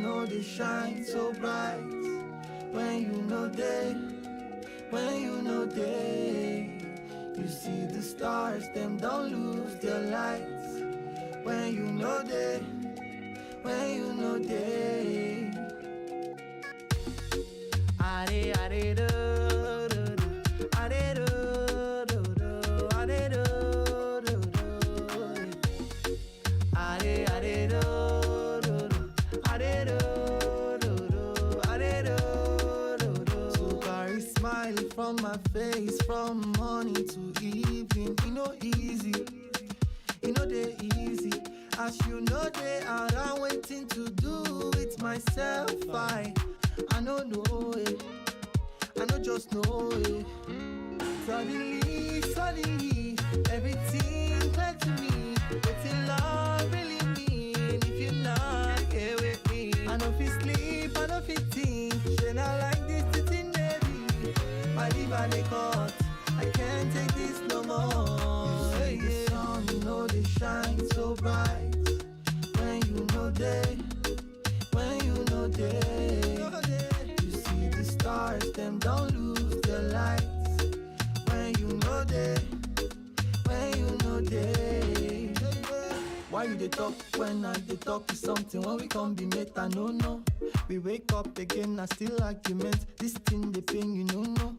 know they shine so bright. When you know they, when you know they, you see the stars, them don't lose their lights. When you know they, when you know they. Are do do, are do do do, are do do do, are do do do, are do do do, are do do do. So carry smile from my face from morning to evening. You know easy, you know they easy. As you know they are, I'm waiting to do it myself. I don't know it, I don't just know it. Suddenly, everything clear to me. Waiting love really mean if you're not here with me. I don't feel sleep, I don't feel think. She not like this sitting baby. My liver they cut, I can't take this no more. You see the sun, you know they shine so bright. When you know they, when you know they, you see the stars, them don't lose their lights. When you know they, when you know they. Why you they talk when I they talk is something? When we come be mate, I no. We wake up again, I still argument. This thing they pain, you know.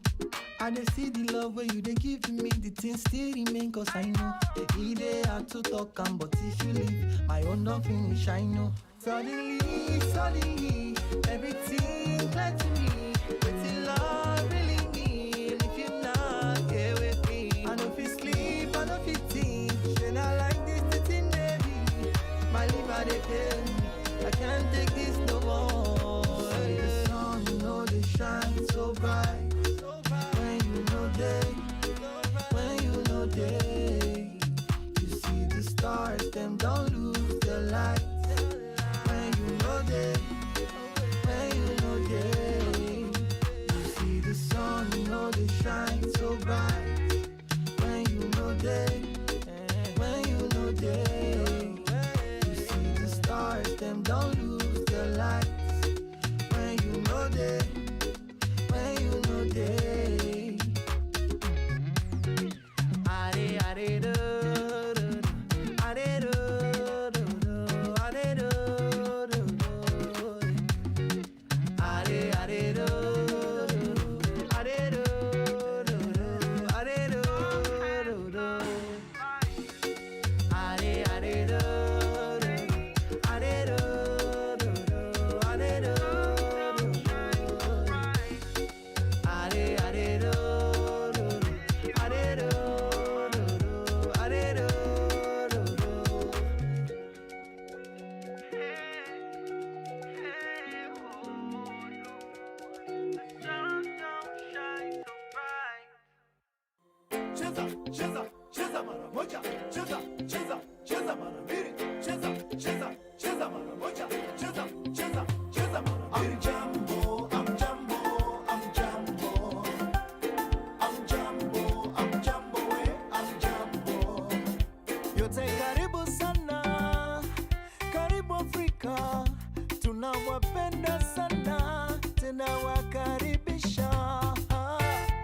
I they see the love where you they give me, the thing still remain, cause I know the day I to talk and but if you leave, my own don't finish, I know. Suddenly, everything clear to me. Waiting love really mean if you're not here with me. I don't feel sleep, I don't feel think. She not like this sitting baby. My liver they kill me, I can't take this no more. The sun, you know they shine so bright. When you know they, when you know they, you see the stars, them don't lose their lights. When you know they, when you know they, you see the sun, you know they shine so bright. When you know they, when you know they, you see the stars, them don't lose their lights. When you know they, when you know they. Are do do, are do do do, are do do do, are do do, are do do do, are do do do, are do do, are do do do, are do do do, cheza mara moja, cheza mara mbili, cheza mara moja, cheza mara mbili. I'm Jambo, I'm Jambo, yote karibu sana, karibu Afrika, tunawapenda sana, tunawakaribisha,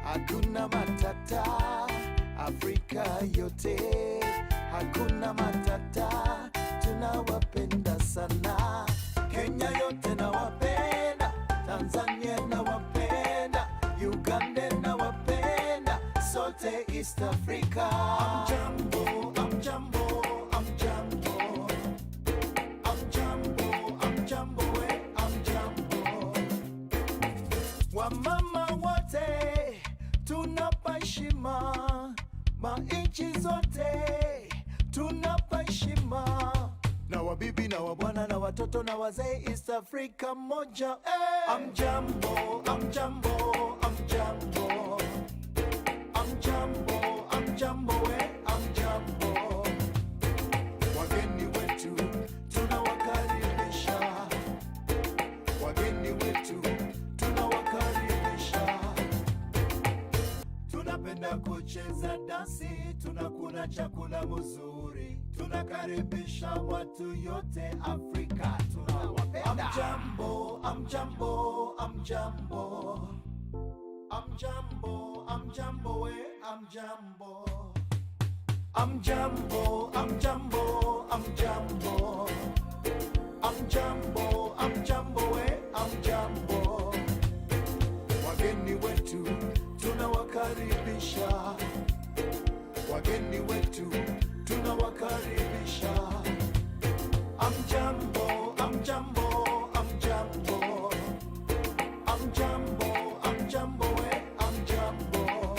hakuna matata, Afrika yote, hakuna matata, tunawapenda sana, Kenya yote nawapenda, Tanzania nawapenda, Uganda nawapenda, sote East Africa. I'm Jambo, I'm Jambo, I'm Jambo, I'm Jambo, I'm Jambo, I'm Jambo. Wamama wote tunapa heshima, mainchi zote tunapa heshima, na wabibi na wabwana na watoto na wazee, East Africa moja. I'm Jambo, I'm Jambo, I'm Jambo, I'm Jambo, I'm Jambo, I'm Jambo. Wageni wetu tunawakaribisha, wageni wetu tunawakaribisha. Tunapenda kucheza dansi, tunakula chakula mzuri, tunakaribisha watu yote Afrika, tunawapenda. I'm Jumbo, I'm Jumbo, I'm Jumbo. I'm Jumbo, I'm Jumbo, I'm Jumbo. I'm Jumbo, I'm Jumbo, I'm Jumbo. I'm Jumbo, I'm Jumbo, I'm Jumbo. Wageni wetu tunawakaribisha. Wageni wetu tunawakaribisha. I'm Jumbo, I'm Jumbo, I'm Jumbo. I'm Jumbo, I'm Jumbo, I'm Jumbo.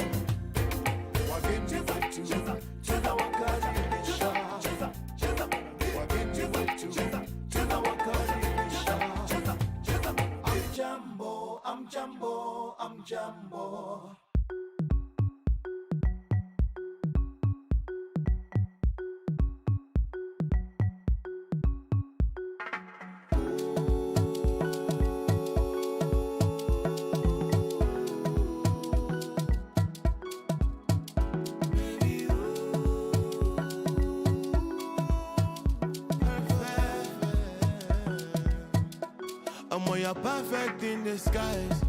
Wageni wetu tunawakaribisha. Wageni wetu tunawakaribisha. I'm Jumbo, I'm Jumbo, I'm Jumbo. You're perfect in disguise.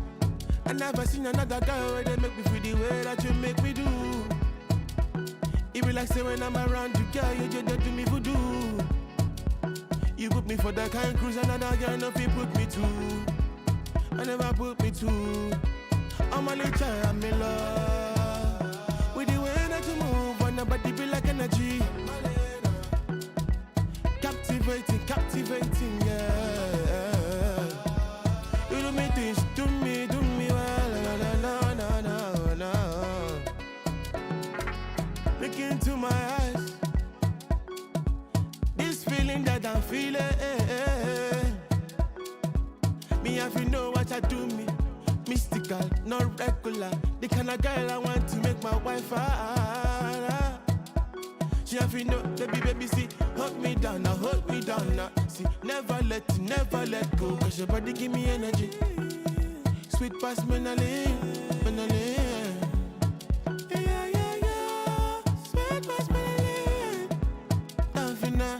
I never seen another girl where they make me feel the way that you make me do. It be like say when I'm around you, girl, you just do me voodoo. You put me for that kind of cruise, another girl, nothing put me to. I never put me to. I'm a little child, I'm in love with the way that you move, on nobody be like energy. Captivating, captivating, yeah. You do me things, do me well, no. Look into my eyes, this feeling that I'm feeling. Me have you know what I do me, mystical, not regular. The kind of girl I want to make my wife. She have you know, baby, see, hold me down now, see, never let go, cause your body give me energy. Sweet past menally. Yeah, sweet past menally. Davina,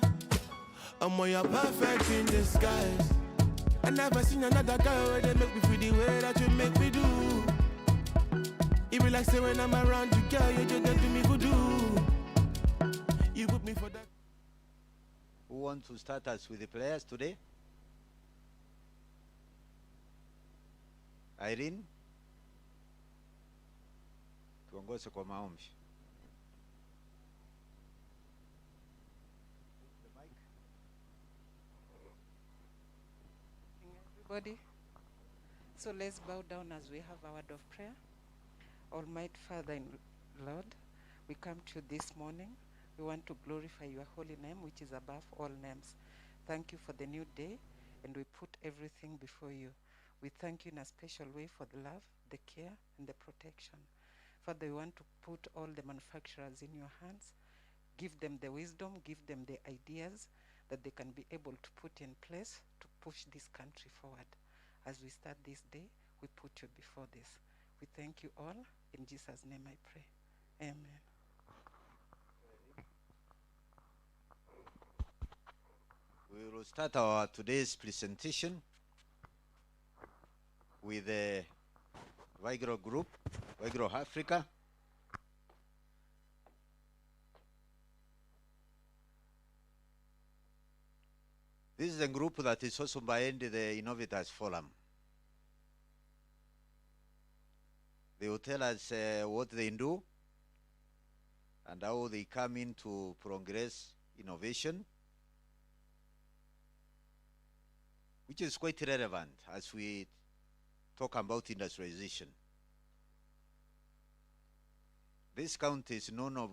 you're perfect in disguise. I never seen another girl where they make me feel the way that you make me do. It be like say when I'm around you, girl, you just do me voodoo. You put me for that. Who wants to start us with the prayers today? Irene? Tuongoze kwa maombi. Everybody, so let's bow down as we have our word of prayer. Almighty Father and Lord, we come to you this morning. We want to glorify your holy name, which is above all names. Thank you for the new day, and we put everything before you. We thank you in a special way for the love, the care, and the protection. Father, we want to put all the manufacturers in your hands. Give them the wisdom, give them the ideas that they can be able to put in place to push this country forward. As we start this day, we put you before this. We thank you all. In Jesus' name I pray. Amen. We will start our today's presentation with the Vigro Group, Vigro Africa. This is a group that is also behind the Innovators Forum. They will tell us what they do and how they come in to progress innovation, which is quite relevant as we talk about industrialization. This county is known of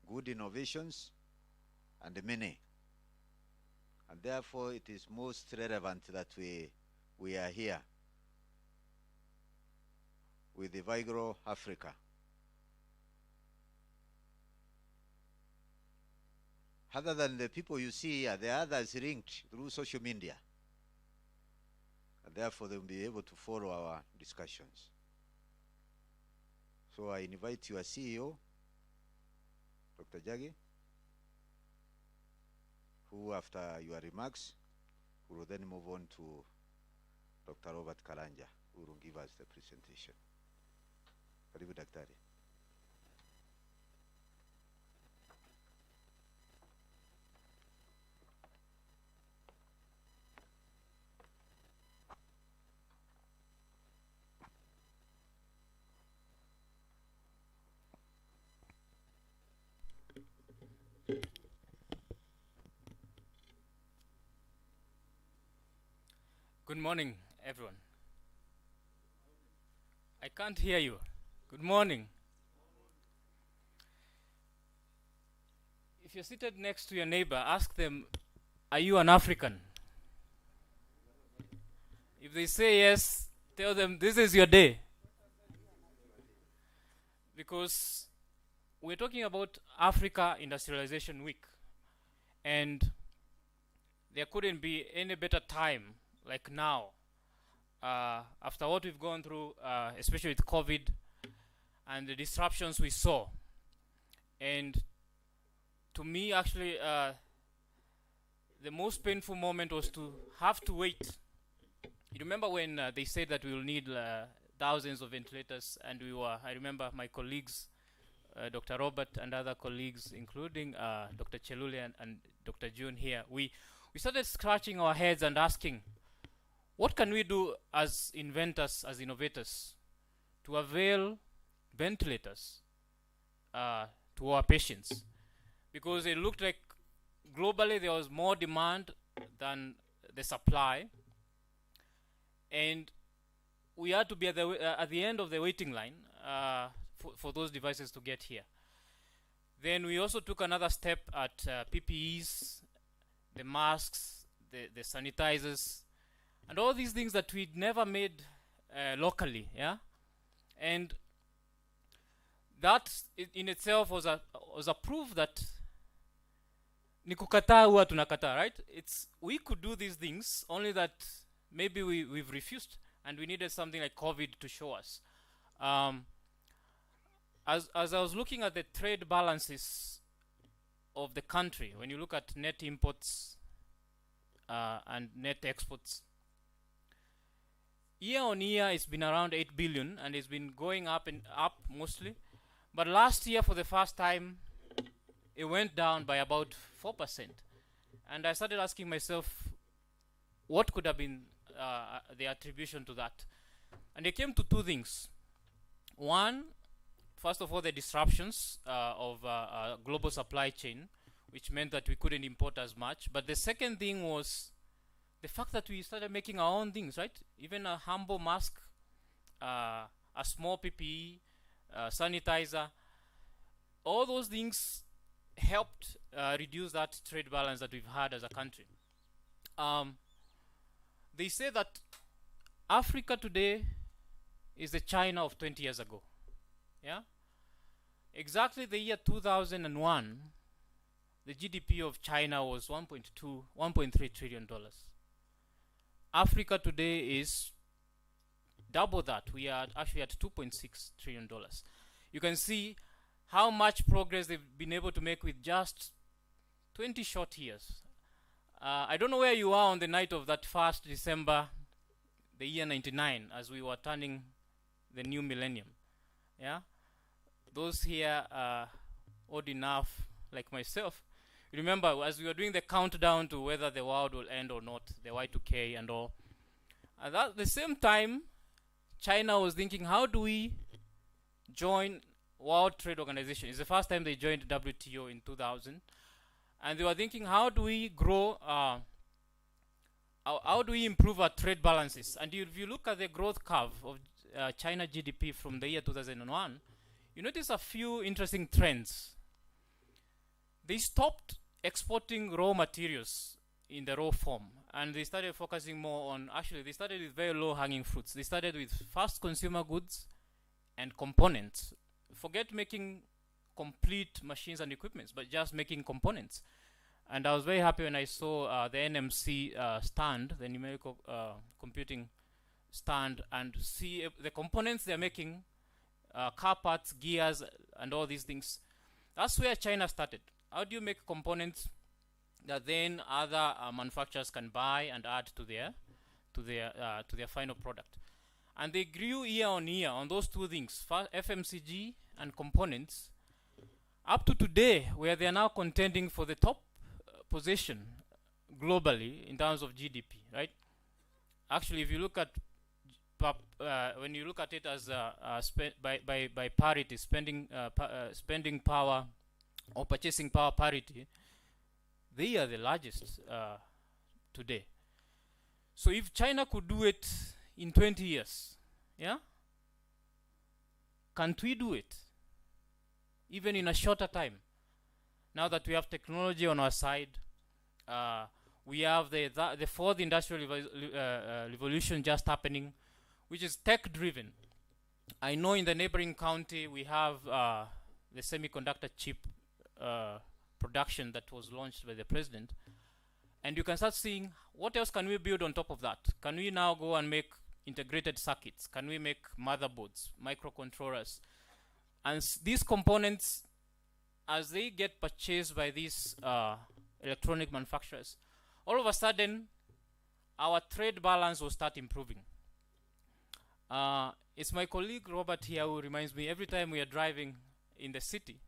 good innovations and many, and therefore it is most relevant that we are here with the Vigro Africa. Other than the people you see here, there are others linked through social media. And therefore, they will be able to follow our discussions. So I invite your CEO, Dr. Jagi, who after your remarks We will then move on to Dr. Robert Kalanja, who will give us the presentation. Karibu Daktari. Good morning, everyone. I can't hear you. Good morning. If you're seated next to your neighbor, ask them, are you an African? If they say yes, tell them this is your day. Because we're talking about Africa Industrialization Week. And there couldn't be any better time like now, after what we've gone through, especially with COVID and the disruptions we saw. And to me, actually, the most painful moment was to have to wait. You remember when they said that we will need thousands of ventilators, and I remember my colleagues, Dr. Robert and other colleagues, including Dr. Chelule and Dr. June here, we started scratching our heads and asking, what can we do as inventors, as innovators, to avail ventilators to our patients? Because it looked like globally there was more demand than the supply, and we had to be at the end of the waiting line for those devices to get here. Then we also took another step at PPEs, the masks, the sanitizers, and all these things that we'd never made locally, yeah. And that in itself was a proof that ni kukataa huwa tunakataa, right? We could do these things, only that maybe we've refused, and we needed something like COVID to show us. As I was looking at the trade balances of the country, when you look at net imports and net exports, year on year it's been around 8 billion, and it's been going up and up mostly. But last year, for the first time, it went down by about 4%. And I started asking myself, what could have been the attribution to that? And it came to two things. One, first of all, the disruptions of global supply chain, which meant that we couldn't import as much. But the second thing was the fact that we started making our own things, right? Even a humble mask, a small PPE, sanitizer, all those things helped reduce that trade balance that we've had as a country. They say that Africa today is the China of 20 years ago. Yeah? Exactly the year 2001, the GDP of China was $1.3 trillion. Africa today is double that. We are actually at $2.6 trillion. You can see how much progress they've been able to make with just 20 short years. I don't know where you are on the night of that 1st December, the year 99, as we were turning the new millennium. Yeah? Those here are old enough, like myself. Remember, as we were doing the countdown to whether the world will end or not, the Y2K and all, at the same time, China was thinking, how do we join World Trade Organization? It's the first time they joined WTO in 2000. And they were thinking, how do we grow, how do we improve our trade balances? And if you look at the growth curve of China GDP from the year 2001, you notice a few interesting trends. They stopped exporting raw materials in the raw form, and they started focusing more on, actually they started with very low hanging fruits. They started with fast consumer goods and components. Forget making complete machines and equipments, but just making components. And I was very happy when I saw the NMC stand, the numerical computing stand, and see the components they're making, car parts, gears, and all these things. That's where China started. How do you make components that then other manufacturers can buy and add to their final product. And they grew year on year on those two things, FMCG and components, up to today, where they are now contending for the top position globally in terms of GDP, right? Actually, if you look at when you look at it as by parity, spending power or purchasing power parity, they are the largest today. So if China could do it in 20 years, yeah, can't we do it even in a shorter time? Now that we have technology on our side, we have the fourth industrial revolution just happening, which is tech driven. I know in the neighboring county we have the semiconductor chip production that was launched by the president, and you can start seeing what else can we build on top of that. Can we now go and make integrated circuits? Can we make motherboards, microcontrollers? And these components, as they get purchased by these electronic manufacturers, all of a sudden our trade balance will start improving. It's my colleague Robert here who reminds me, every time we are driving in the city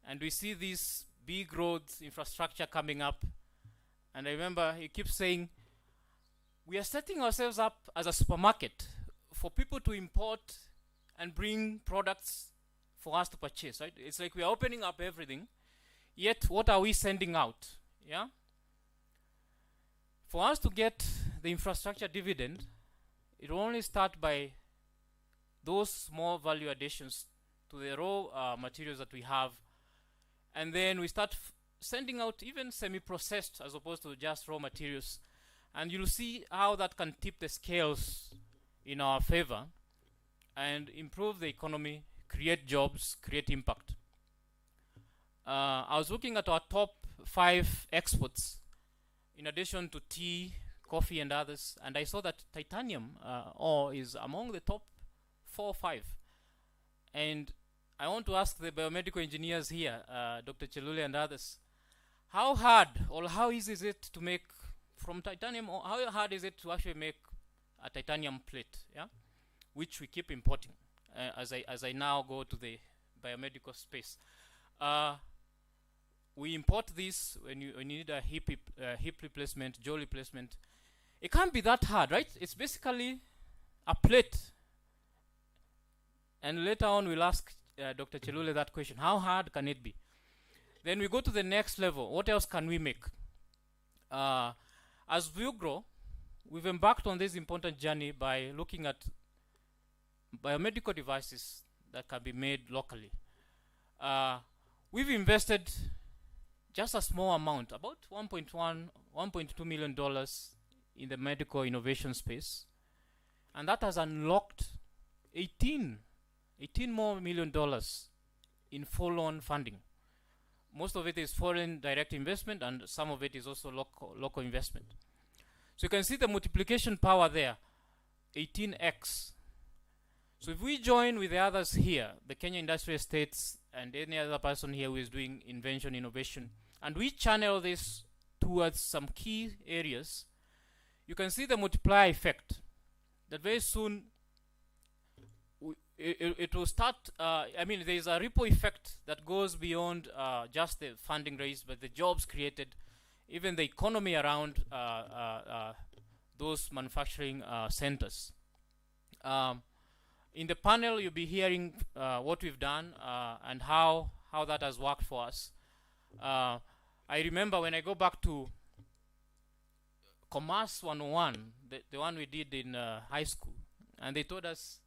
and we see these big roads, infrastructure coming up, and I remember he keeps saying, we are setting ourselves up as a supermarket for people to import and bring products for us to purchase, right? It's like we are opening up everything, yet what are we sending out? Yeah. For us to get the infrastructure dividend, it will only start by those small value additions to the raw materials that we have, and then we start sending out even semi-processed as opposed to just raw materials, and you'll see how that can tip the scales in our favor and improve the economy, create jobs, create impact. I was looking at our top 5 exports in addition to tea, coffee and others, and I saw that titanium ore is among the top 4 or 5. And I want to ask the biomedical engineers here, Dr. Chelule and others, how hard or how easy is it to make from titanium, or how hard is it to actually make a titanium plate, yeah, which we keep importing as I now go to the biomedical space. We import this when you need a hip replacement, jaw replacement. It can't be that hard, right? It's basically a plate. And later on we'll ask Dr. Chelule that question, how hard can it be? Then we go to the next level. What else can we make? As we grow, we've embarked on this important journey by looking at biomedical devices that can be made locally. We've invested just a small amount, about $1.2 million in the medical innovation space, and that has unlocked 18 more $1 million in follow-on funding. Most of it is foreign direct investment, and some of it is also local investment. So you can see the multiplication power there, 18x. So if we join with the others here, the Kenya Industrial Estates and any other person here who is doing invention, innovation, and we channel this towards some key areas, you can see the multiplier effect, that very soon it will start, there is a ripple effect that goes beyond just the funding raised, but the jobs created, even the economy around those manufacturing centers. In the panel, you'll be hearing what we've done and how that has worked for us. I remember when I go back to Commerce 101, the one we did in high school, and they told us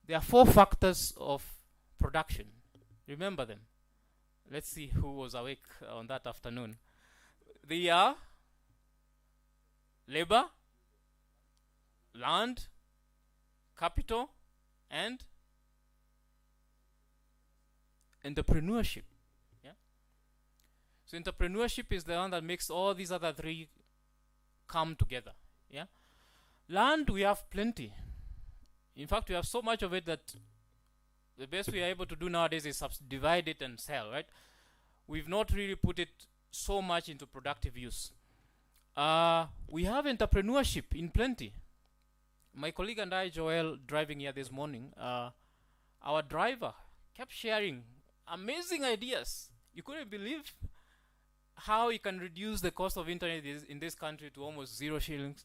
there are 4 factors of production. Remember them. Let's see who was awake on that afternoon. They are labor, land, capital, and entrepreneurship. Yeah. So entrepreneurship is the one that makes all these other 3 come together. Yeah. Land, we have plenty. In fact, we have so much of it that the best we are able to do nowadays is subdivide it and sell, right? We've not really put it so much into productive use. We have entrepreneurship in plenty. My colleague and I, Joel, driving here this morning, our driver kept sharing amazing ideas. You couldn't believe how he can reduce the cost of internet in this country to almost 0 shillings.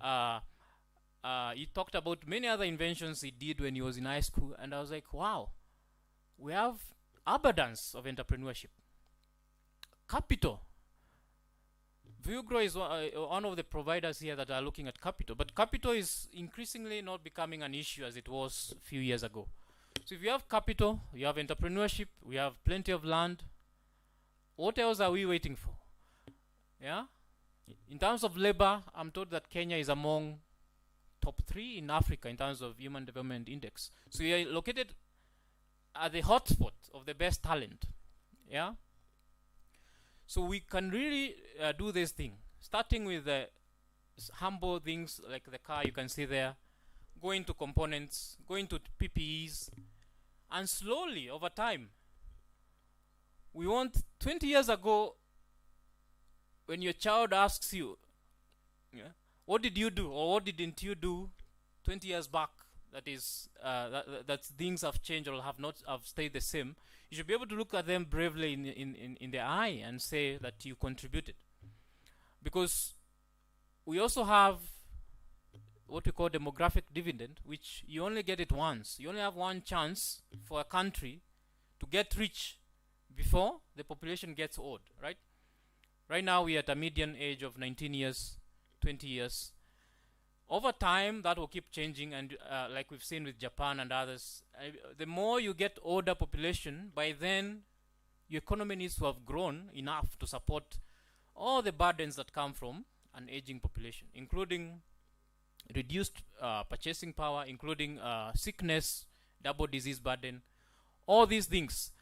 He talked about many other inventions he did when he was in high school, and I was like, wow, we have abundance of entrepreneurship. Capital. Vuegro is one of the providers here that are looking at capital, but capital is increasingly not becoming an issue as it was a few years ago. So if you have capital, you have entrepreneurship, we have plenty of land, what else are we waiting for? Yeah? In terms of labor, I'm told that Kenya is among top 3 in Africa in terms of Human Development Index. So we are located at the hotspot of the best talent. Yeah? So we can really do this thing, starting with humble things like the car you can see there, going to components, going to PPEs, and slowly over time. We want 20 years ago, when your child asks you, yeah, what did you do or what didn't you do 20 years back, that is that things have changed or have stayed the same, you should be able to look at them bravely in the eye and say that you contributed. Because we also have what we call demographic dividend, which you only get it once. You only have one chance for a country to get rich before the population gets old, right? Right now we are at a median age of 19 years, 20 years. Over time, that will keep changing, and like we've seen with Japan and others, the more you get older population, by then your economy needs to have grown enough to support all the burdens that come from an aging population, including reduced purchasing power, including sickness, double disease burden, all these things.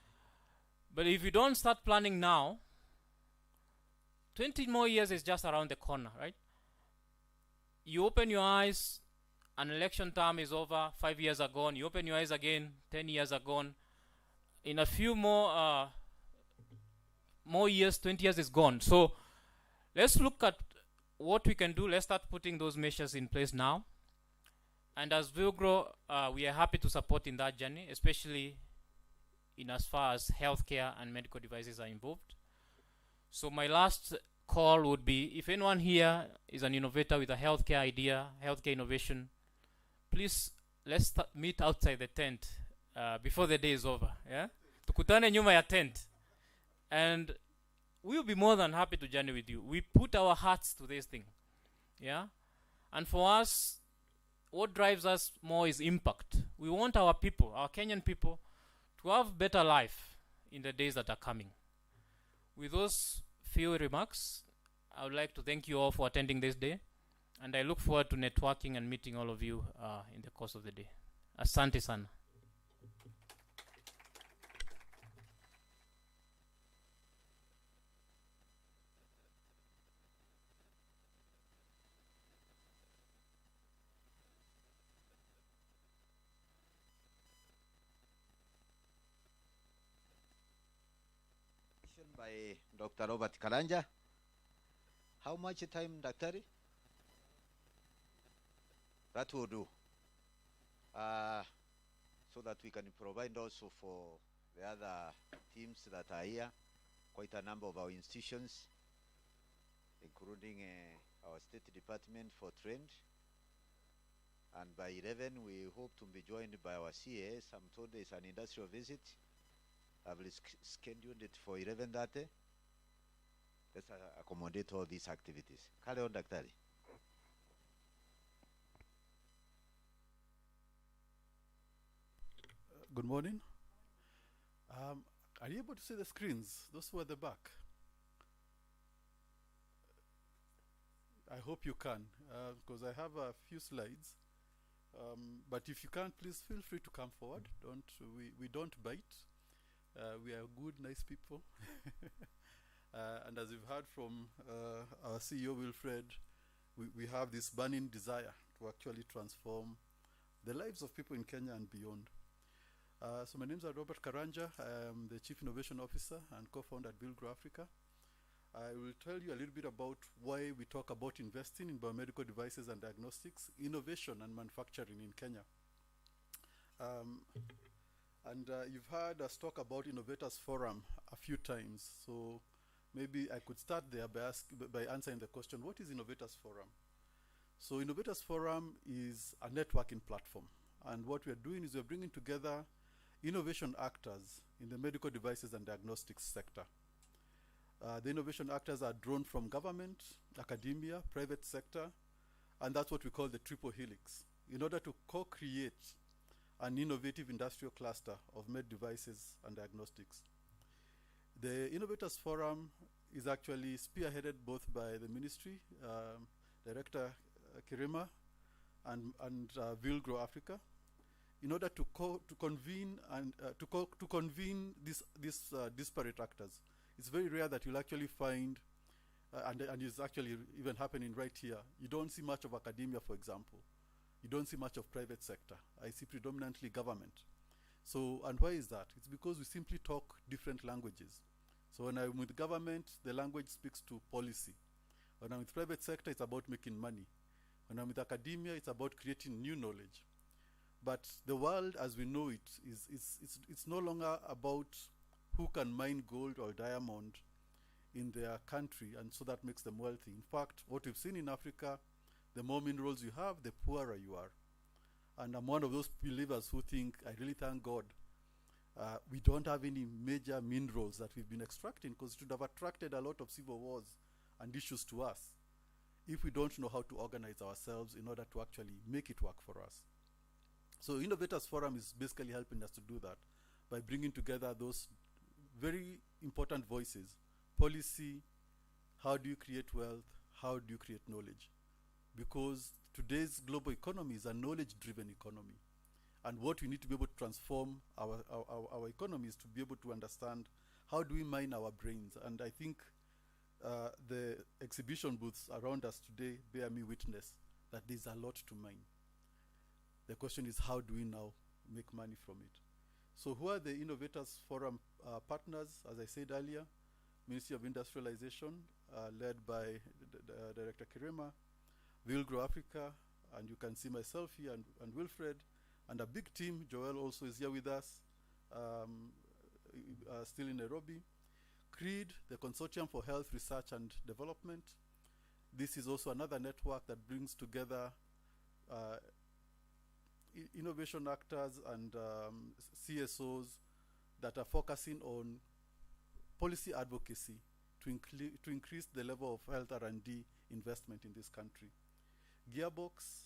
But if you don't start planning now, 20 more years is just around the corner, right? You open your eyes, an election term is over, 5 years are gone. You open your eyes again, 10 years are gone. In a few more years, 20 years is gone. So let's look at what we can do. Let's start putting those measures in place now. And as Vuegro, we are happy to support in that journey, especially in as far as healthcare and medical devices are involved. So my last call would be, if anyone here is an innovator with a healthcare idea, healthcare innovation, please let's meet outside the tent before the day is over. Yeah, tukutane nyuma ya tent, and we'll be more than happy to journey with you. We put our hearts to this thing. Yeah, and for us, what drives us more is impact. We want our people, our Kenyan people, to have better life in the days that are coming. With those few remarks, I would like to thank you all for attending this day, and I look forward to networking and meeting all of you in the course of the day. Asante sana. By Dr. Robert Karanja. How much time, Daktari? That will do. So that we can provide also for the other teams that are here, quite a number of our institutions, including our State Department for Trade. And by 11, we hope to be joined by our CAS. I'm told there's an industrial visit. I've scheduled it for 11:30. Let's accommodate all these activities. Carry on, Daktari. Good morning. Are you able to see the screens? Those who are at the back? I hope you can, because I have a few slides. But if you can't, please feel free to come forward. We don't bite. We are good, nice people. And as you've heard from our CEO, Wilfred, we have this burning desire to actually transform the lives of people in Kenya and beyond. So my name is Robert Karanja. I am the Chief Innovation Officer and co-founder at Vuegro Africa. I will tell you a little bit about why we talk about investing in biomedical devices and diagnostics, innovation and manufacturing in Kenya. You've heard us talk about Innovators Forum a few times, so maybe I could start there by answering the question, what is Innovators Forum? So Innovators Forum is a networking platform, and what we are doing is we're bringing together innovation actors in the medical devices and diagnostics sector. The innovation actors are drawn from government, academia, private sector, and that's what we call the triple helix, in order to co-create an innovative industrial cluster of med devices and diagnostics. The Innovators Forum is actually spearheaded both by the ministry, Director Kirima, and Vilgro Africa, in order to convene and to convene these disparate actors. It's very rare that you'll actually find, and it's actually even happening right here. You don't see much of academia, for example. You don't see much of private sector. I see predominantly government. So, and why is that? It's because we simply talk different languages. So when I'm with government, the language speaks to policy. When I'm with private sector, it's about making money. When I'm with academia, it's about creating new knowledge. But the world as we know it it's no longer about who can mine gold or diamond in their country, and so that makes them wealthy. In fact, what we've seen in Africa, the more minerals you have, the poorer you are. And I'm one of those believers who think, I really thank God, we don't have any major minerals that we've been extracting, because it would have attracted a lot of civil wars and issues to us if we don't know how to organize ourselves in order to actually make it work for us. So Innovators Forum is basically helping us to do that by bringing together those very important voices: policy, how do you create wealth, how do you create knowledge? Because today's global economy is a knowledge-driven economy. And what we need to be able to transform our economy is to be able to understand how do we mine our brains. And I think the exhibition booths around us today bear me witness that there's a lot to mine. The question is, how do we now make money from it? So who are the Innovators Forum partners? As I said earlier, Ministry of Industrialization, led by Director Kirema, Vilgro Africa, and you can see myself here, and Wilfred, and a big team. Joel also is here with us, still in Nairobi. CREED, the Consortium for Health Research and Development. This is also another network that brings together innovation actors and CSOs that are focusing on policy advocacy to increase the level of health R&D investment in this country. Gearbox,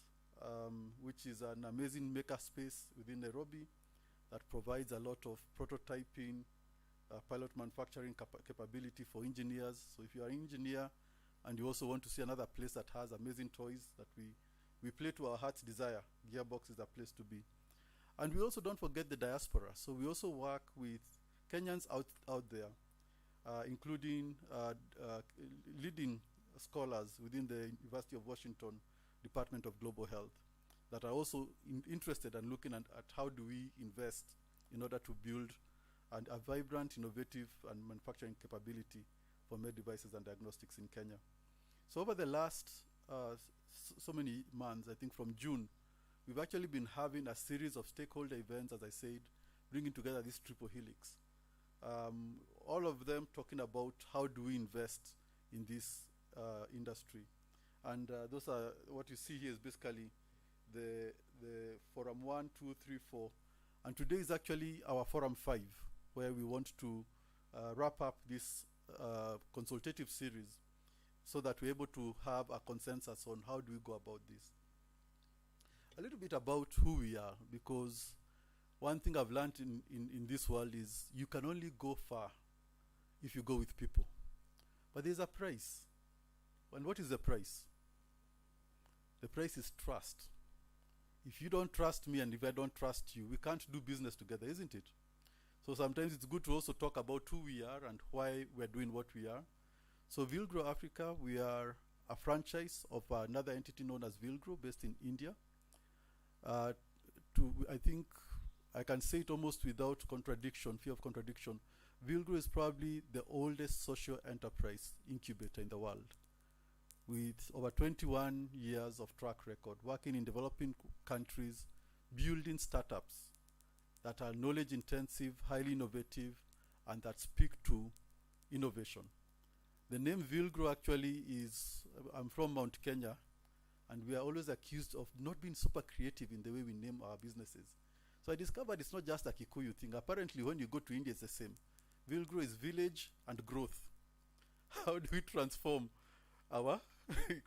which is an amazing makerspace within Nairobi that provides a lot of prototyping, pilot manufacturing capability for engineers. So if you are an engineer and you also want to see another place that has amazing toys that we play to our heart's desire, Gearbox is a place to be. And we also don't forget the diaspora. So we also work with Kenyans out there, including leading scholars within the University of Washington Department of Global Health that are also interested and looking at how do we invest in order to build a vibrant, innovative, and manufacturing capability for med devices and diagnostics in Kenya. So over the last so many months, I think from June, we've actually been having a series of stakeholder events, as I said, bringing together this triple helix. All of them talking about how do we invest in this industry. And those are, what you see here is basically the Forum 1, 2, 3, 4. And today is actually our Forum 5, where we want to wrap up this consultative series so that we're able to have a consensus on how do we go about this. A little bit about who we are, because one thing I've learned in this world is you can only go far if you go with people. But there's a price. And what is the price? The price is trust. If you don't trust me and if I don't trust you, we can't do business together, isn't it? So sometimes it's good to also talk about who we are and why we're doing what we are. So Vilgro Africa, we are a franchise of another entity known as Vilgro, based in India. I think I can say it almost without contradiction, fear of contradiction. Vilgro is probably the oldest social enterprise incubator in the world, with over 21 years of track record, working in developing countries, building startups that are knowledge intensive, highly innovative, and that speak to innovation. The name Vilgro actually is, I'm from Mount Kenya, and we are always accused of not being super creative in the way we name our businesses. So I discovered it's not just a Kikuyu thing. Apparently when you go to India, it's the same. Vilgro is village and growth. How do we transform our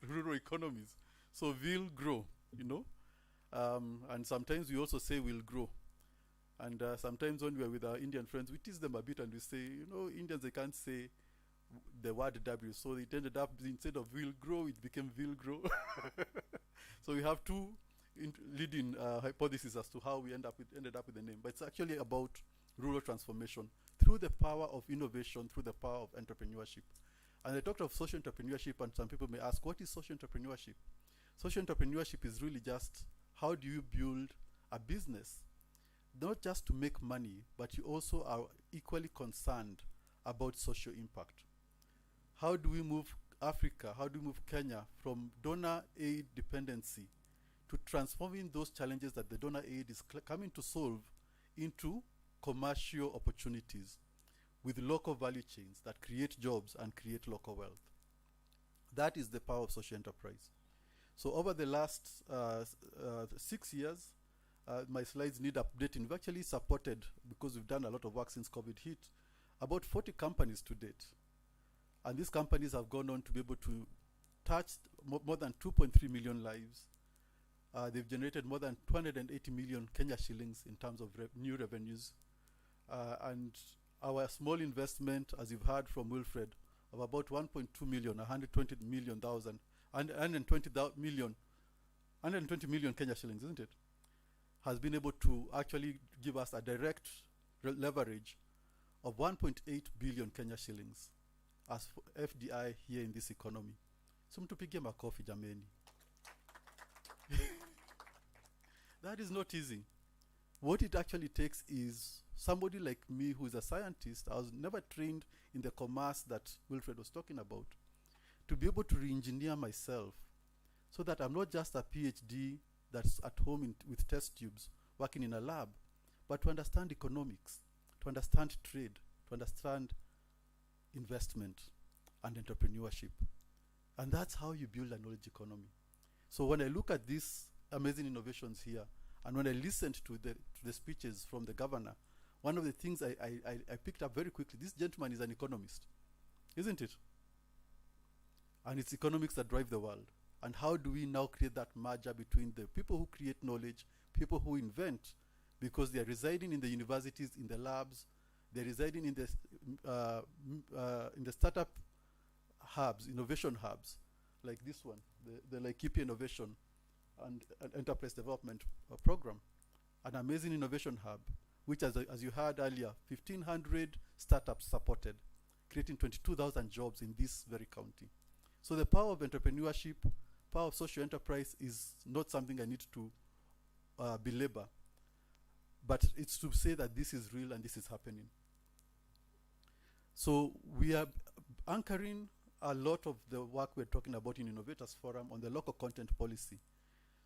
rural economies? So Vilgro, you know, and sometimes we also say we'll grow. And sometimes when we are with our Indian friends, we tease them a bit and we say, you know, Indians, they can't say the word W. So it ended up, instead of will grow, it became will grow. So we have two leading hypotheses as to how we ended up with the name. But it's actually about rural transformation through the power of innovation, through the power of entrepreneurship. And I talked of social entrepreneurship, and some people may ask, what is social entrepreneurship? Social entrepreneurship is really just how do you build a business, not just to make money, but you also are equally concerned about social impact. How do we move Africa, how do we move Kenya from donor aid dependency to transforming those challenges that the donor aid is coming to solve into commercial opportunities with local value chains that create jobs and create local wealth? That is the power of social enterprise. So over the last 6 years, my slides need updating. We've actually supported, because we've done a lot of work since COVID hit, about 40 companies to date. And these companies have gone on to be able to touch more than 2.3 million lives. They've generated more than 280 million Kenya shillings in terms of new revenues. And our small investment, as you've heard from Wilfred, of about 1.2 million, 120 million Kenya shillings, isn't it? Has been able to actually give us a direct leverage of 1.8 billion Kenya shillings as FDI here in this economy. So mtupige makofi jameni. That is not easy. What it actually takes is somebody like me who is a scientist. I was never trained in the commerce that Wilfred was talking about, to be able to re-engineer myself so that I'm not just a PhD that's at home with test tubes working in a lab, but to understand economics, to understand trade, to understand investment and entrepreneurship. And that's how you build a knowledge economy. So when I look at these amazing innovations here, and when I listened to the speeches from the governor, one of the things I picked up very quickly, this gentleman is an economist, isn't it? And it's economics that drive the world. And how do we now create that merger between the people who create knowledge, people who invent, because they are residing in the universities, in the labs, they're residing in the startup hubs, innovation hubs, like this one, the Laikipia Innovation and Enterprise Development Program, an amazing innovation hub, which, as you heard earlier, 1,500 startups supported, creating 22,000 jobs in this very county. So the power of entrepreneurship, power of social enterprise is not something I need to belabor, but it's to say that this is real and this is happening. So we are anchoring a lot of the work we're talking about in Innovators Forum on the local content policy.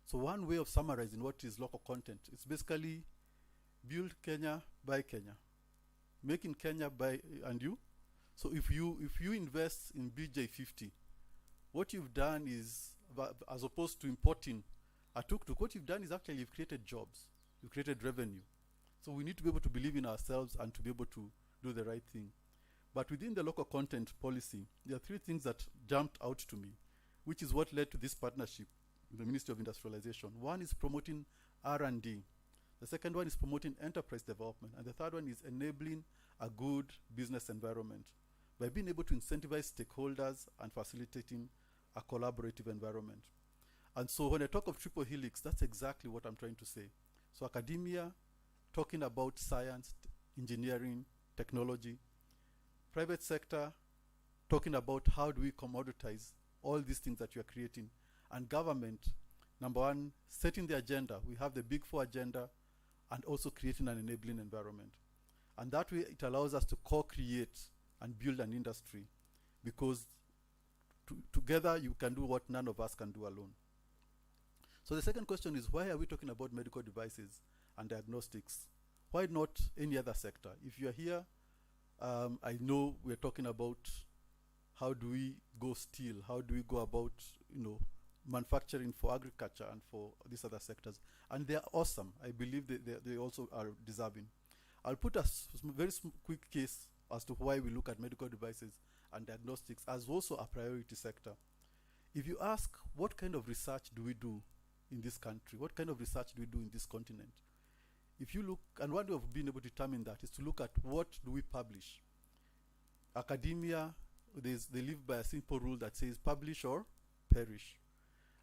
So one way of summarizing what is local content, it's basically build Kenya, buy Kenya. Make in Kenya, buy and you. So if you invest in BJ50, what you've done is, as opposed to importing a tuk-tuk, what you've done is actually you've created jobs, you've created revenue. So we need to be able to believe in ourselves and to be able to do the right thing. But within the local content policy, there are three things that jumped out to me, which is what led to this partnership with the Ministry of Industrialization. One is promoting R&D. The second one is promoting enterprise development. And the third one is enabling a good business environment by being able to incentivize stakeholders and facilitating a collaborative environment. And so when I talk of triple helix, that's exactly what I'm trying to say. So academia, talking about science, engineering, technology. Private sector, talking about how do we commoditize all these things that you are creating. And government, number one, setting the agenda. We have the Big Four agenda and also creating an enabling environment. And that way it allows us to co-create and build an industry, because together you can do what none of us can do alone. So the second question is, why are we talking about medical devices and diagnostics? Why not any other sector? If you're here, I know we're talking about how do we go steel, how do we go about, manufacturing for agriculture and for these other sectors. And they're awesome. I believe they also are deserving. I'll put a very quick case as to why we look at medical devices and diagnostics as also a priority sector. If you ask, what kind of research do we do in this country? What kind of research do we do in this continent? If you look, and one way of being able to determine that is to look at what do we publish. Academia, they live by a simple rule that says publish or perish.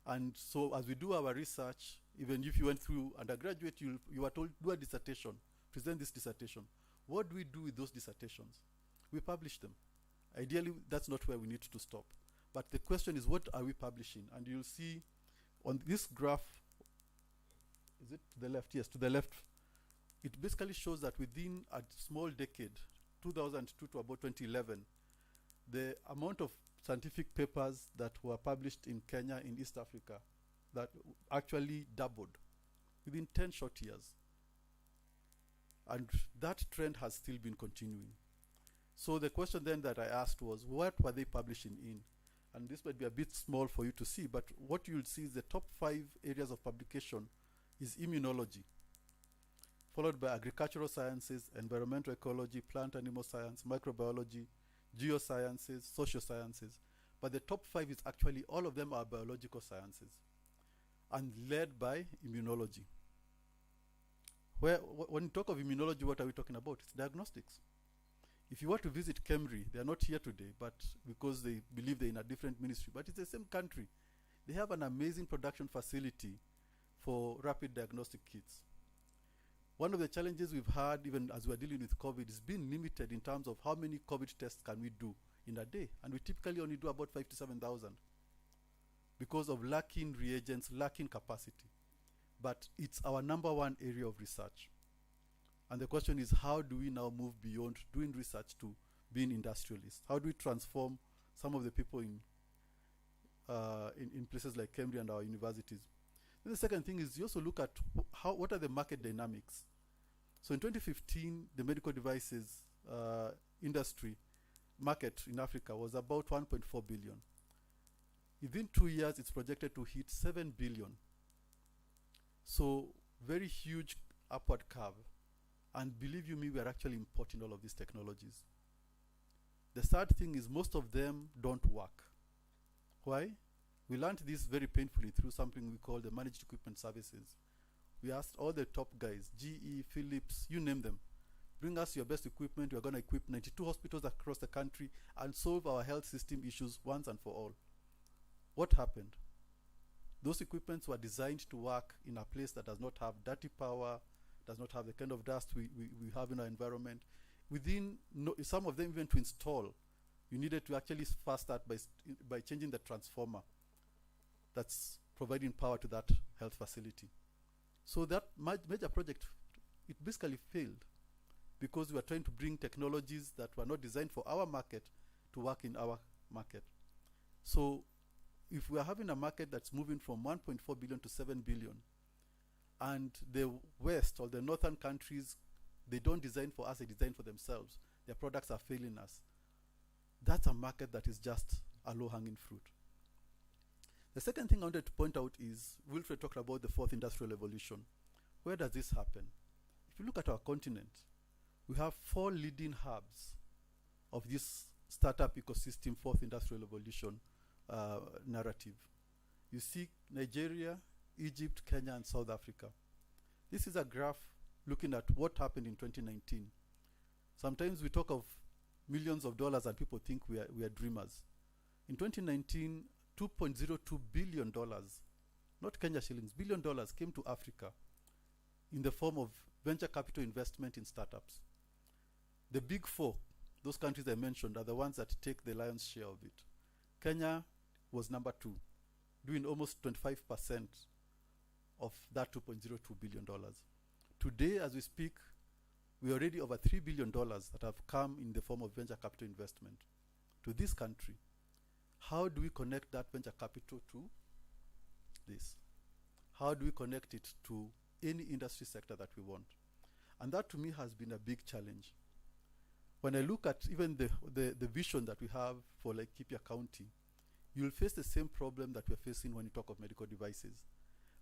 And so as we do our research, even if you went through undergraduate, you are told, do a dissertation, present this dissertation. What do we do with those dissertations? We publish them. Ideally, that's not where we need to stop. But the question is, what are we publishing? And you'll see on this graph, is it to the left? Yes, to the left. It basically shows that within a small decade, 2002 to about 2011, the amount of scientific papers that were published in Kenya, in East Africa, that actually doubled within 10 short years. And that trend has still been continuing. So the question then that I asked was, what were they publishing in? And this might be a bit small for you to see, but what you'll see is the top 5 areas of publication is immunology, followed by agricultural sciences, environmental ecology, plant animal science, microbiology, geosciences, social sciences. But the top 5 is actually, all of them are biological sciences and led by immunology. When you talk of immunology, what are we talking about? It's diagnostics. If you were to visit Kemri, they are not here today, but because they believe they're in a different ministry, but it's the same country. They have an amazing production facility for rapid diagnostic kits. One of the challenges we've had, even as we're dealing with COVID, is being limited in terms of how many COVID tests can we do in a day. And we typically only do about 5 to 7,000 because of lacking reagents, lacking capacity. But it's our number one area of research. And the question is, how do we now move beyond doing research to being industrialists? How do we transform some of the people in places like Cambridge and our universities? Then the second thing is you also look at what are the market dynamics. So in 2015, the medical devices industry market in Africa was about 1.4 billion. Within 2 years, it's projected to hit 7 billion. So very huge upward curve. And believe you me, we are actually importing all of these technologies. The sad thing is most of them don't work. Why? We learned this very painfully through something we call the managed equipment services. We asked all the top guys, GE, Philips, you name them, bring us your best equipment. We're going to equip 92 hospitals across the country and solve our health system issues once and for all. What happened? Those equipments were designed to work in a place that does not have dirty power, does not have the kind of dust we have in our environment. Some of them even to install, you needed to actually first start by changing the transformer that's providing power to that health facility. So that major project, it basically failed because we were trying to bring technologies that were not designed for our market to work in our market. So if we are having a market that's moving from 1.4 billion to 7 billion, and the West or the northern countries, they don't design for us, they design for themselves. Their products are failing us. That's a market that is just a low-hanging fruit. The second thing I wanted to point out is, Wilfred talked about the fourth industrial revolution. Where does this happen? If you look at our continent, we have 4 leading hubs of this startup ecosystem, fourth industrial revolution narrative. You see Nigeria, Egypt, Kenya, and South Africa. This is a graph looking at what happened in 2019. Sometimes we talk of millions of dollars and people think we are dreamers. In 2019, $2.02 billion, not Kenya shillings, $1 billion came to Africa in the form of venture capital investment in startups. The big 4, those countries I mentioned, are the ones that take the lion's share of it. Kenya was number 2, doing almost 25% of that $2.02 billion. Today, as we speak, we already over $3 billion that have come in the form of venture capital investment to this country. How do we connect that venture capital to this? How do we connect it to any industry sector that we want? And that to me has been a big challenge. When I look at even the vision that we have for Laikipia County, you'll face the same problem that we're facing when you talk of medical devices.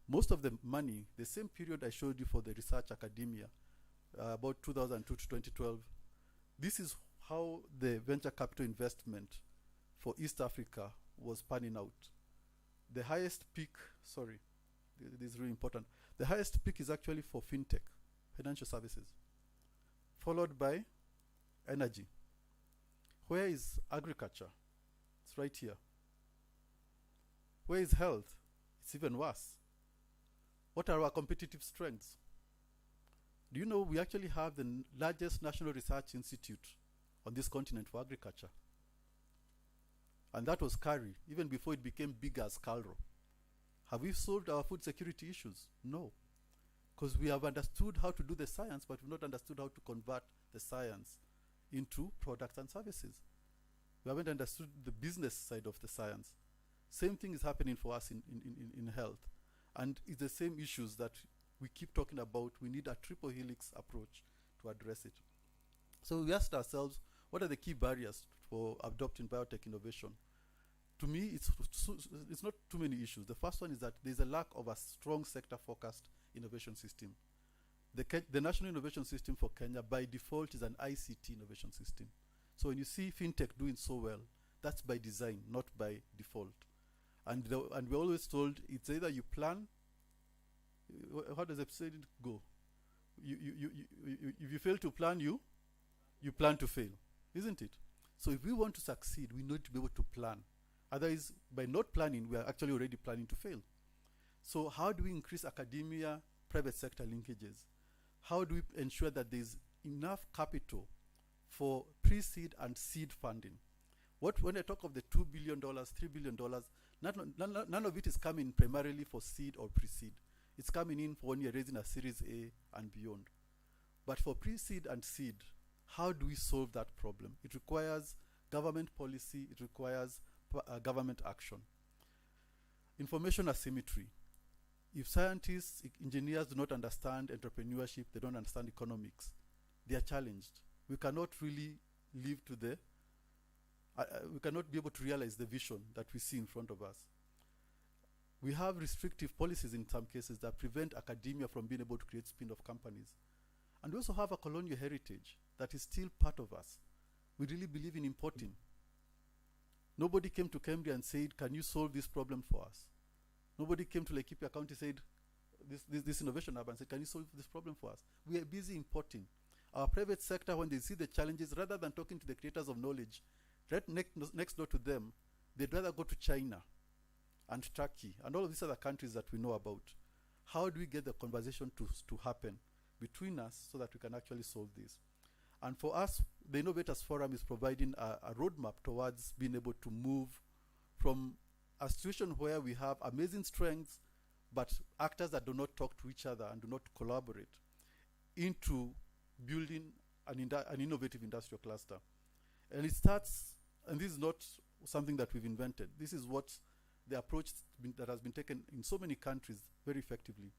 Most of the money, the same period I showed you for the research academia, about 2002 to 2012, this is how the venture capital investment for East Africa was panning out. The highest peak, sorry, this is really important. The highest peak is actually for fintech, financial services, followed by energy. Where is agriculture? It's right here. Where is health? It's even worse. What are our competitive strengths? Do you know we actually have the largest national research institute on this continent for agriculture? And that was Kari, even before it became big as Calro. Have we solved our food security issues? No. Because we have understood how to do the science, but we've not understood how to convert the science into products and services. We haven't understood the business side of the science. Same thing is happening for us in health. And it's the same issues that we keep talking about. We need a triple helix approach to address it. So we asked ourselves, what are the key barriers for adopting biotech innovation? To me, it's not too many issues. The first one is that there's a lack of a strong sector-focused innovation system. The National Innovation System for Kenya, by default, is an ICT innovation system. So when you see fintech doing so well, that's by design, not by default. And we're always told it's either you plan, how does it say it go? If you fail to plan, you plan to fail, isn't it? So if we want to succeed, we need to be able to plan. Otherwise, by not planning, we are actually already planning to fail. So how do we increase academia, private sector linkages? How do we ensure that there's enough capital for pre-seed and seed funding? When I talk of the $2 billion, $3 billion, none of it is coming primarily for seed or pre-seed. It's coming in for when you're raising a Series A and beyond. But for pre-seed and seed, how do we solve that problem? It requires government policy, it requires government action. Information asymmetry. If scientists, engineers do not understand entrepreneurship, they don't understand economics, they are challenged. We cannot really live to the we cannot be able to realize the vision that we see in front of us. We have restrictive policies in some cases that prevent academia from being able to create spin-off companies. And we also have a colonial heritage that is still part of us. We really believe in importing. Nobody came to Cambria and said, can you solve this problem for us? Nobody came to Laikipia County and said, this innovation hub and said, can you solve this problem for us? We are busy importing. Our private sector, when they see the challenges, rather than talking to the creators of knowledge, right next door to them, they'd rather go to China and Turkey and all of these other countries that we know about. How do we get the conversation to happen between us so that we can actually solve this? And for us, the Innovators Forum is providing a roadmap towards being able to move from a situation where we have amazing strengths, but actors that do not talk to each other and do not collaborate, into building an innovative industrial cluster. And it starts, and this is not something that we've invented. This is what the approach that has been taken in so many countries very effectively.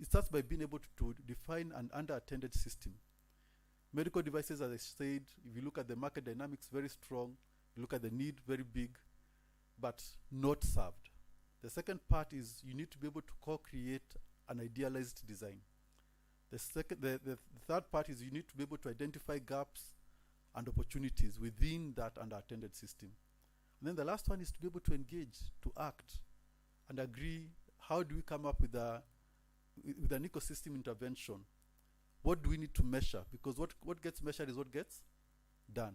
It starts by being able to define an underattended system. Medical devices, as I said, if you look at the market dynamics, very strong. You look at the need, very big, but not served. The second part is you need to be able to co-create an idealized design. The third part is you need to be able to identify gaps and opportunities within that underattended system. And then the last one is to be able to engage, to act, and agree. How do we come up with an ecosystem intervention? What do we need to measure? Because what gets measured is what gets done.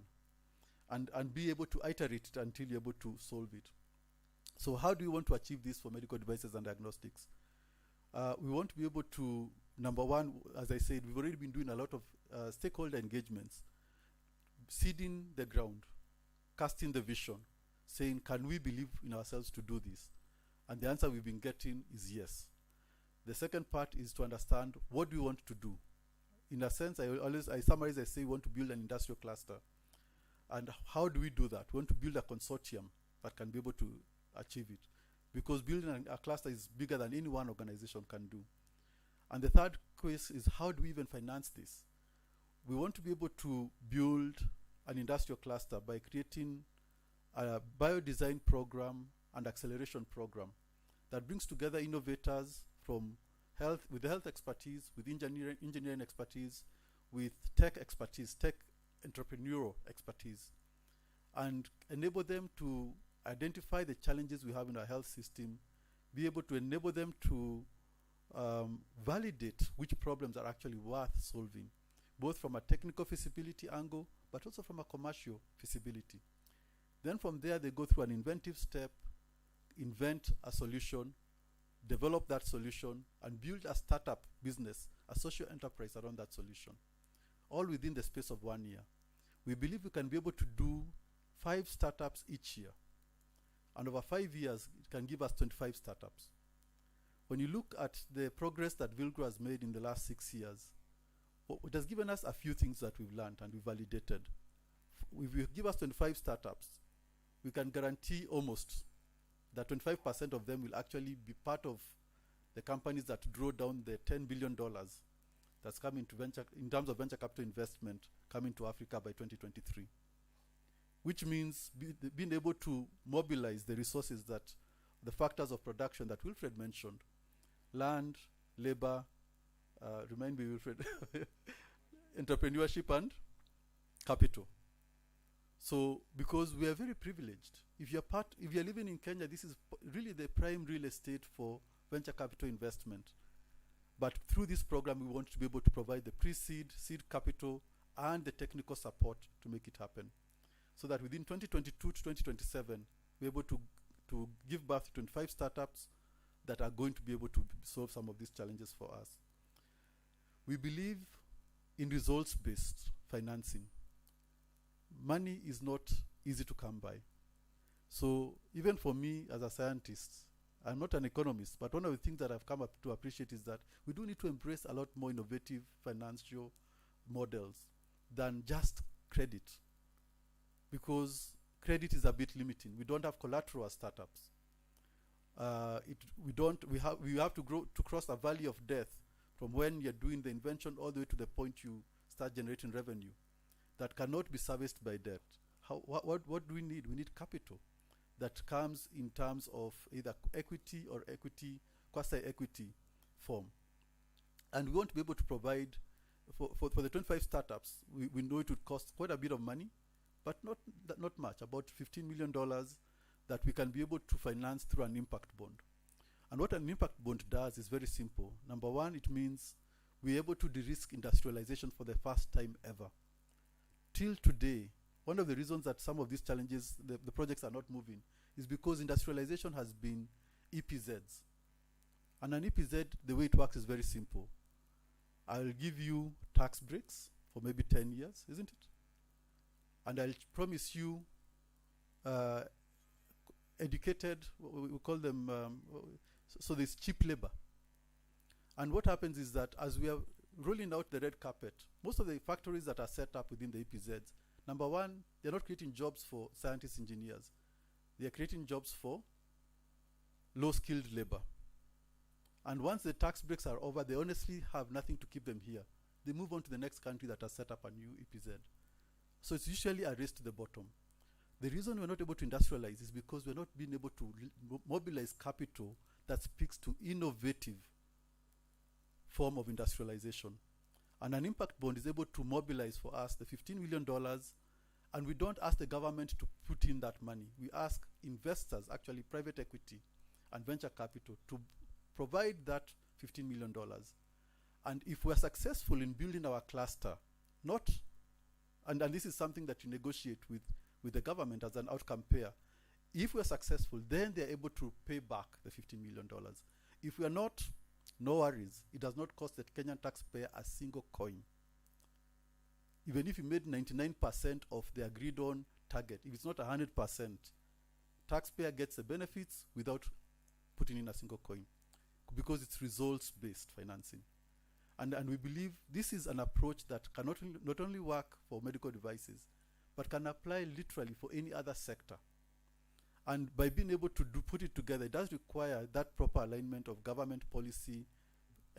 And be able to iterate it until you're able to solve it. So how do we want to achieve this for medical devices and diagnostics? We want to be able to, number one, as I said, we've already been doing a lot of stakeholder engagements, seeding the ground, casting the vision, saying, can we believe in ourselves to do this? And the answer we've been getting is yes. The second part is to understand what do we want to do. in a sense, I summarize, I say we want to build an industrial cluster. And how do we do that? We want to build a consortium that can be able to achieve it. Because building a cluster is bigger than any one organization can do. And the third question is, how do we even finance this? We want to be able to build an industrial cluster by creating a bio-design program and acceleration program that brings together innovators from health, with health expertise, with engineering expertise, with tech expertise, tech entrepreneurial expertise, and enable them to identify the challenges we have in our health system, be able to enable them to validate which problems are actually worth solving, both from a technical feasibility angle, but also from a commercial feasibility. Then from there, they go through an inventive step, invent a solution, develop that solution, and build a startup business, a social enterprise around that solution, all within the space of 1 year. We believe we can be able to do 5 startups each year. And over 5 years, it can give us 25 startups. When you look at the progress that Vilgro has made in the last 6 years, it has given us a few things that we've learned and we've validated. If you give us 25 startups, we can guarantee almost that 25% of them will actually be part of the companies that draw down the $10 billion that's coming to venture, in terms of venture capital investment, coming to Africa by 2023. Which means being able to mobilize the resources that, the factors of production that Wilfred mentioned, land, labor, remind me, Wilfred, entrepreneurship and capital. So, because we are very privileged, if you're living in Kenya, this is really the prime real estate for venture capital investment. But through this program, we want to be able to provide the pre-seed, seed capital, and the technical support to make it happen. So that within 2022 to 2027, we're able to give birth to 25 startups that are going to be able to solve some of these challenges for us. We believe in results-based financing. Money is not easy to come by. So even for me as a scientist, I'm not an economist, but one of the things that I've come up to appreciate is that we do need to embrace a lot more innovative financial models than just credit. Because credit is a bit limiting. We don't have collateral as startups. We have to grow to cross a valley of death from when you're doing the invention all the way to the point you start generating revenue that cannot be serviced by debt. What do we need? We need capital that comes in terms of either equity or quasi-equity form. And we want to be able to provide, for the 25 startups, we know it would cost quite a bit of money, but not much, about $15 million that we can be able to finance through an impact bond. And what an impact bond does is very simple. Number one, it means we're able to de-risk industrialization for the first time ever. Till today, one of the reasons that some of these challenges, the projects are not moving, is because industrialization has been EPZs. And an EPZ, the way it works is very simple. I'll give you tax breaks for maybe 10 years, isn't it? And I'll promise you educated, we call them, so there's cheap labor. And what happens is that as we are rolling out the red carpet, most of the factories that are set up within the EPZs, number one, they're not creating jobs for scientists, engineers. They're creating jobs for low-skilled labor. And once the tax breaks are over, they honestly have nothing to keep them here. They move on to the next country that has set up a new EPZ. So it's usually a race to the bottom. The reason we're not able to industrialize is because we're not being able to mobilize capital that speaks to innovative form of industrialization. And an impact bond is able to mobilize for us the $15 million, and we don't ask the government to put in that money. We ask investors, actually private equity and venture capital, to provide that $15 million. And if we're successful in building our cluster, and this is something that you negotiate with the government as an outcome payer, if we're successful, then they're able to pay back the $15 million. If we are not, no worries. It does not cost the Kenyan taxpayer a single coin. Even if you made 99% of the agreed on target, if it's not 100%, taxpayer gets the benefits without putting in a single coin, because it's results-based financing. And we believe this is an approach that can not only work for medical devices, but can apply literally for any other sector. And by being able to put it together, it does require that proper alignment of government policy,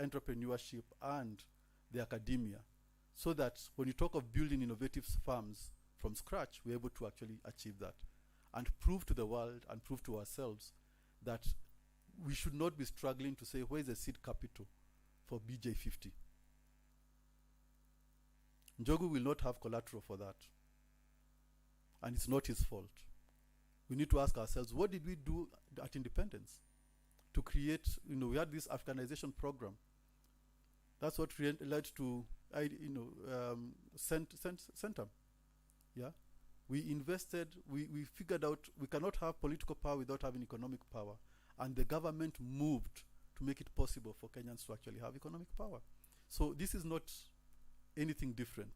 entrepreneurship, and the academia, so that when you talk of building innovative farms from scratch, we're able to actually achieve that and prove to the world and prove to ourselves that we should not be struggling to say, where's the seed capital for BJ50? Njogu will not have collateral for that. And it's not his fault. We need to ask ourselves, what did we do at independence to create, we had this Africanization program. That's what led to, Centum. Yeah? We invested, we figured out we cannot have political power without having economic power. And the government moved to make it possible for Kenyans to actually have economic power. So this is not anything different.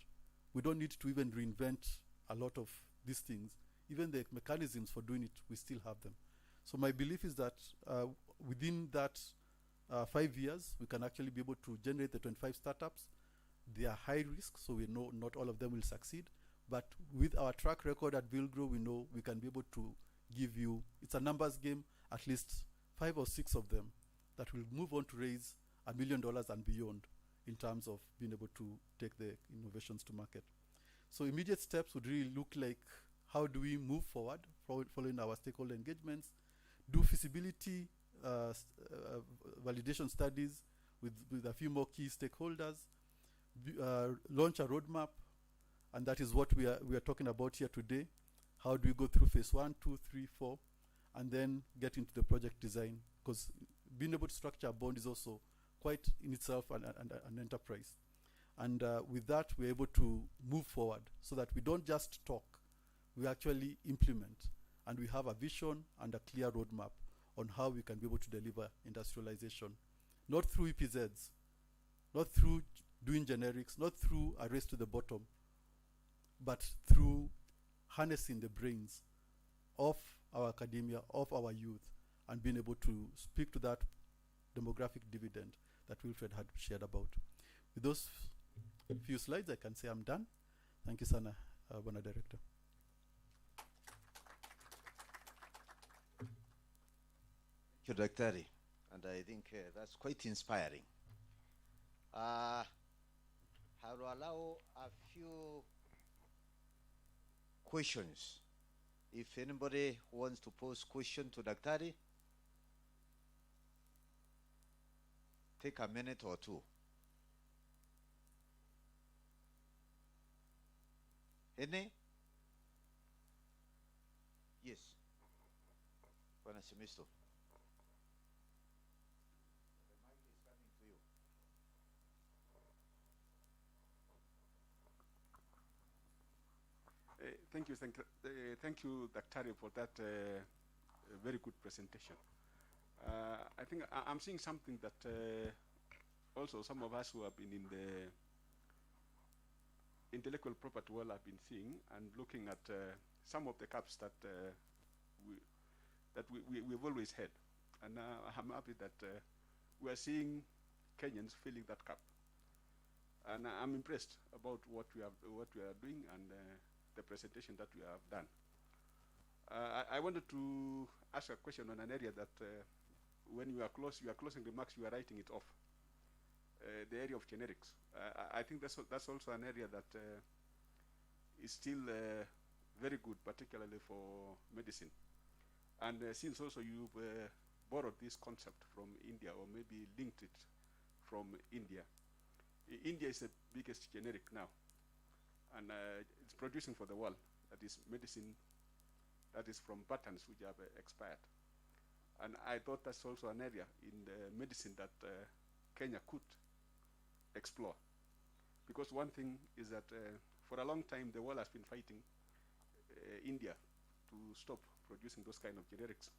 We don't need to even reinvent a lot of these things. Even the mechanisms for doing it, we still have them. So my belief is that within that 5 years, we can actually be able to generate the 25 startups. They are high risk, so we know not all of them will succeed. But with our track record at Vilgro, we know we can be able to give you, it's a numbers game, at least 5 or 6 of them that will move on to raise $1 million and beyond in terms of being able to take the innovations to market. So immediate steps would really look like, how do we move forward following our stakeholder engagements, do feasibility validation studies with a few more key stakeholders, launch a roadmap, and that is what we are talking about here today. How do we go through phase 1, 2, 3, 4, and then get into the project design? Because being able to structure a bond is also quite in itself an enterprise. And with that, we're able to move forward so that we don't just talk, we actually implement, and we have a vision and a clear roadmap on how we can be able to deliver industrialization, not through EPZs, not through doing generics, not through a race to the bottom, but through harnessing the brains of our academia, of our youth, and being able to speak to that demographic dividend that Wilfred had shared about. With those few slides, I can say I'm done. Thank you, Sana, Bwana Director. Thank you, Daktari. And I think that's quite inspiring. I will allow a few questions. If anybody wants to pose question to Daktari, take a minute or two. Any? Yes. Bwana Simisto. The mic is coming to you. Thank you, Daktari, for that very good presentation. I think I'm seeing something that also some of us who have been in the intellectual property world have been seeing and looking at some of the caps that we've always had, and I'm happy that we are seeing Kenyans filling that cap, and I'm impressed about what we are doing and the presentation that we have done. I wanted to ask a question on an area that when you are closing remarks, you are writing it off. The area of generics. I think that's also an area that is still very good, particularly for medicine. And since also you've borrowed this concept from India, or maybe linked it from India, India is the biggest generic now, and it's producing for the world. That is medicine that is from patents which have expired. And I thought that's also an area in the medicine that Kenya could explore. Because one thing is that for a long time the world has been fighting India to stop producing those kind of generics.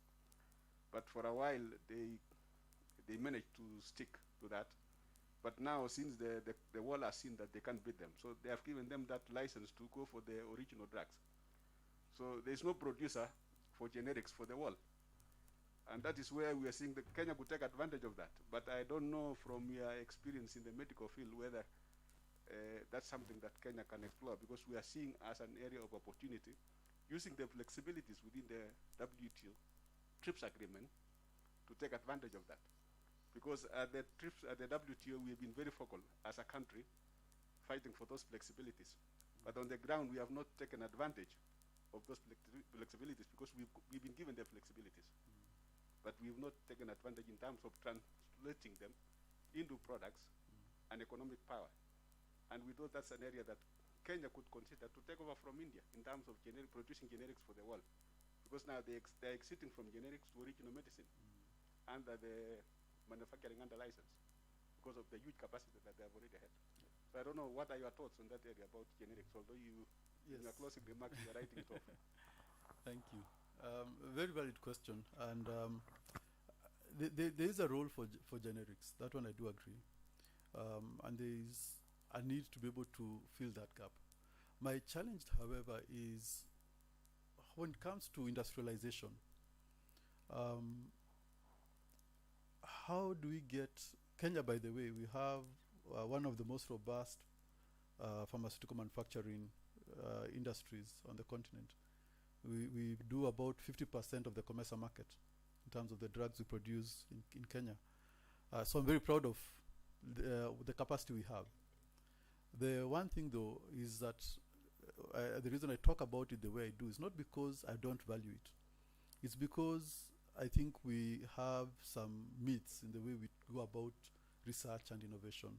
But for a while they managed to stick to that. But now, since the world has seen that they can't beat them, so they have given them that license to go for the original drugs. So there's no producer for generics for the world. And that is where we are seeing that Kenya could take advantage of that. But I don't know from your experience in the medical field whether that's something that Kenya can explore, because we are seeing as an area of opportunity using the flexibilities within the WTO TRIPS agreement to take advantage of that. Because at the TRIPS, at the WTO, we have been very focal as a country fighting for those flexibilities. But on the ground, we have not taken advantage of those flexibilities because we've been given the flexibilities. But we've not taken advantage in terms of translating them into products and economic power. And we thought that's an area that Kenya could consider to take over from India in terms of producing generics for the world. Because now they're exiting from generics to original medicine under the manufacturing under license because of the huge capacity that they have already had. So I don't know, what are your thoughts on that area about generics, although you, in your closing remarks, you are writing it off. Thank you. Very valid question. And there is a role for generics. That one I do agree. And there is a need to be able to fill that gap. My challenge, however, is when it comes to industrialization, how do we get Kenya? By the way, we have one of the most robust pharmaceutical manufacturing industries on the continent. We do about 50% of the commercial market in terms of the drugs we produce in Kenya. So I'm very proud of the capacity we have. The one thing, though, is that the reason I talk about it the way I do is not because I don't value it. It's because I think we have some myths in the way we go about research and innovation.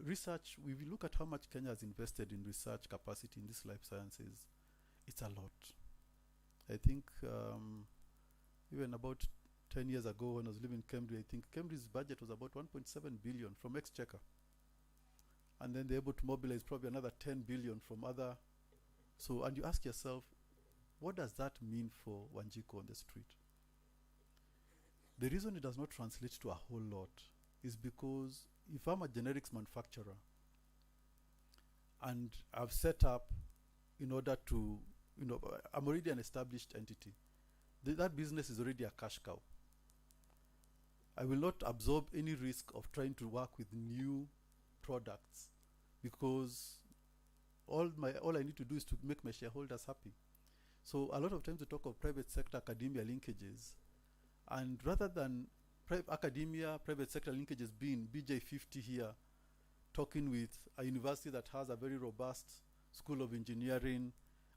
Research, if you look at how much Kenya has invested in research capacity in these life sciences, it's a lot. I think even about 10 years ago when I was living in Cambridge, I think Cambridge's budget was about 1.7 billion from Exchequer. And then they're able to mobilize probably another 10 billion from other. So, and you ask yourself, what does that mean for Wanjiko on the street? The reason it does not translate to a whole lot is because if I'm a generics manufacturer and I've set up in order to, I'm already an established entity, that business is already a cash cow. I will not absorb any risk of trying to work with new products because all I need to do is to make my shareholders happy. So a lot of times we talk of private sector academia linkages, and rather than academia private sector linkages being BJ50 here, talking with a university that has a very robust school of engineering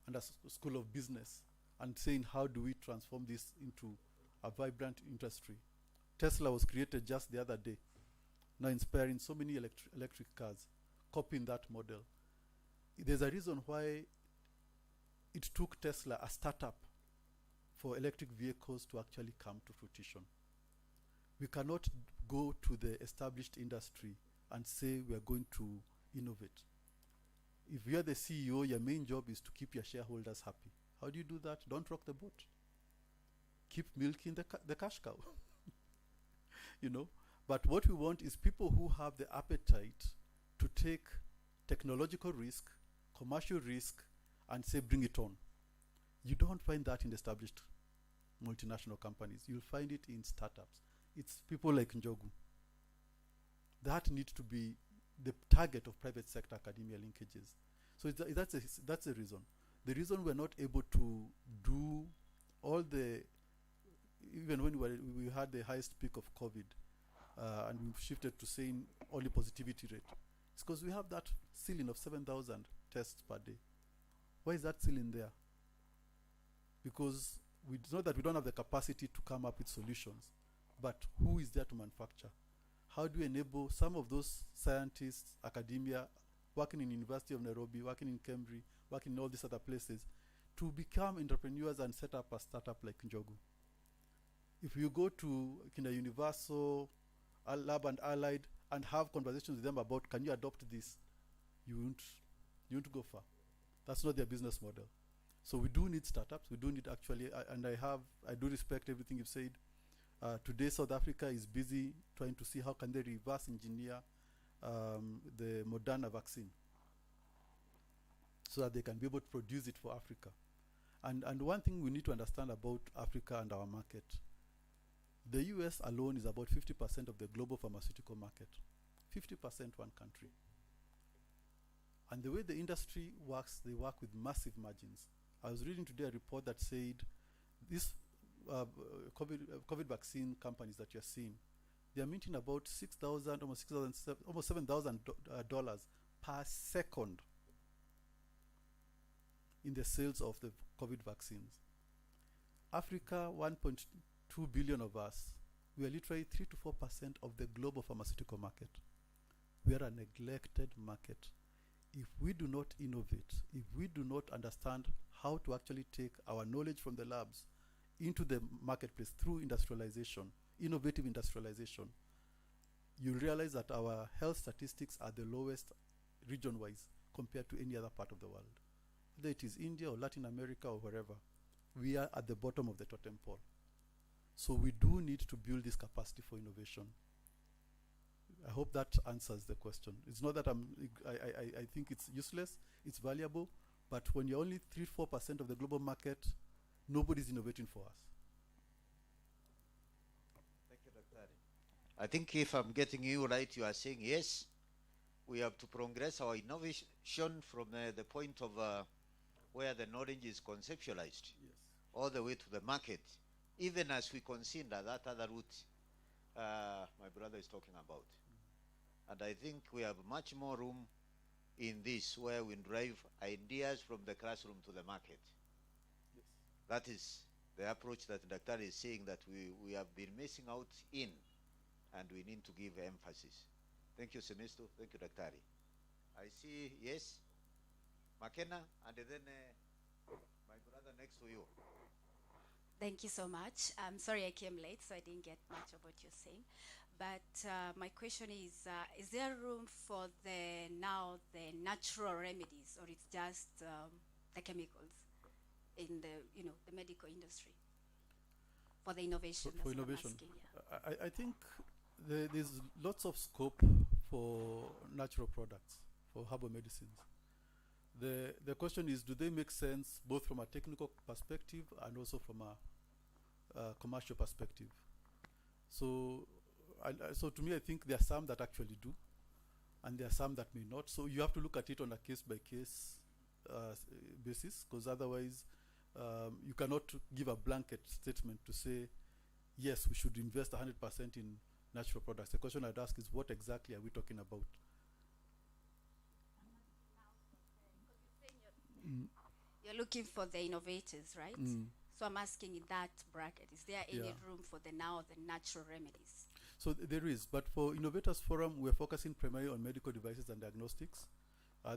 and a school of business, and saying how do we transform this into a vibrant industry. Tesla was created just the other day, now inspiring so many electric cars, copying that model. There's a reason why it took Tesla, a startup, for electric vehicles to actually come to fruition. We cannot go to the established industry and say we are going to innovate. If you're the CEO, your main job is to keep your shareholders happy. How do you do that? Don't rock the boat. Keep milking the cash cow. But what we want is people who have the appetite to take technological risk, commercial risk, and say, bring it on. You don't find that in established multinational companies. You'll find it in startups. It's people like Njogu. That needs to be the target of private sector academia linkages. So that's the reason. The reason we're not able to do all the, even when we had the highest peak of COVID, and we've shifted to saying only positivity rate, it's because we have that ceiling of 7,000 tests per day. Why is that ceiling there? Because we know that we don't have the capacity to come up with solutions, but who is there to manufacture? How do we enable some of those scientists, academia, working in University of Nairobi, working in Cambridge, working in all these other places, to become entrepreneurs and set up a startup like Njogu? If you go to Kina Universal, Lab and Allied, and have conversations with them about, can you adopt this? You won't go far. That's not their business model. So we do need startups. We do need actually, and I do respect everything you've said. Today, South Africa is busy trying to see how can they reverse engineer the Moderna vaccine so that they can be able to produce it for Africa. And one thing we need to understand about Africa and our market, the US alone is about 50% of the global pharmaceutical market. 50% one country. And the way the industry works, they work with massive margins. I was reading today a report that said these COVID vaccine companies that you're seeing, they are minting about $6,000, almost $7,000 per second in the sales of the COVID vaccines. Africa, 1.2 billion of us, we are literally 3 to 4% of the global pharmaceutical market. We are a neglected market. If we do not innovate, if we do not understand how to actually take our knowledge from the labs into the marketplace through industrialization, innovative industrialization, you realize that our health statistics are the lowest region-wise compared to any other part of the world. Whether it is India or Latin America or wherever, we are at the bottom of the totem pole. So we do need to build this capacity for innovation. I hope that answers the question. It's not that I think it's useless, it's valuable, but when you're only 3-4% of the global market, nobody's innovating for us. Thank you, Dr. Ari. I think if I'm getting you right, you are saying yes, we have to progress our innovation from the point of where the knowledge is conceptualized, Yes. all the way to the market, even as we consider that other route my brother is talking about. And I think we have much more room in this, where we drive ideas from the classroom to the market. Yes. That is the approach that Dr. is saying that we have been missing out in, and we need to give emphasis. Thank you, Semisto. Thank you, Dr. I see, yes, McKenna, and then my brother next to you. Thank you so much. I'm sorry I came late, so I didn't get much of what you're saying. But my question is there room for the natural remedies, or it's just the chemicals in the medical industry for the innovation? For That's what I'm innovation, asking, yeah. I think there's lots of scope for natural products, for herbal medicines. The question is, do they make sense both from a technical perspective and also from a commercial perspective? So to me, I think there are some that actually do, and there are some that may not. So you have to look at it on a case-by-case basis, because otherwise you cannot give a blanket statement to say, yes, we should invest 100% in natural products. The question I'd ask is, what exactly are we talking about? You're looking for the innovators, right? So I'm asking in that bracket, is there any room for the natural remedies? So there is, but for Innovators Forum, we're focusing primarily on medical devices and diagnostics.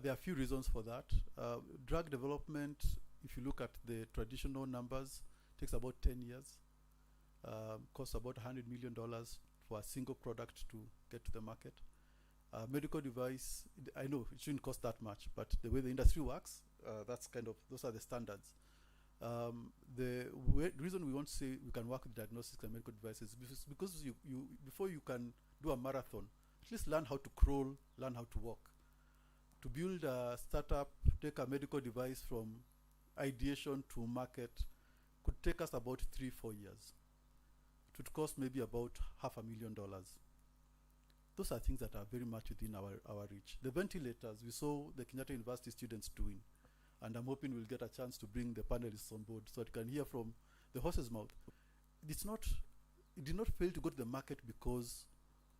There are a few reasons for that. Drug development, if you look at the traditional numbers, takes about 10 years. Costs about $100 million for a single product to get to the market. Medical device, I know it shouldn't cost that much, but the way the industry works, those are the standards. The reason we want to say we can work with diagnostics and medical devices is because you before you can do a marathon, at least learn how to crawl, learn how to walk. To build a startup, take a medical device from ideation to market, could take us about 3-4 years. It would cost maybe about $500,000. Those are things that are very much within our reach. The ventilators, we saw the Kenyatta University students doing, and I'm hoping we'll get a chance to bring the panelists on board so that you can hear from the horse's mouth. It did not fail to go to the market because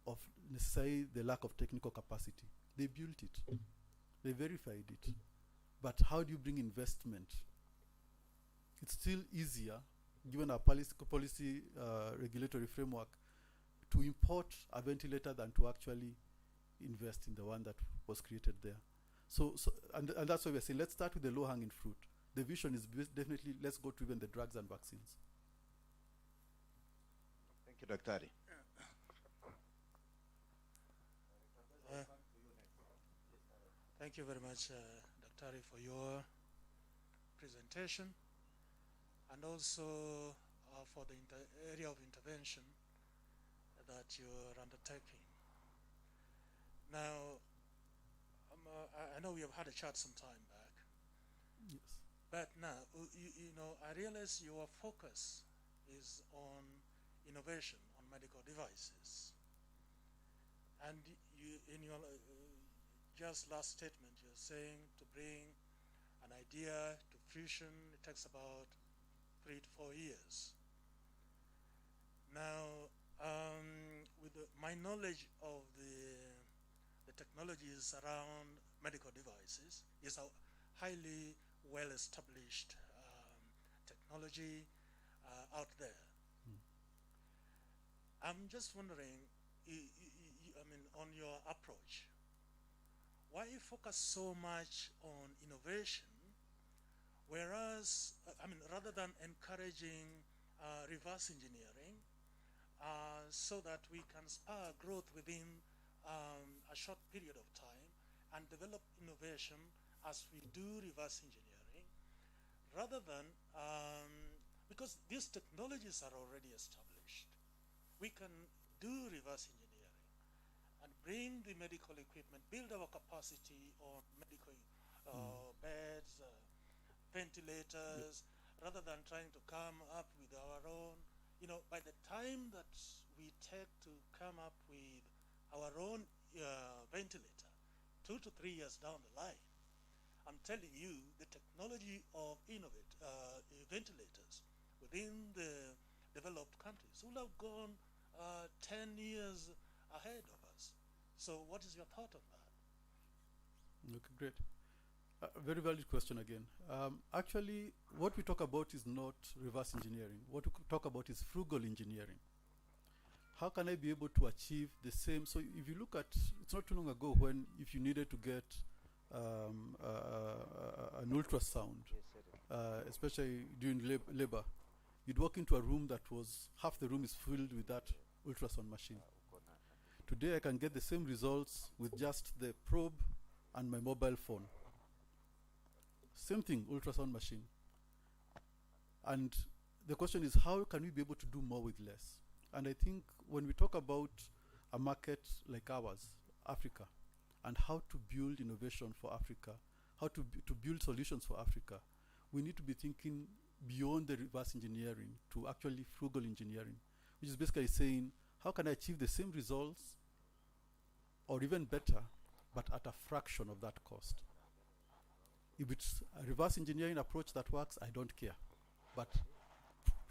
of necessarily the lack of technical capacity. They built it. They verified it. But how do you bring investment? It's still easier, given our policy regulatory framework, to import a ventilator than to actually invest in the one that was created there. And that's why we're saying, let's start with the low-hanging fruit. The vision is definitely, let's go to even the drugs and vaccines. Thank you, Dr. Ari. Thank you very much, Dr. Ari, for your presentation, and also for the area of intervention that you're undertaking. Now, I know we have had a chat some time back. Yes. But now, you know, I realize your focus is on innovation, on medical devices. And you, in your just last statement, you're saying to bring an idea to fruition, it takes about 3 to 4 years. Now, with my knowledge of the technologies around medical devices is a highly well-established technology out there. I'm just wondering, I mean, on your approach, why you focus so much on innovation, whereas, I mean, rather than encouraging reverse engineering, so that we can spur growth within a short period of time and develop innovation as we do reverse engineering, rather than, because these technologies are already established. We can do reverse engineering and bring the medical equipment, build our capacity on medical beds, ventilators, rather than trying to come up with our own. You know, by the time that we take to come up with our own ventilator, 2 to 3 years down the line, I'm telling you, the technology of ventilators within the developed countries will have gone 10 years ahead of us. So what is your thought on that? Okay, great. Very valid question again. Actually, what we talk about is not reverse engineering. What we talk about is frugal engineering. How can I be able to achieve the same? So if you look at, it's not too long ago when if you needed to get an ultrasound, especially during labor, you'd walk into a room that was, half the room is filled with that ultrasound machine. Today I can get the same results with just the probe and my mobile phone. Same thing, ultrasound machine. And the question is, how can we be able to do more with less? And I think when we talk about a market like ours, Africa, and how to build innovation for Africa, how to build solutions for Africa, we need to be thinking beyond the reverse engineering to actually frugal engineering, which is basically saying, how can I achieve the same results or even better, but at a fraction of that cost? If it's a reverse engineering approach that works, I don't care. But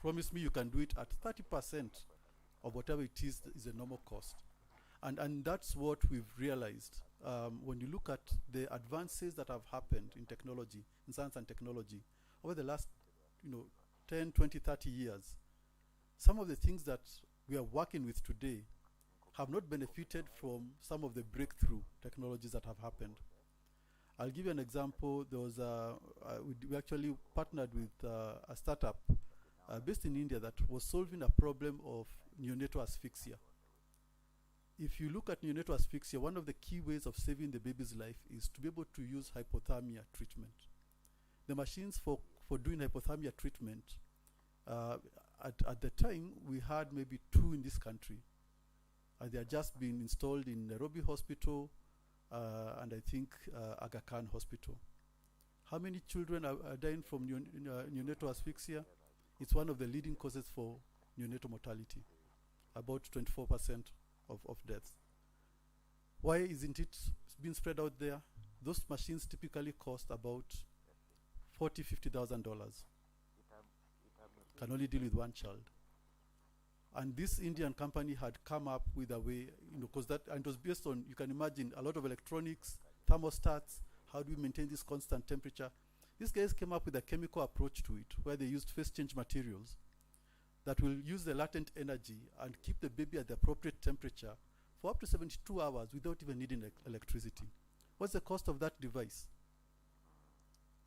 promise me you can do it at 30% of whatever it is a normal cost. And that's what we've realized. When you look at the advances that have happened in technology, in science and technology, over the last 10, 20, 30 years, some of the things that we are working with today have not benefited from some of the breakthrough technologies that have happened. I'll give you an example. There was we actually partnered with a startup based in India that was solving a problem of neonatal asphyxia. If you look at neonatal asphyxia, one of the key ways of saving the baby's life is to be able to use hypothermia treatment. The machines for doing hypothermia treatment, at the time, we had maybe 2 in this country. They are just being installed in Nairobi Hospital, and I think Aga Khan Hospital. How many children are dying from neonatal asphyxia? It's one of the leading causes for neonatal mortality, about 24% of deaths. Why isn't it being spread out there? Those machines typically cost about $40,000, $50,000. Can only deal with one child. And this Indian company had come up with a way, because and it was based on, you can imagine, a lot of electronics, thermostats, how do we maintain this constant temperature? These guys came up with a chemical approach to it, where they used phase change materials that will use the latent energy and keep the baby at the appropriate temperature for up to 72 hours without even needing electricity. What's the cost of that device?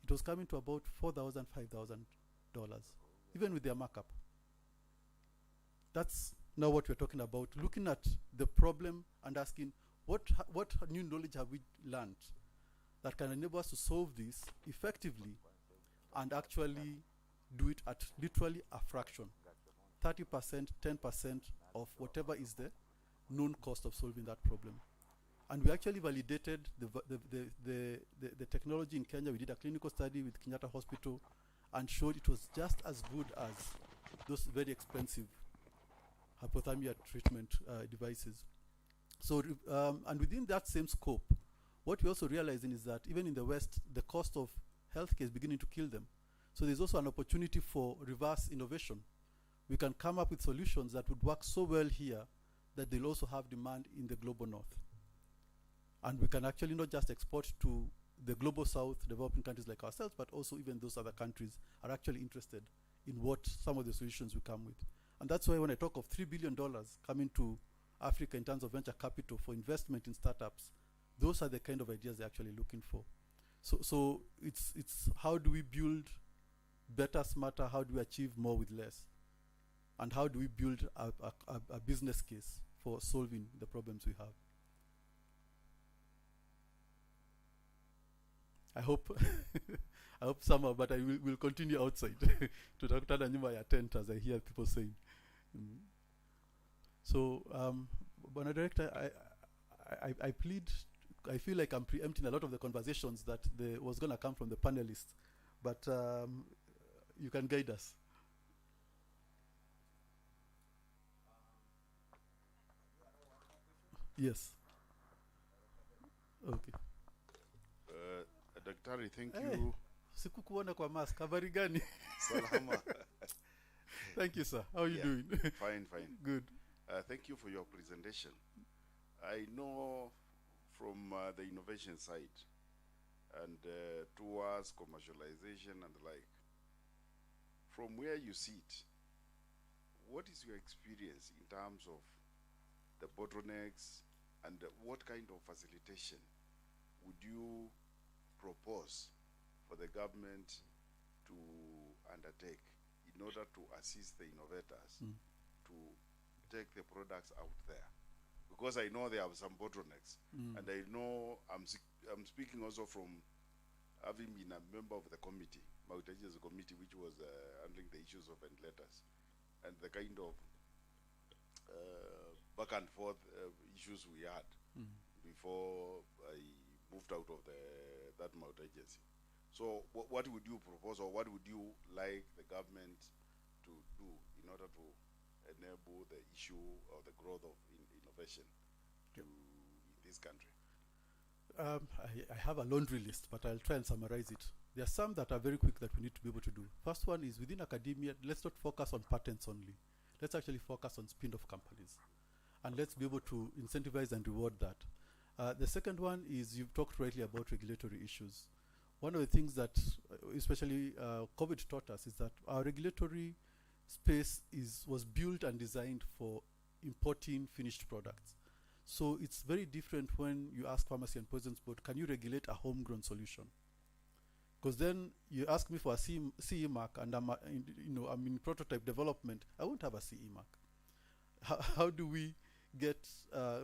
It was coming to about $4,000, $5,000, even with their markup. That's now what we're talking about, looking at the problem and asking what new knowledge have we learned that can enable us to solve this effectively and actually do it at literally a fraction, 30%, 10% of whatever is the known cost of solving that problem. And we actually validated the technology in Kenya. We did a clinical study with Kenyatta Hospital and showed it was just as good as those very expensive hypothermia treatment devices. So, and within that same scope, what we're also realizing is that even in the West, the cost of healthcare is beginning to kill them. So there's also an opportunity for reverse innovation. We can come up with solutions that would work so well here that they'll also have demand in the global north. And we can actually not just export to the global south, developing countries like ourselves, but also even those other countries are actually interested in what some of the solutions we come with. And that's why when I talk of $3 billion coming to Africa in terms of venture capital for investment in startups, those are the kind of ideas they're actually looking for. So it's how do we build better, smarter, how do we achieve more with less? And how do we build a business case for solving the problems we have? I hope I hope somehow, but I will continue outside to Dr. Nanyuma tent as I hear people saying. So, Bwana Director, I plead, I feel like I'm preempting a lot of the conversations that was going to come from the panelists, but you can guide us. Yes. Okay. Daktari, thank Hey, you. Sikukuona kwa mask. Habari gani? Salama. Thank you, sir. How are you doing? Fine, fine. Good. Thank you for your presentation. I know from the innovation side and towards commercialization and the like, from where you sit, what is your experience in terms of the bottlenecks and what kind of facilitation would you propose for the government to undertake in order to assist the innovators to take the products out there? Because I know there are some bottlenecks, and I know I'm speaking also from having been a member of the committee, Mautaji's committee, which was handling the issues of ventilators, and the kind of back and forth issues we had before I moved out of that Mount agency. So what would you propose, or what would you like the government to do in order to enable the issue of the growth of innovation in this country? I have a laundry list, but I'll try and summarize it. There are some that are very quick that we need to be able to do. First one is within academia, let's not focus on patents only. Let's actually focus on spin-off companies. And let's be able to incentivize and reward that. The second one is you've talked rightly about regulatory issues. One of the things that especially COVID taught us is that our regulatory space was built and designed for importing finished products. So it's very different when you ask Pharmacy and Poisons Board, can you regulate a homegrown solution? Because then you ask me for a CE mark, and I'm in prototype development. I won't have a CE mark. How do we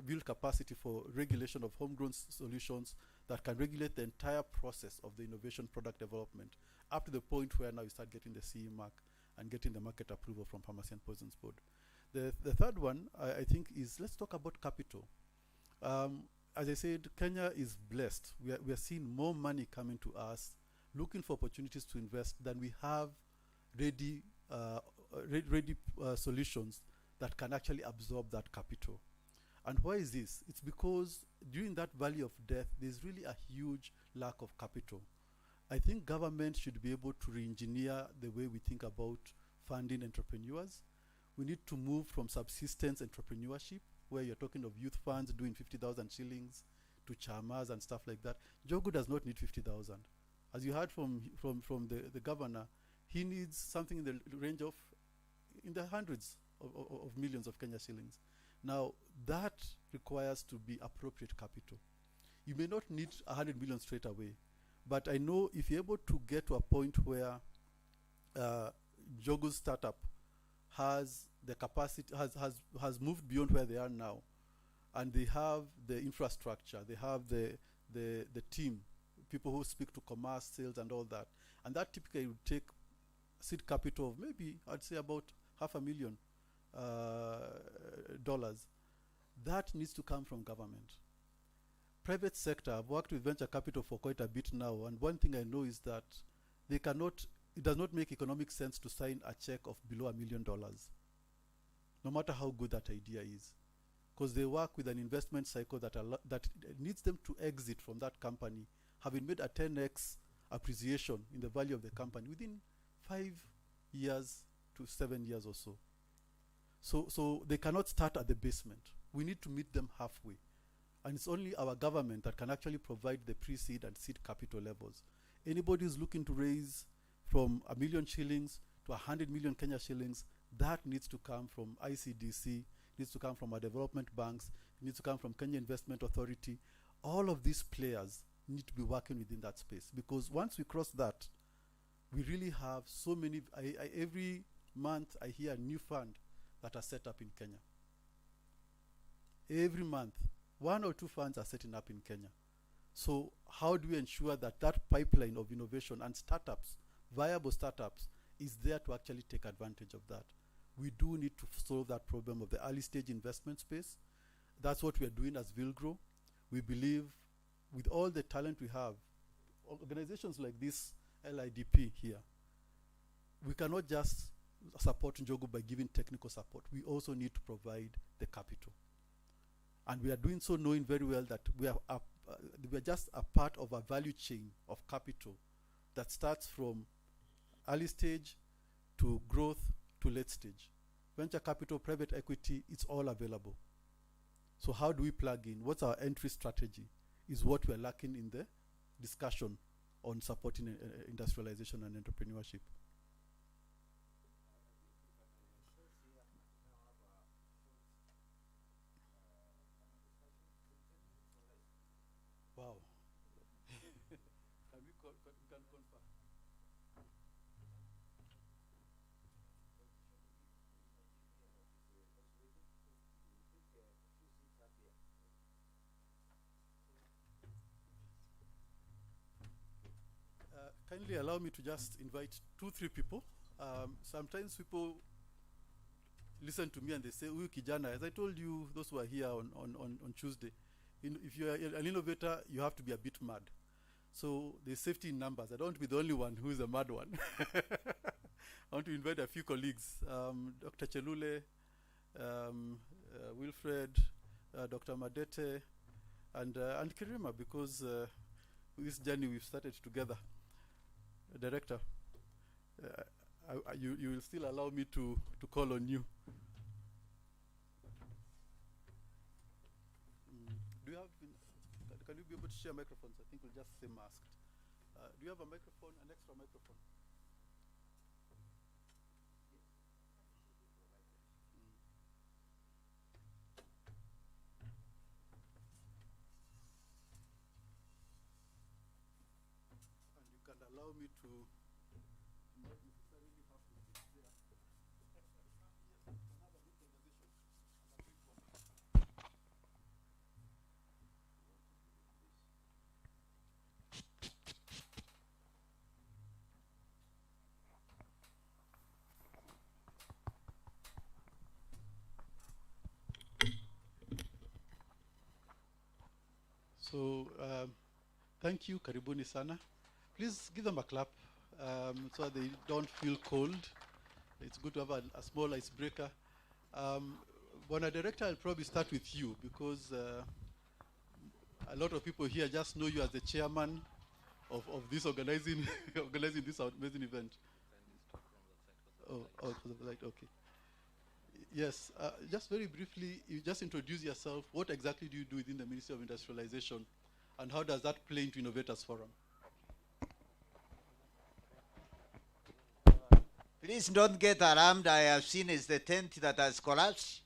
build capacity for regulation of homegrown solutions that can regulate the entire process of the innovation product development up to the point where now you start getting the CE mark and getting the market approval from Pharmacy and Poisons Board? The third one, I think, is let's talk about capital. As I said, Kenya is blessed. We are seeing more money coming to us, looking for opportunities to invest than we have ready solutions that can actually absorb that capital. And why is this? It's because during that valley of death, there's really a huge lack of capital. I think government should be able to re-engineer the way we think about funding entrepreneurs. We need to move from subsistence entrepreneurship, where you're talking of youth funds doing 50,000 shillings, to chamas and stuff like that. Jogu does not need 50,000. As you heard from the governor, he needs something in the range of, in the hundreds of millions of Kenya shillings. Now, that requires to be appropriate capital. You may not need 100 million straight away, but I know if you're able to get to a point where Jogu's startup has the capacity, has moved beyond where they are now, and they have the infrastructure, they have the team, people who speak to commerce, sales, and all that, and that typically would take seed capital of maybe, I'd say, about $500,000. That needs to come from government. private sector, I've worked with venture capital for quite a bit now, and one thing I know is that it does not make economic sense to sign a check of below $1 million, no matter how good that idea is, because they work with an investment cycle that needs them to exit from that company, having made a 10x appreciation in the value of the company within 5 years to 7 years or so. So they cannot start at the basement. We need to meet them halfway. And it's only our government that can actually provide the pre-seed and seed capital levels. Anybody who's looking to raise from 1 million shillings to 100 million Kenya shillings, that needs to come from ICDC, needs to come from our development banks, needs to come from Kenya Investment Authority. All of these players need to be working within that space, because once we cross that, we really have so many. Every month I hear a new fund that are set up in Kenya. Every month, 1 or 2 funds are setting up in Kenya. So how do we ensure that that pipeline of innovation and startups, viable startups, is there to actually take advantage of that? We do need to solve that problem of the early stage investment space. That's what we are doing as Vilgro. We believe with all the talent we have, organizations like this LIDP here, we cannot just support Njogu by giving technical support. We also need to provide the capital. And we are doing so knowing very well that we are just a part of a value chain of capital that starts from early stage to growth to late stage. Venture capital, private equity, it's all available. So how do we plug in? What's our entry strategy is what we're lacking in the discussion on supporting industrialization and entrepreneurship. Wow. We can confirm. Kindly allow me to just invite 2-3 people. Sometimes people listen to me and they say, "Uyu kijana," as I told you, those who are here on Tuesday, if you are an innovator, you have to be a bit mad. So there's safety in numbers. I don't want to be the only one who is a mad one. I want to invite a few colleagues, Dr. Chelule, Wilfred, Dr. Madete, and Kirima, because this journey we've started together. Director, you will still allow me to call on you. Do you have, can you be able to share microphones? I think we'll just say masked. Do you have a microphone, an extra microphone? And you can allow me to not necessarily have to sit there. Yes, we can have a good conversation. And a quick one. So, thank you, karibuni sana. Please give them a clap so that they don't feel cold. It's good to have a small icebreaker. Bwana Director, I'll probably start with you because a lot of people here just know you as the chairman of this organizing this amazing event. Oh, right, okay. Yes, just very briefly, you just introduce yourself. What exactly do you do within the Ministry of Industrialization, and how does that play into Innovators Forum? Please don't get alarmed. I have seen it's the tent that has collapsed.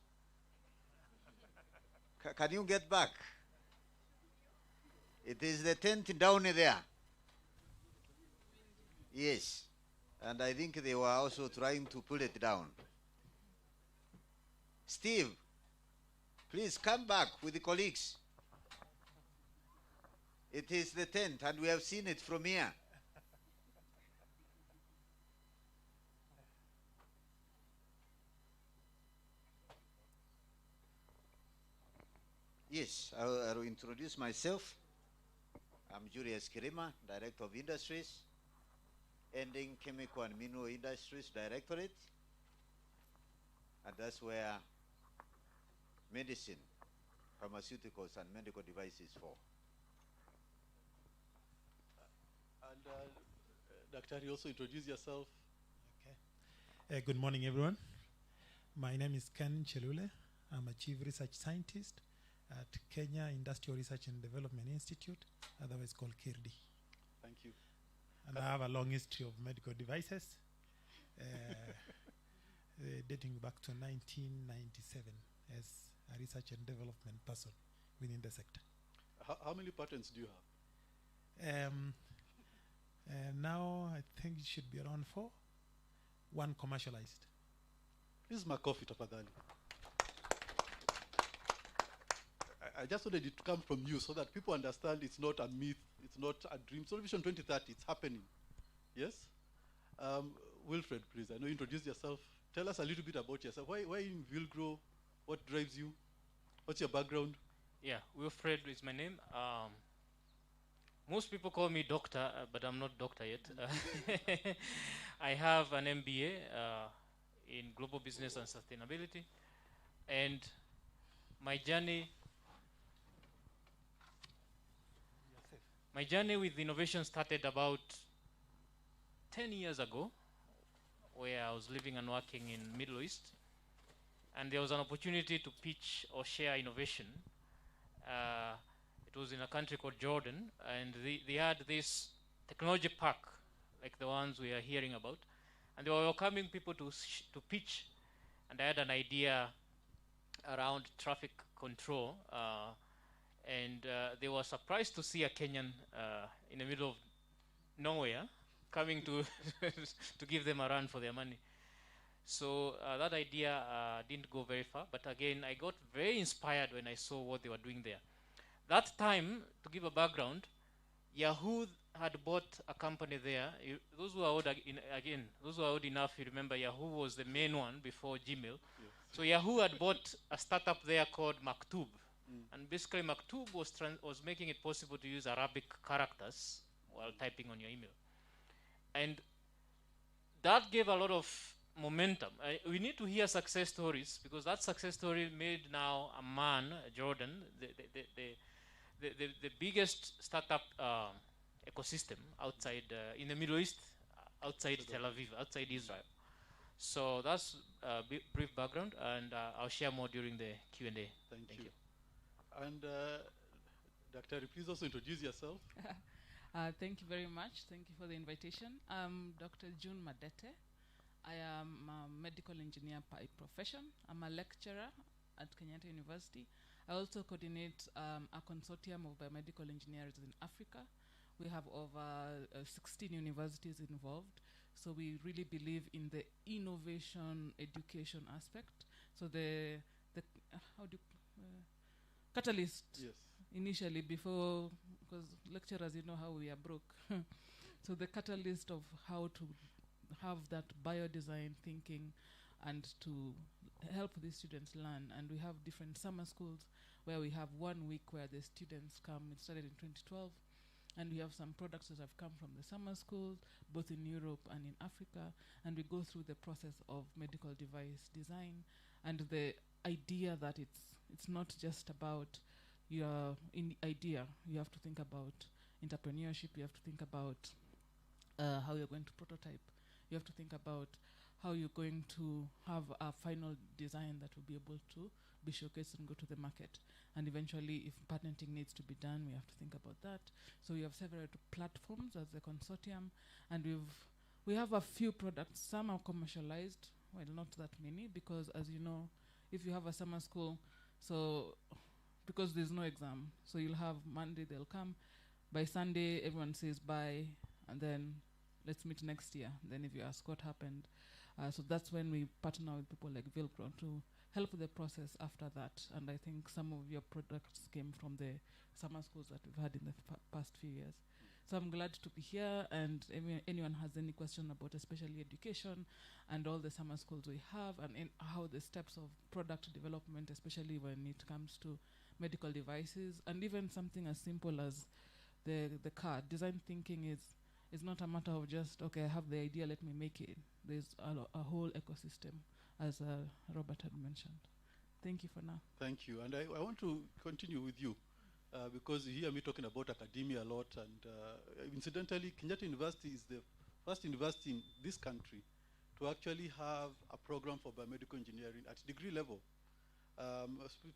Can you get back? It is the tent down there. Yes. And I think they were also trying to pull it down. Steve, please come back with the colleagues. It is the tent, and we have seen it from here. Yes, I will introduce. introduce myself. I'm Julius Kirima, Director of Industries, Ending Chemical and Mineral Industries Directorate. And that's where medicine, pharmaceuticals, and medical devices fall. And Dr. You also introduce yourself. Okay. Good morning, everyone. My name is Ken Chelule. I'm a Chief Research Scientist at Kenya Industrial Research and Development Institute, otherwise called KIRDI. Thank you. And I have a long history of medical devices, dating back to 1997 as a research and development person within the sector. How many patents do you have? Now I think it should be around 4. 1 commercialized. This is my coffee, tafadhali. I just wanted it to come from you so that people understand it's not a myth, it's not a dream. So Vision 2030, it's happening. Yes? Wilfred, please, I know you introduced yourself. Tell us a little bit about yourself. Why in Vilgro? What drives you? What's your background? Yeah, Wilfred is my name. Most people call me doctor, but I'm not doctor yet. I have an MBA in global business and sustainability, and my journey with innovation started about 10 years ago, where I was living and working in Middle East, and there was an opportunity to pitch or share innovation. It was in a country called Jordan, and they had this technology park, like the ones we are hearing about, and they were welcoming people to pitch, and I had an idea around traffic control, and they were surprised to see a Kenyan in the middle of nowhere coming to to give them a run for their money. So that idea didn't go very far, but again, I got very inspired when I saw what they were doing there. That time, to give a background, Yahoo had bought a company there. Those who are old, those who are old enough, you remember Yahoo was the main one before Gmail. Yes. So Yahoo had bought a startup there called Maktub. And basically Maktub was making it possible to use Arabic characters while typing on your email. And that gave a lot of momentum. We need to hear success stories, because that success story made now a man, Jordan, the biggest startup ecosystem outside in the Middle East, outside Tel Aviv, outside Israel. So that's a brief background, and I'll share more during the Q&A. Thank you. And Dr. Please also introduce yourself. Thank you very much. Thank you for the invitation. I'm Dr. June Madete. I am a medical engineer by profession. I'm a lecturer at Kenyatta University. I also coordinate a consortium of biomedical engineers in Africa. We have over 16 universities involved. So we really believe in the innovation education aspect. So the catalyst, yes, initially before, because lecturers, you know how we are broke. So the catalyst of how to have that biodesign thinking and to help the students learn. And we have different summer schools where we have 1 week where the students come. It started in 2012. And we have some products that have come from the summer schools, both in Europe and in Africa. And we go through the process of medical device design and the idea that it's not just about your idea. You have to think about entrepreneurship. You have to think about how you're going to prototype. You have to think about how you're going to have a final design that will be able to be showcased and go to the market. And eventually, if patenting needs to be done, we have to think about that. So we have several platforms as a consortium, and we have a few products. Some are commercialized, well, not that many, because as you know, if you have a summer school, so because there's no exam, so you'll have Monday, they'll come. By Sunday, everyone says bye, and then let's meet next year. Then if you ask what happened, so that's when we partner with people like Vilgro to help the process after that. And I think some of your products came from the summer schools that we've had in the past few years. So I'm glad to be here, and anyone has any question about especially education and all the summer schools we have, and how the steps of product development, especially when it comes to medical devices, and even something as simple as the car. Design thinking is not a matter of just, okay, I have the idea, let me make it. There's a whole ecosystem, as Robert had mentioned. Thank you for now. Thank you. And I want to continue with you because you hear me talking about academia a lot. And incidentally, Kenyatta University is the first university in this country to actually have a program for biomedical engineering at degree level.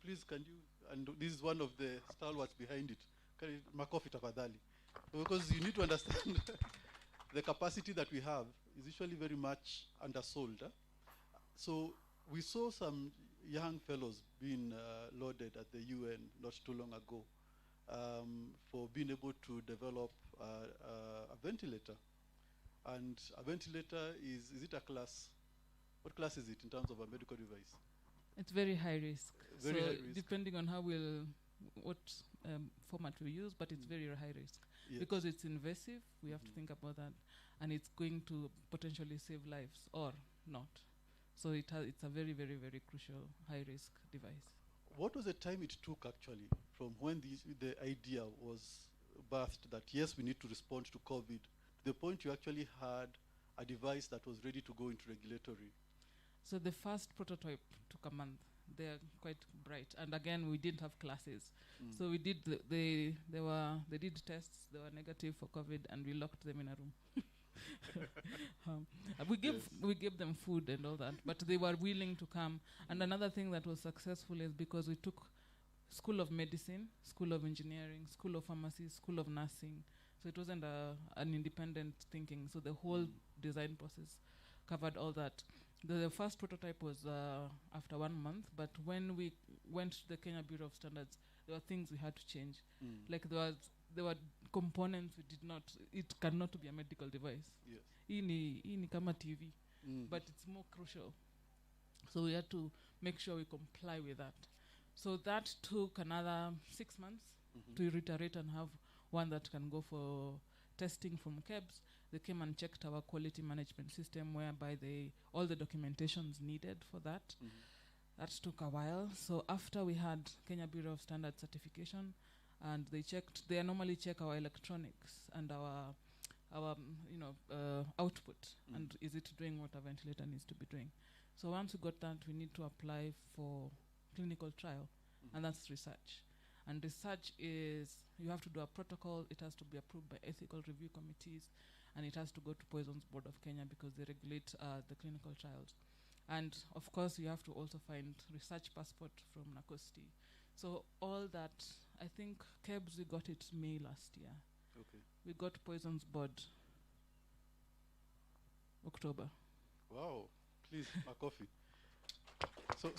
Please, can you, and this is one of the stalwarts behind it, can you makofi tafadhali? Because you need to understand the capacity that we have is usually very much undersold. So we saw some young fellows being lauded at the UN not too long ago for being able to develop a ventilator. And a ventilator is it a class? What class is it in terms of a medical device? It's very high risk. Very so high risk. Depending on what format we use, but it's very high risk. Yes. Because it's invasive, we have to think about that. And it's going to potentially save lives or not. So it's a very, very, very crucial high-risk device. What was the time it took actually from when the idea was birthed that yes, we need to respond to COVID, to the point you actually had a device that was ready to go into regulatory? So the first prototype took a month. They're quite bright. And again, we didn't have classes. So we did, they did tests, they were negative for COVID, and we locked them in a room. We gave them food and all that, but they were willing to come. And another thing that was successful is because we took School of Medicine, School of Engineering, School of Pharmacy, School of Nursing. So it wasn't an independent thinking. So the whole design process covered all that. The first prototype was after 1 month, but when we went to the Kenya Bureau of Standards, there were things we had to change. Like there were components we did not, it cannot be a medical device. Yes. Hii ni kama TV, but it's more crucial. So we had to make sure we comply with that. So that took another 6 months to reiterate and have one that can go for testing from KEBS. They came and checked our quality management system, whereby all the documentations needed for that. That took a while. So after we had Kenya Bureau of Standards certification, and they normally check our electronics and our output, and is it doing what a ventilator needs to be doing. So once we got that, we need to apply for clinical trial, and that's research. And research is, you have to do a protocol, it has to be approved by ethical review committees, and it has to go to Poisons Board of Kenya because they regulate the clinical trials. And of course, you have to also find research passport from NACOSTI. So all that, I think KEBS, we got it May last year. Okay. We got Poisons Board October. Wow, please, my coffee.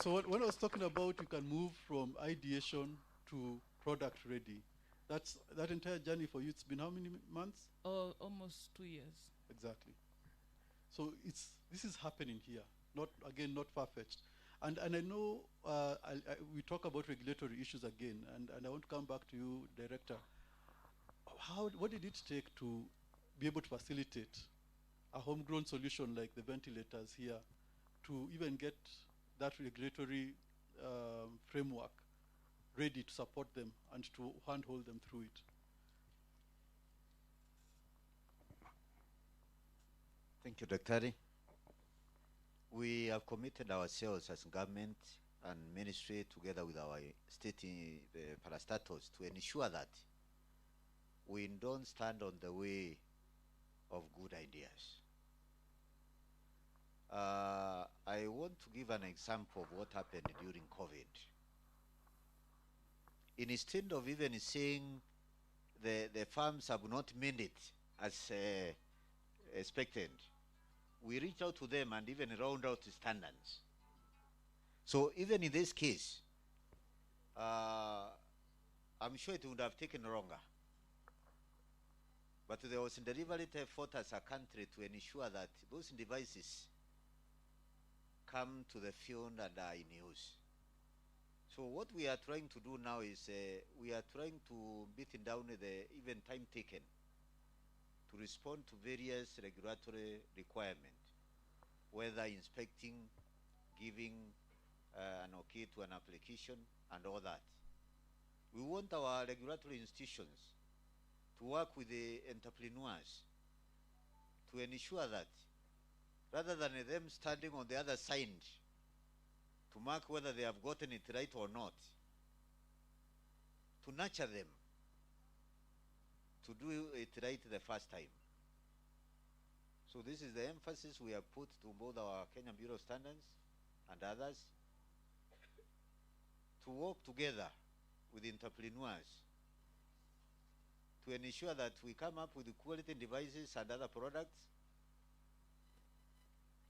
So when I was talking about you can move from ideation to product ready, that entire journey for you, it's been how many months? Almost 2 years. Exactly. So this is happening here, not far-fetched. And I know we talk about regulatory issues again, and I want to come back to you, Director. What did it take to be able to facilitate a homegrown solution like the ventilators here to even get that regulatory framework ready to support them and to handhold them through it? Thank you, Dr. We have committed ourselves as government and ministry together with our state parastatals to ensure that we don't stand on the way of good ideas. I want to give an example of what happened during COVID. Instead of even saying the farms have not made it as expected, we reach out to them and even round out the standards. So even in this case, I'm sure it would have taken longer. But there was a deliberate effort as a country to ensure that those devices come to the field and are in use. So what we are trying to do now is we are trying to beat down the even time taken to respond to various regulatory requirements, whether inspecting, giving an okay to an application, and all that. We want our regulatory institutions to work with the entrepreneurs to ensure that rather than them standing on the other side to mark whether they have gotten it right or not, to nurture them to do it right the first time. So this is the emphasis we have put to both our Kenyan Bureau of Standards and others to work together with entrepreneurs to ensure that we come up with quality devices and other products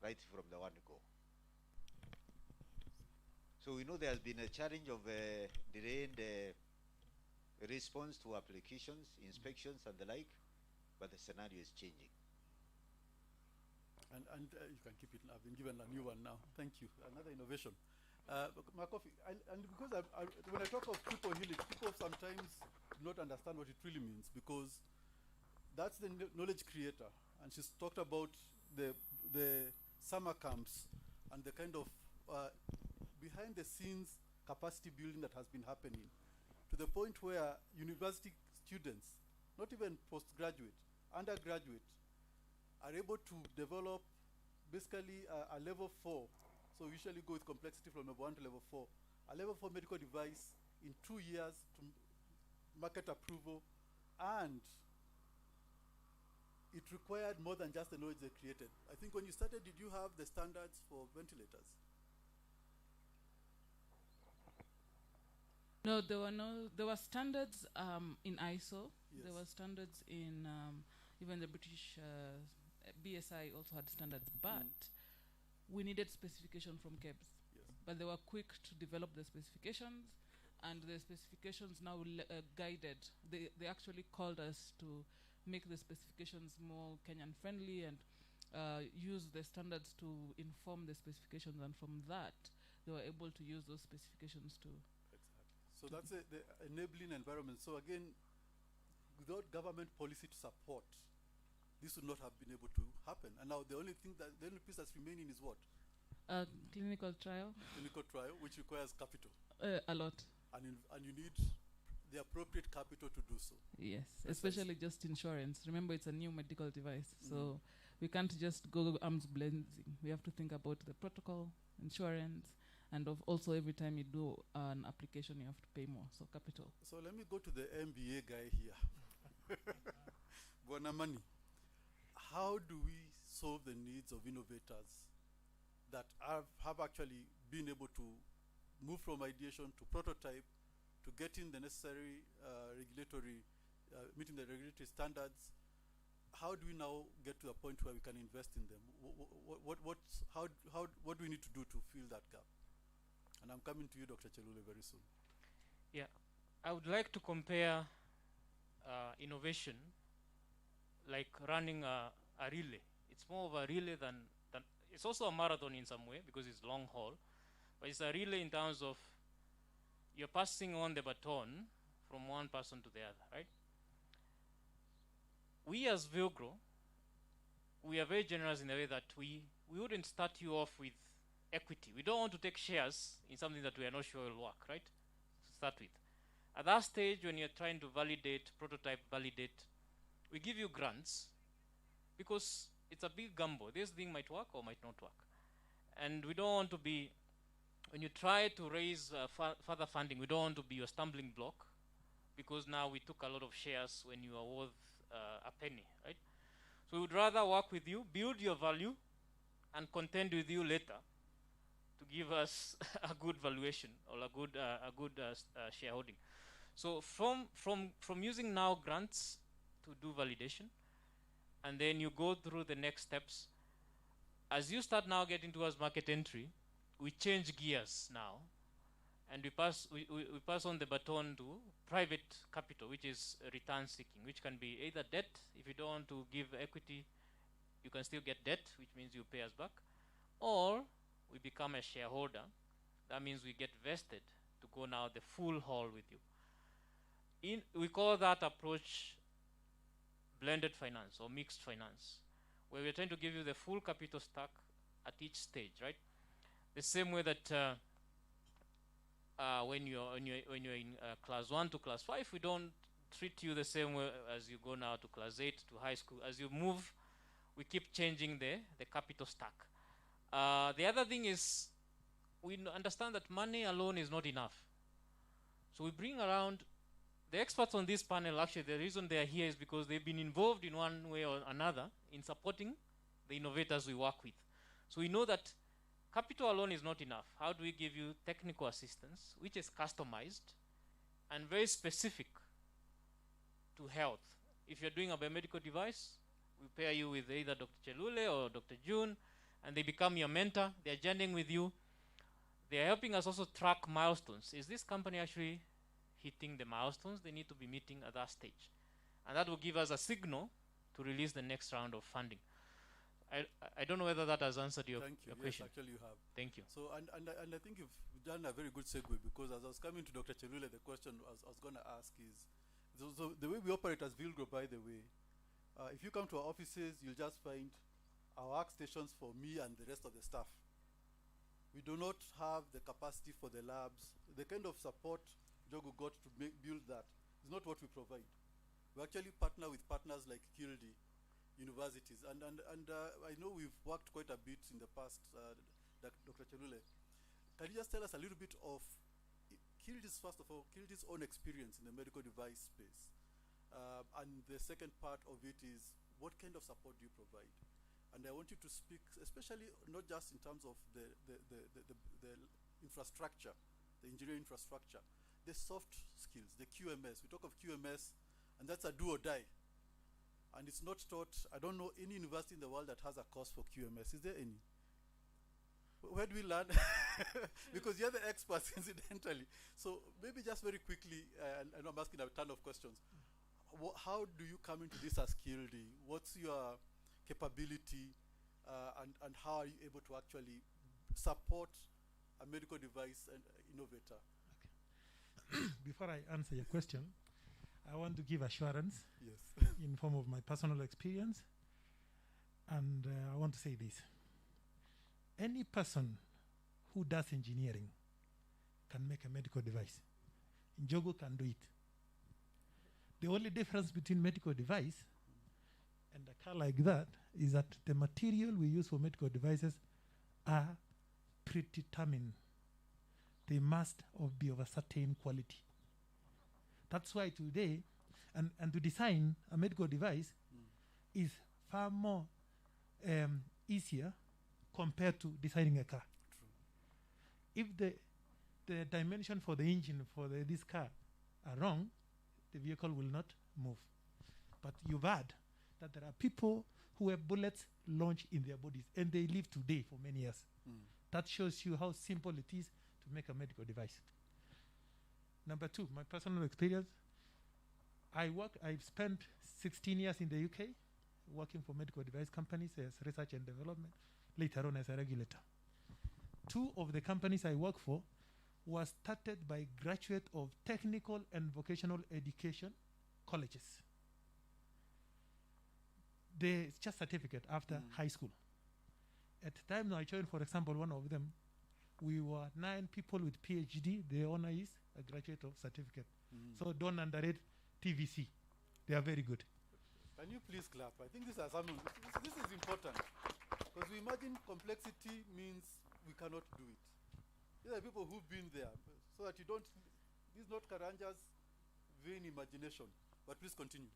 right from the one go. So we know there has been a challenge of delayed response to applications, inspections and the like, but the scenario is changing. And you can keep it. I've been given a new one now. Thank you. Another innovation. Makofi, and because when I talk of triple helix, people sometimes do not understand what it really means, because that's the knowledge creator. And she's talked about the summer camps and the kind of behind the scenes capacity building that has been happening, to the point where university students, not even postgraduate, undergraduate, are able to develop basically a level 4. So we usually go with complexity from level 1 to level 4. A level 4 medical device in 2 years to market approval, and it required more than just the knowledge they created. I think when you started, did you have the standards for ventilators? No, there were standards in ISO. Yes. There were standards in even the British BSI also had standards, but we needed specification from KEBS. Yes. But they were quick to develop the specifications, and the specifications now guided. They actually called us to make the specifications more Kenyan friendly and use the standards to inform the specifications, and from that they were able to use those specifications to. So that's the enabling environment. So again, without government policy to support, this would not have been able to happen. And now the only piece that's remaining is what? Clinical trial. Clinical trial, which requires capital. A lot. And you need the appropriate capital to do so. Yes, especially just insurance. Remember, it's a new medical device, so we can't just go arms blending. We have to think about the protocol, insurance, and also every time you do an application, you have to pay more, so capital. So let me go to the MBA guy here. Bwanamani, how do we solve the needs of innovators that have actually been able to move from ideation to prototype to getting the necessary regulatory, meeting the regulatory standards? How do we now get to a point where we can invest in them? What do we need to do to fill that gap? And I'm coming to you, Dr. Chelule, very soon. Yeah, I would like to compare innovation like running a relay. It's more of a relay than it's also a marathon in some way because it's long haul, but it's a relay in terms of you're passing on the baton from one person to the other, right? We as Vilgro, we are very generous in the way that we wouldn't start you off with equity. We don't want to take shares in something that we are not sure will work, right? To start with. At that stage, when you're trying to validate, prototype, validate, we give you grants because it's a big gamble. This thing might work or might not work. And we don't want to be, when you try to raise further funding, we don't want to be a stumbling block because now we took a lot of shares when you are worth a penny, right? So we would rather work with you, build your value, and contend with you later to give us a good valuation or a good shareholding. So from using now grants to do validation, and then you go through the next steps. As you start now getting towards market entry, we change gears now, and we pass on the baton to private capital, which is return seeking, which can be either debt. If you don't want to give equity, you can still get debt, which means you pay us back, or we become a shareholder. That means we get vested to go now the full haul with you. We call that approach blended finance or mixed finance, where we're trying to give you the full capital stack at each stage, right? The same way that when you're in class 1 to class 5, we don't treat you the same way as you go now to class 8 to high school. As you move, we keep changing the capital stack. The other thing is, we understand that money alone is not enough. So we bring around the experts on this panel. Actually, the reason they are here is because they've been involved in one way or another in supporting the innovators we work with. So we know that capital alone is not enough. How do we give you technical assistance, which is customized and very specific to health? If you're doing a biomedical device, we pair you with either Dr. Chelule or Dr. June, and they become your mentor. They're journeying with you. They're helping us also track milestones. Is this company actually hitting the milestones they need to be meeting at that stage? And that will give us a signal to release the next round of funding. I don't know whether that has answered your question. Yes, actually you have. Thank you. So, and I think you've done a very good segue, because as I was coming to Dr. Chelule, the question I was going to ask is, so the way we operate as Vilgro, by the way, if you come to our offices, you'll just find our workstations for me and the rest of the staff. We do not have the capacity for the labs. The kind of support Jogo got to build that is not what we provide. We actually partner with partners like Kildi universities, and I know we've worked quite a bit in the past, Dr. Chelule. Can you just tell us a little bit of Kildi's, first of all, Kildi's own experience in the medical device space? And the second part of it is, what kind of support do you provide? And I want you to speak, especially not just in terms of the infrastructure, the engineering infrastructure, the soft skills, the QMS. We talk of QMS, and that's a do or die. And it's not taught. I don't know any university in the world that has a course for QMS. Is there any? Where do we learn? Because you're the experts, incidentally. So maybe just very quickly, and I'm asking a ton of questions. How do you come into this as Kildi? What's your capability, and how are you able to actually support a medical device and innovator? Okay. Before I answer your question, I want to give assurance in form of my personal experience, and I want to say this. Any person who does engineering can make a medical device. Njogo can do it. The only difference between medical device and a car like that is that the material we use for medical devices are predetermined. They must be of a certain quality. That's why today, and to design a medical device is far more easier compared to designing a car. True. If the dimension for the engine for this car are wrong, the vehicle will not move. But you've heard that there are people who have bullets launched in their bodies, and they live today for many years. That shows you how simple it is to make a medical device. Number two, my personal experience. I've spent 16 years in the UK working for medical device companies as research and development, later on as a regulator. Two of the companies I work for were started by graduates of technical and vocational education colleges. It's just certificate after high school. At the time I joined, for example, one of them, we were 9 people with PhD. The owner is a graduate of certificate. So don't underrate TVC. They are very good. Can you please clap? I think this is important. Because we imagine complexity means we cannot do it. These are people who've been there. So that you don't, this is not Karanja's vain imagination. But please continue.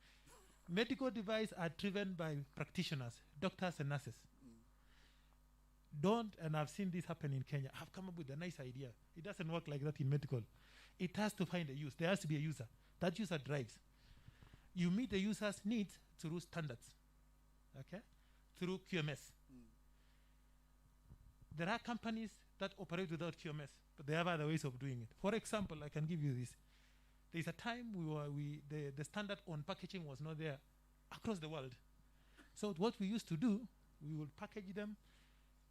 Medical devices are driven by practitioners, doctors and nurses. And I've seen this happen in Kenya. I've come up with a nice idea. It doesn't work like that in medical. It has to find a use. There has to be a user. That user drives. You meet the user's needs through standards, okay? Through QMS. There are companies that operate without QMS, but they have other ways of doing it. For example, I can give you this. There's a time the standard on packaging was not there across the world. So what we used to do, we would package them,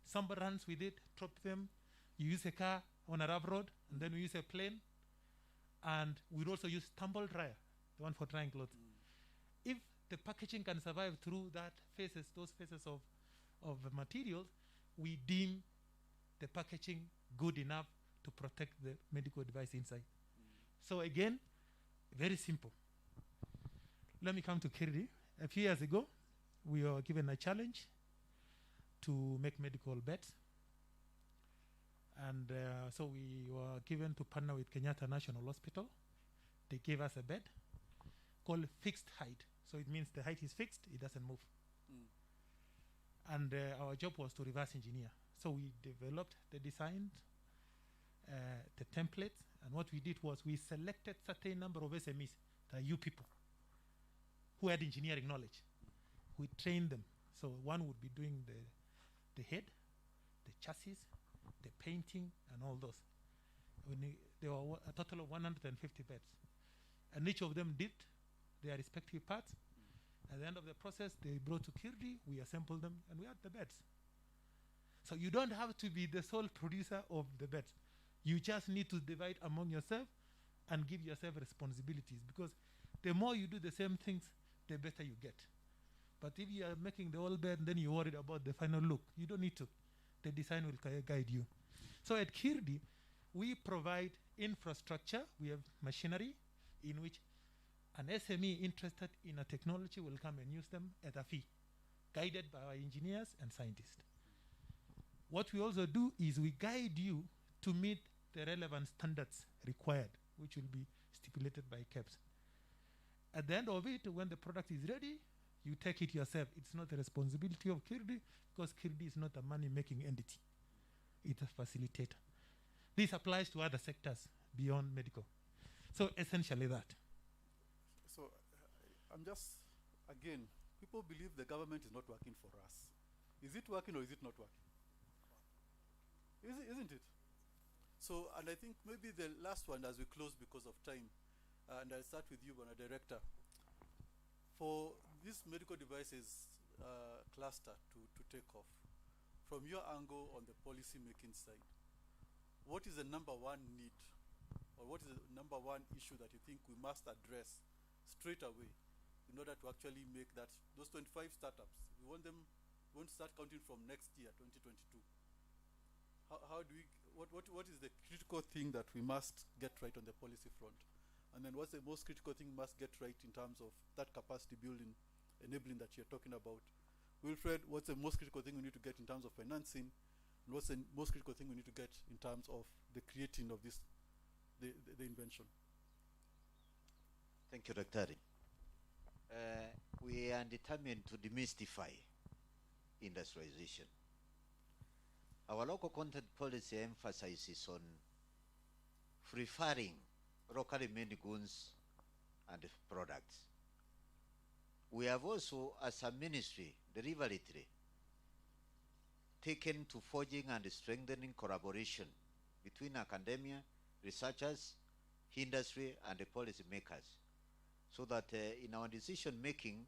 somebody runs with it, drop them, you use a car on a rough road, and then we use a plane, and we'd also use tumble dryer, the one for drying clothes. If the packaging can survive through those phases of materials, we deem the packaging good enough to to protect the medical device inside. So again, very simple. Let me come to Kirdi. A few years ago, we were given a challenge to make medical beds. And so we were given to partner with Kenyatta National Hospital. They gave us a bed called fixed height. So it means the height is fixed, it doesn't move. And our job was to reverse engineer. So we developed the design, the template, and what we did was we selected certain number of SMEs, that are you people, who had engineering knowledge. We trained them. So one would be doing the head, the chassis, the painting, and all those. There were a total of 150 beds. And each of them did their respective parts. At the end of the process, they brought to Kirdi, we assembled them, and we had the beds. So you don't have to be the sole producer of the beds. You just need to divide among yourself and give yourself responsibilities, because the more you do the same things, the better you get. But if you are making the whole bed, then you're worried about the final look. You don't need to. The design will guide you. So at Kirdi, we provide infrastructure. We have machinery in which an SME interested in a technology will come and use them at a fee, guided by our engineers and scientists. What we also do is we guide you to meet the relevant standards required, which will be stipulated by KEBS. At the end of it, when the product is ready, you take it yourself. It's not the responsibility of Kirdi, because Kirdi is not a money-making entity. It's a facilitator. This applies to other sectors beyond medical. So essentially that. So I'm just, again, people believe the government is not working for us. Is it working or is it not working? Isn't it? So, and I think maybe the last one as we close because of time, and I'll start with you, Bwana Director. For this medical devices cluster to take off, from your angle on the policy making side, what is the number one need, or what is the number one issue that you think we must address straight away in order to actually make that, those 25 startups, we want to start counting from next year, 2022. How do we, what is the critical thing that we must get right on the policy front? And then what's the most critical thing we must get right in terms of that capacity building, enabling that you're talking about? Wilfred, what's the most critical thing we need to get in terms of financing? And what's the most critical thing we need to get in terms of the creating of this, the invention? Thank you, Dr. We are determined to demystify industrialization. Our local content policy emphasizes on preferring locally made goods and products. We have also, as a ministry, deliberately taken to forging and strengthening collaboration between academia, researchers, industry, and the policy makers, so that in our decision making,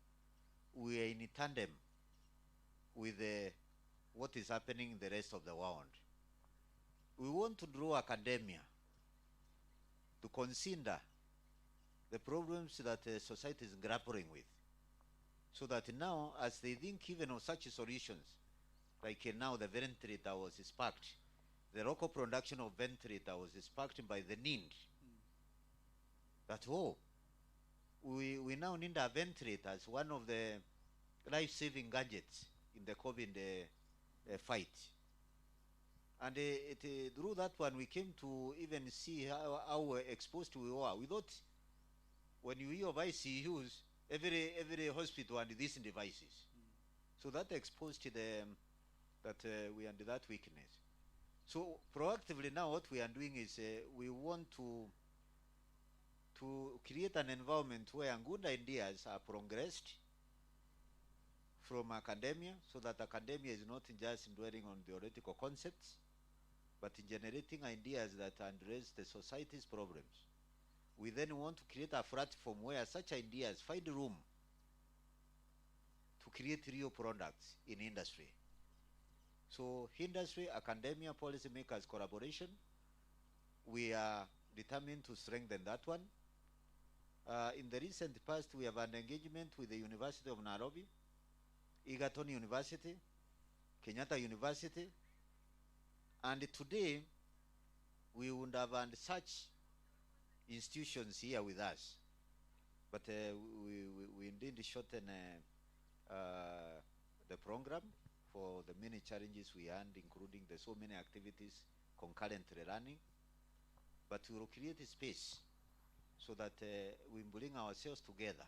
we are in tandem with what is happening in the rest of the world. We want to draw academia to consider the problems that society is grappling with, so that now, as they think even of such solutions, like now the ventilator was sparked, the local production of ventilator was sparked by the need that, we now need a ventilator as one of the life-saving gadgets in the COVID fight. And through that one, we came to even see how exposed we were. We thought when you hear of ICUs, every hospital and these devices. So that exposed that we under that weakness. So proactively now what we are doing is we want to create an environment where good ideas are progressed from academia, so that academia is not just dwelling on theoretical concepts, but generating ideas that address the society's problems. We then want to create a platform where such ideas find room to create real products in industry. So industry, academia, policymakers collaboration, we are determined to strengthen that one. In the recent past, we have an engagement with the University of Nairobi, Egerton University, Kenyatta University, and today we would have had such institutions here with us. But we indeed shorten the program for the many challenges we had, including the so many activities concurrently running. But we will create a space so that we bring ourselves together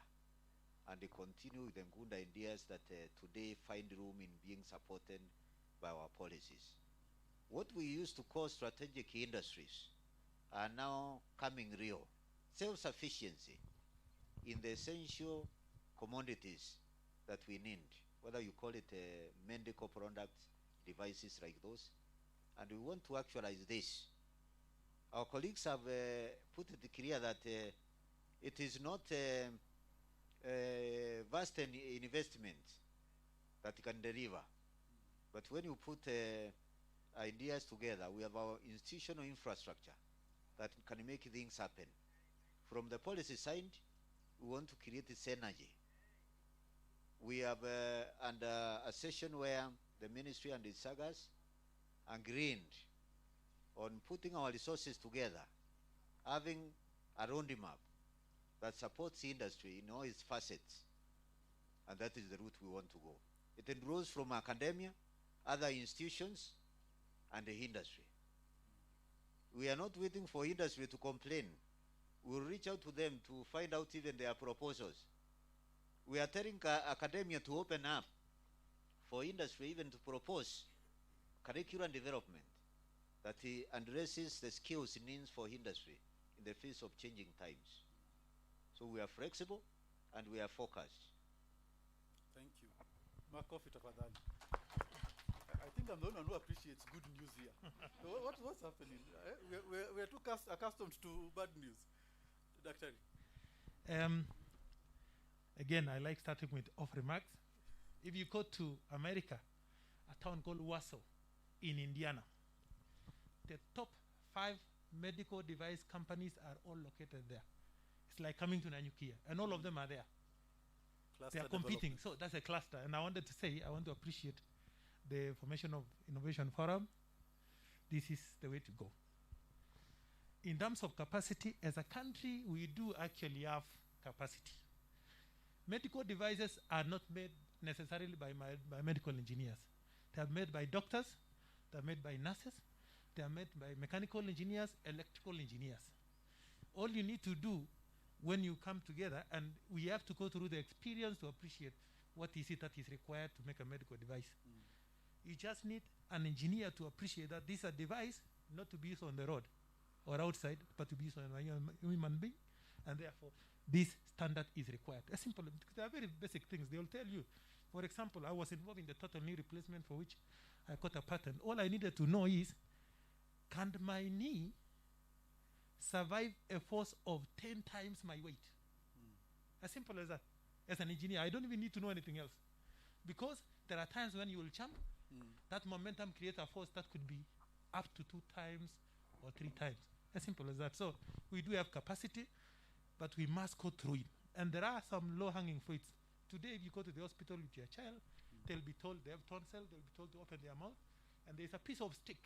and continue with the good ideas that today find room in being supported by our policies. What we used to call strategic industries are now coming real. Self-sufficiency in the essential commodities that we need, whether you call it medical products, devices like those, and we want to actualize this. Our colleagues have put it clear that it is not a vast investment that can deliver, but when you put ideas together, we have our institutional infrastructure that can make things happen. From the policy side, we want to create a synergy. We have under a session where the ministry and its sagas agreed on putting our resources together, having a roadmap that supports the industry in all its facets, and that is the route we want to go. It enrolls from academia, other institutions, and the industry. We are not waiting for industry to complain. We'll reach out to them to find out even their proposals. We are telling academia to open up for industry even to propose curriculum development that addresses the skills needs for industry in the face of changing times. So we are flexible and we are focused. Thank you. Makofi tafadhali. I think I'm the only one who appreciates good news here. So what's happening? We're too accustomed to bad news. Dr. Again, I like starting with off remarks. If you go to America, a town called Wausau in Indiana, the top 5 medical device companies are all located there. It's like coming to Nanyuki, and all of them are there. They are competing, so that's a cluster. And I wanted to say, I want to appreciate the Formation of Innovation Forum. This is the way to go. In terms of capacity, as a country, we do actually have capacity. Medical devices are not made necessarily by medical engineers. They are made by doctors, they are made by nurses, they are made by mechanical engineers, electrical engineers. All you need to do when you come together, and we have to go through the experience to appreciate what is it that is required to make a medical device. You just need an engineer to appreciate that this is a device not to be used on the road or outside, but to be used on a human being, and therefore this standard is required. As simple, they are very basic things. They will tell you. For example, I was involved in the total knee replacement for which I got a patent. All I needed to know is, can my knee survive a force of 10 times my weight? As simple as that. As an engineer, I don't even need to know anything else. Because there are times when you will jump, that momentum creates a force that could be up to 2 times or 3 times. As simple as that. So we do have capacity, but we must go through it. And there are some low-hanging fruits. Today, if you go to the hospital with your child, they'll be told they have tonsil, they'll be told to open their mouth, and there's a piece of stick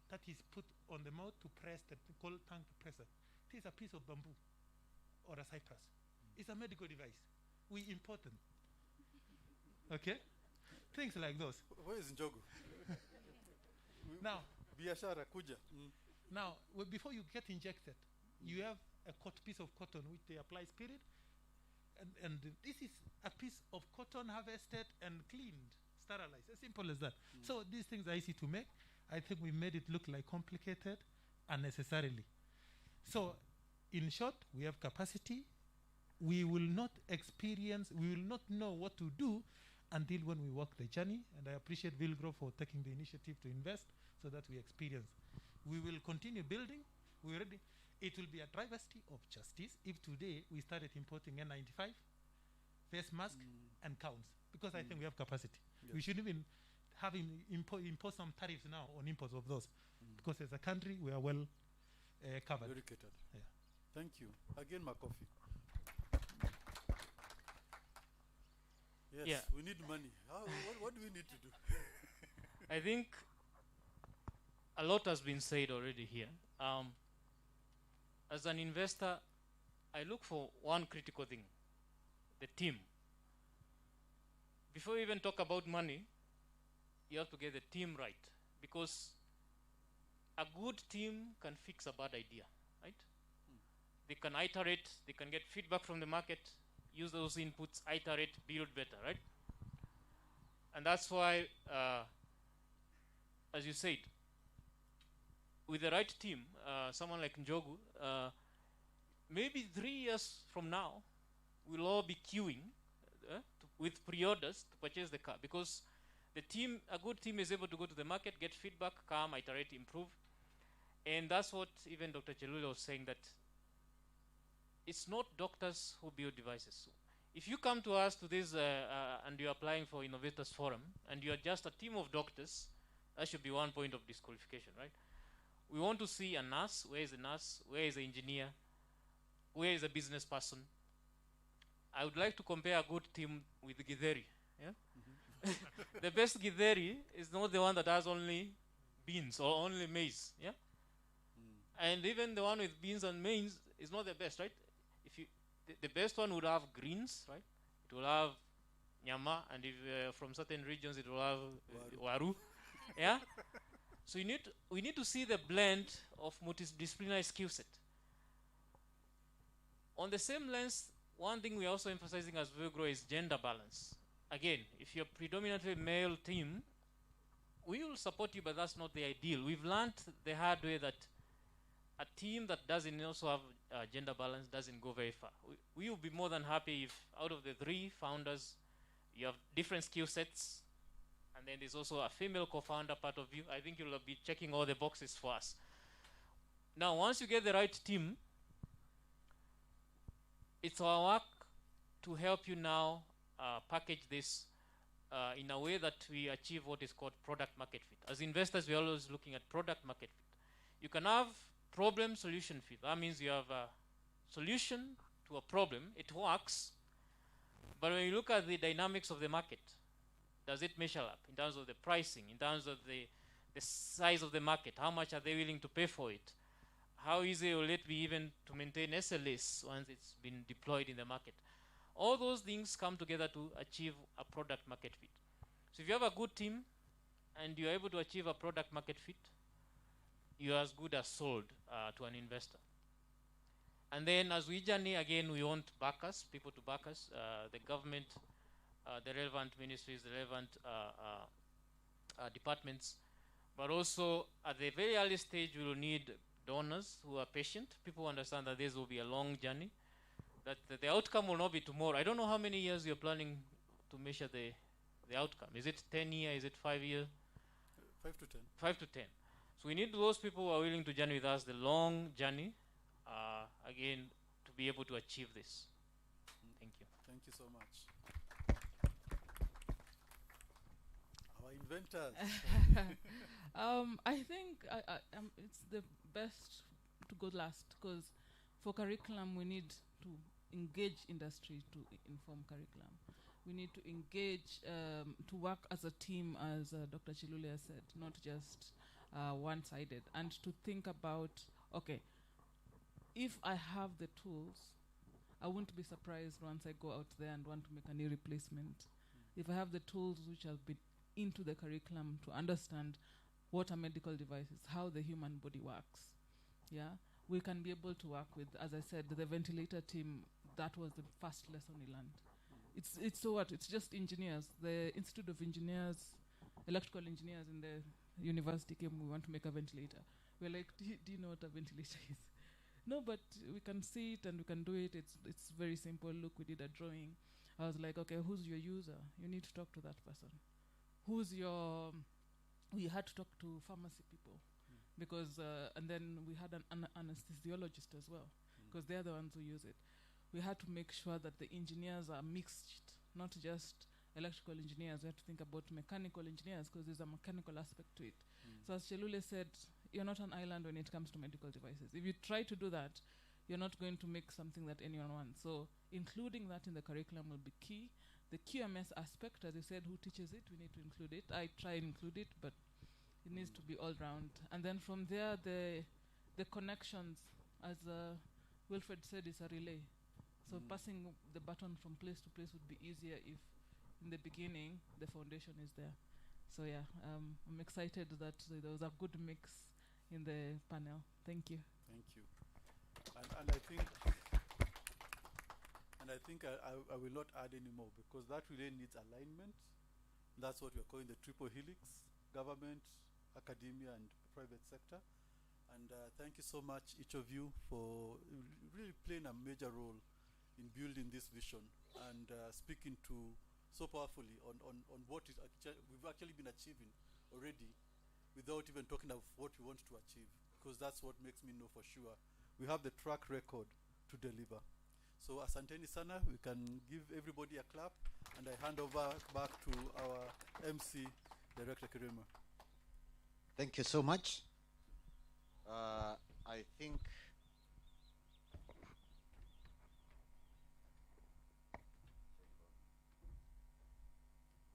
that is put on the mouth to press, that we call tongue depressor. It is a piece of bamboo or a cypress. It's a medical device. We import them. Okay? Things like those. Where is Njogu? Now, Biashara kuja. Now, before you get injected, you have a piece of cotton which they apply spirit, and this is a piece of cotton harvested and cleaned, sterilized, as simple as that. So these things are easy to make. I think we made it look like complicated unnecessarily. So in short, we have capacity. We will not know what to do until when we walk the journey, and I appreciate Vilgro for taking the initiative to invest so that we experience. We will continue building. It will be a travesty of justice if today we started importing N95, face mask, and gowns, because I think we have capacity. Yes. We shouldn't even have impose some tariffs now on imports of those, because as a country we are well covered. Very catered. Yeah. Thank you. Again, Makofi. Yes, Yeah. we need money. What do we need to do? I think a lot has been said already here. As an investor, I look for one critical thing, the team. Before you even talk about money, you have to get the team right, because a good team can fix a bad idea, right? They can iterate, they can get feedback from the market, use those inputs, iterate, build better, right? And that's why, as you said, with the right team, someone like Njogu, maybe 3 years from now, we'll all be queuing with pre-orders to purchase the car, because the team, a good team, is able to go to the market, get feedback, come, iterate, improve. And that's what even Dr. Chelule was saying, that it's not doctors who build devices. So if you come to us to this and you're applying for Innovators Forum and you're just a team of doctors, that should be one point of disqualification, right? We want to see a nurse. Where is the nurse? Where is the engineer? Where is the business person? I would like to compare a good team with Githeri. Yeah? The best Githeri is not the one that has only beans or only maize. Yeah? And even the one with beans and maize is not the best, right? If you, the best one would have greens, right? It will have nyama, and if from certain regions it will have waru. Yeah? So we need to see the blend of multidisciplinary skill set. On the same lens, one thing we're also emphasizing as Vigro is gender balance. Again, if you're predominantly male team, we will support you, but that's not the ideal. We've learned the hard way that a team that doesn't also have gender balance doesn't go very far. We will be more than happy if out of the 3 founders, you have different skill sets, and then there's also a female co-founder part of you. I think you'll be checking all the boxes for us. Now, once you get the right team, it's our work to help you now package this in a way that we achieve what is called product market fit. As investors, we're always looking at product market fit. You can have problem solution fit. That means you have a solution to a problem, it works, but when you look at the dynamics of the market, does it measure up in terms of the pricing, in terms of the size of the market, how much are they willing to pay for it? How easy will it be even to maintain SLAs once it's been deployed in the market? All those things come together to achieve a product market fit. So if you have a good team and you're able to achieve a product market fit, you're as good as sold to an investor. And then as we journey, again, we want backers, people to back us, the government, the relevant ministries, the relevant departments. But also at the very early stage, we will need donors who are patient. People understand that this will be a long journey, that the outcome will not be tomorrow. I don't know how many years you're planning to measure the outcome. Is it 10 years? Is it 5 years? 5 to 10. 5 to 10. So we need those people who are willing to journey with us the long journey, again, to be able to achieve this. Thank you. Thank you so much. Our inventors. I think it's the best to go last, because for curriculum we need to engage industry to inform curriculum. We need to engage, to work as a team, as Dr. Chilule said, not just one-sided, and to think about, okay, if I have the tools, I won't be surprised once I go out there and want to make a knee replacement. If I have the tools which have been into the curriculum to understand what a medical device is, how the human body works, yeah, we can be able to work with, as I said, the ventilator team. That was the first lesson we learned. It's so what? It's just engineers. The Institute of Engineers, electrical engineers in the university came, we want to make a ventilator. We're like, do you know what a ventilator is? No, but we can see it and we can do it. It's very simple. Look, we did a drawing. I was like, okay, who's your user? You need to talk to that person. Who's your... We had to talk to pharmacy people, because and then we had an anesthesiologist as well, because they're the ones who use it. We had to make sure that the engineers are mixed, not just electrical engineers. We have to think about mechanical engineers, because there's a mechanical aspect to it. So as Chelule said, you're not an island when it comes to medical devices. If you try to do that, you're not going to make something that anyone wants. So including that in the curriculum will be key. The QMS aspect, as you said, who teaches it, we need to include it. I try and include it, but It needs to be all round. And then from there, the connections, as Wilfred said, is a relay. So passing the baton from place to place would be easier if in the beginning the foundation is there. So yeah, I'm excited that there was a good mix in the panel. Thank you. Thank you. And I think I will not add any more, because that really needs alignment. That's what we're calling the triple helix: government, academia, and private sector. And thank you so much, each of you, for really playing a major role in building this vision and speaking to so powerfully on what is we've actually been achieving already, without even talking of what we want to achieve, because that's what makes me know for sure we have the track record to deliver. So asanteni sana, we can give everybody a clap, and I hand over back to our MC, Director Kirema. Thank you so much. I think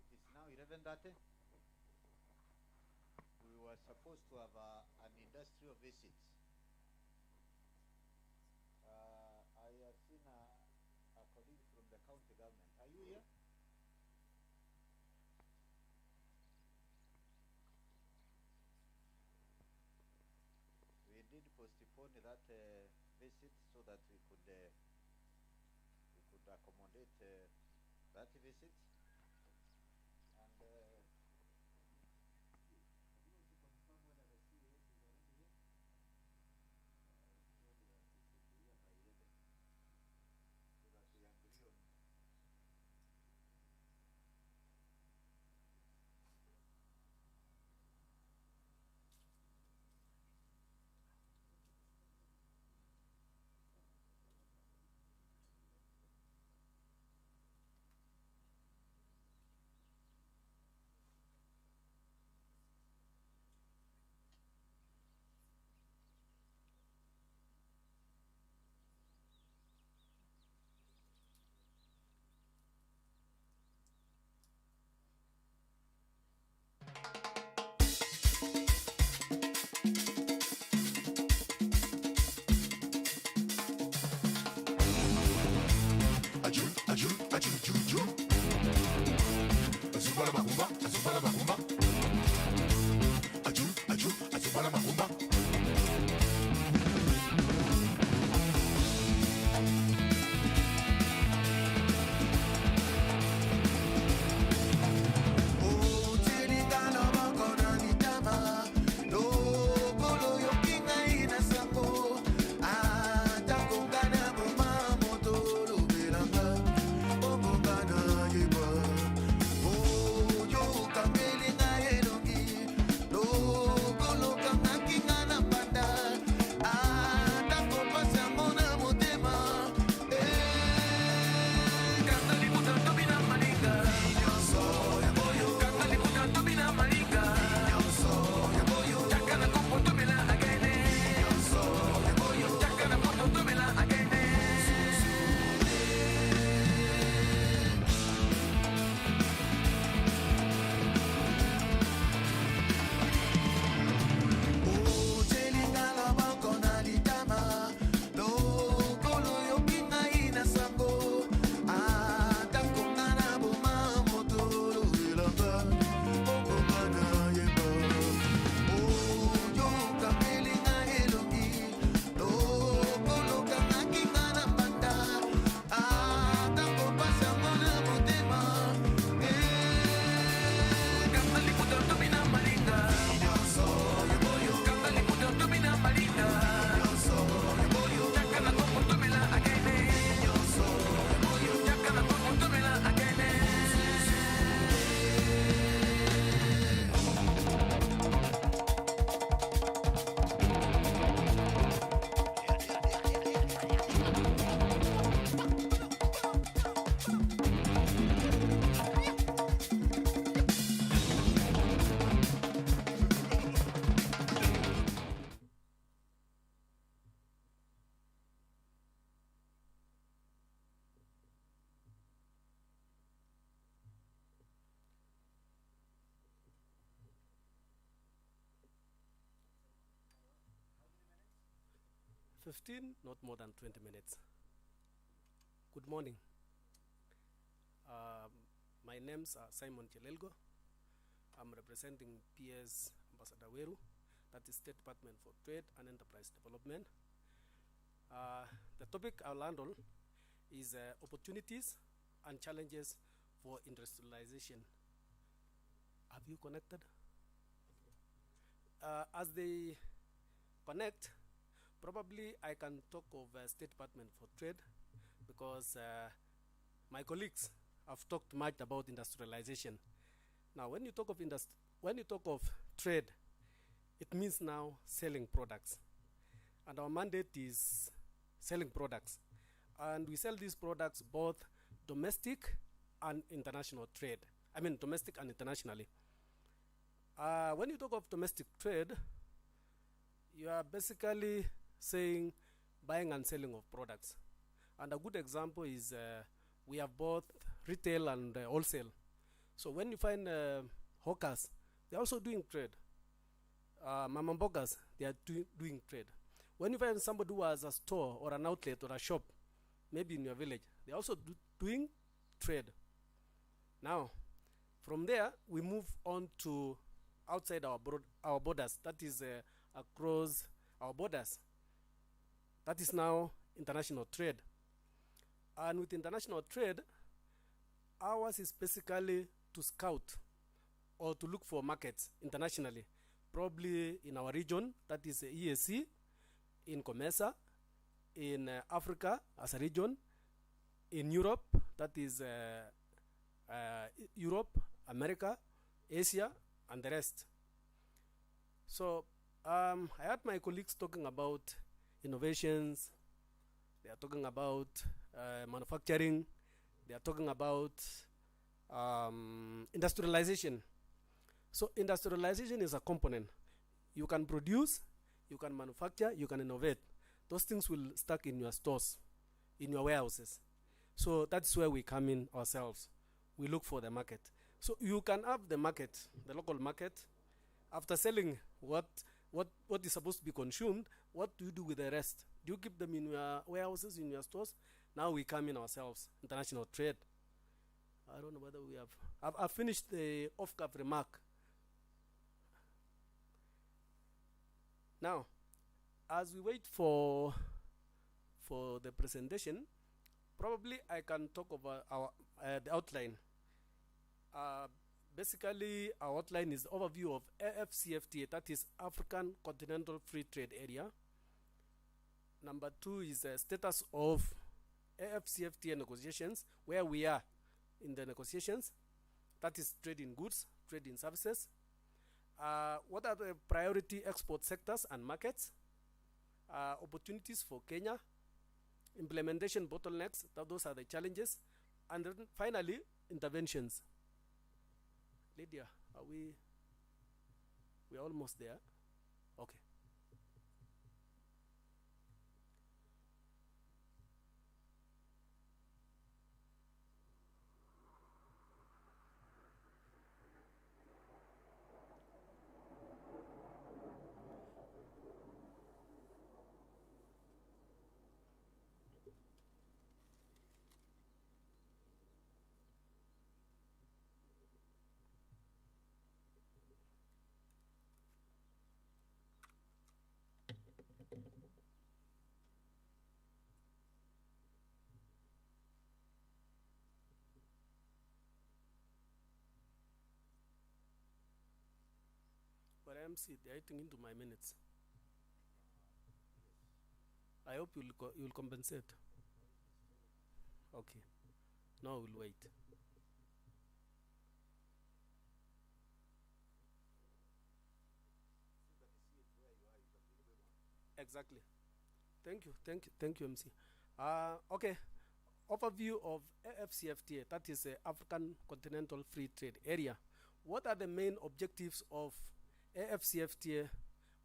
it is now 11:30. We were supposed to have an industrial visit. I have seen a colleague from the county government. Are you here? We did postpone that visit so that we could accommodate that visit. And yo 15, not more than 20 minutes. Good morning. My name's Simon Chelelgo. I'm representing PS Ambassador Weru, that is State Department for Trade and Enterprise Development. The topic I'll handle is opportunities and challenges for industrialization. Have you connected? As they connect, probably I can talk of State Department for Trade because my colleagues have talked much about industrialization. Now, when you talk of trade, it means now selling products, and our mandate is selling products, and we sell these products both domestic and international trade. I mean, domestic and internationally. When you talk of domestic trade, you are basically saying buying and selling of products. And a good example is we have both retail and wholesale. So when you find hawkers, they're also doing trade. Mama mbogas, they are doing trade. When you find somebody who has a store or an outlet or a shop, maybe in your village, they're also doing trade. Now, from there, we move on to outside our borders, that is across our borders. That is now international trade. And with international trade, ours is basically to scout or to look for markets internationally, probably in our region, that is EAC, in COMESA, in Africa as a region, in Europe, that is Europe, America, Asia, and the rest. So I had my colleagues talking about innovations, they are talking about manufacturing, they are talking about industrialization. So industrialization is a component. You can produce, you can manufacture, you can innovate. Those things will stack in your stores, in your warehouses. So that's where we come in ourselves. We look for the market. So you can have the market, the local market. After selling what is supposed to be consumed, what do you do with the rest? Do you keep them in your warehouses, in your stores? Now we come in ourselves, international trade. I don't know whether we have. I've finished the off-cuff remark. Now, as we wait for the presentation, probably I can talk about the outline. Basically, our outline is the overview of AFCFTA, that is African Continental Free Trade Area. Number 2 is the status of AFCFTA negotiations, where we are in the negotiations. That is trade in goods, trade in services. What are the priority export sectors and markets? Opportunities for Kenya. Implementation bottlenecks, those are the challenges. And then finally, interventions. Lydia, we're almost there. Okay. But MC, they're eating into my minutes. I hope you'll compensate. Okay. Now we'll wait. Exactly. Thank you, MC. Okay. Overview of AFCFTA, that is African Continental Free Trade Area. What are the main objectives of AFCFTA?